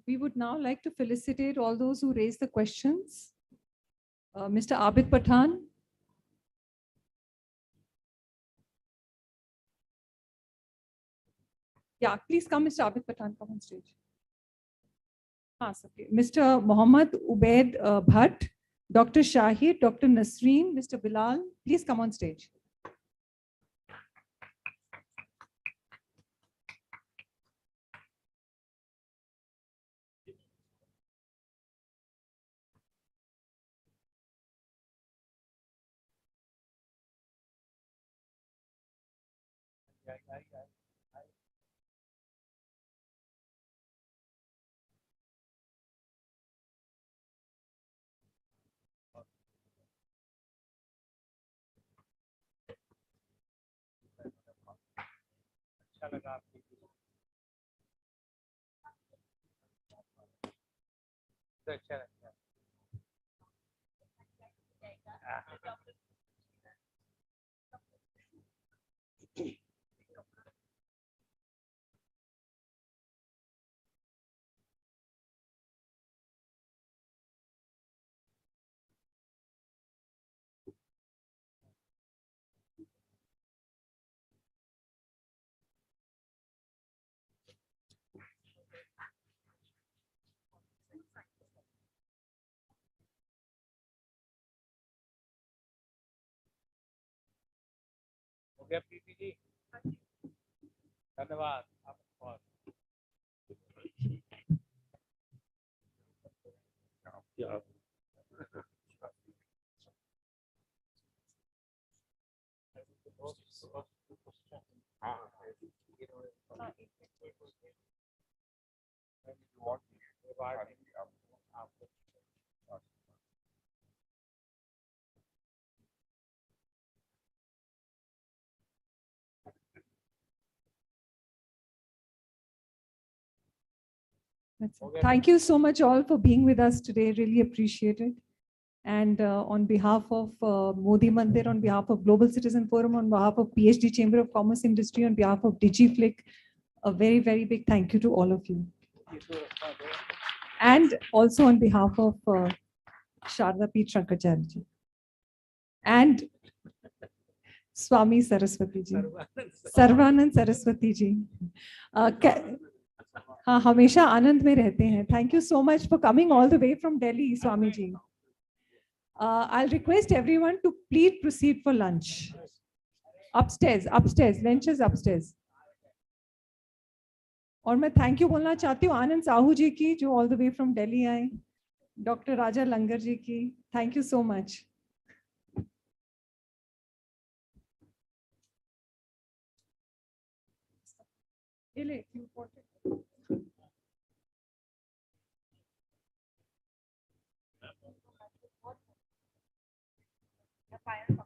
We would now like to felicitate all those who raised the questions. Mr. Abid Pathan. Yeah, please come, Mr. Abid Pathan, come on stage. Okay. Mr. Mohammad Ubaid Bhatt, Dr. Shahid, Dr. Nasreen, Mr. Bilal, please come on stage. अच्छा लगा आपकी तो अच्छा लगता है हो गया प्रीति जी धन्यवाद आपको बहुत Thank you so much all for being with us today. Really appreciate it. And on behalf of Modi Mandir, on behalf of Global Citizen Forum, on behalf of PhD Chamber of Commerce Industry, on behalf of DigiFlick, a very, very big thank you to all of you. And also on behalf of Sharda P. Shankaracharya ji. And Swami Saraswati ji. Sarvanand Saraswati ji. हाँ हमेशा आनंद में रहते हैं. Thank you so much for coming all the way from Delhi, Swami ji. I'll request everyone to please proceed for lunch. Upstairs, lunch is upstairs. और मैं thank you बोलना चाहती हूँ आनंद साहू जी की जो all the way from Delhi आए, doctor राजा लंगर जी की. Thank you so much. Fire.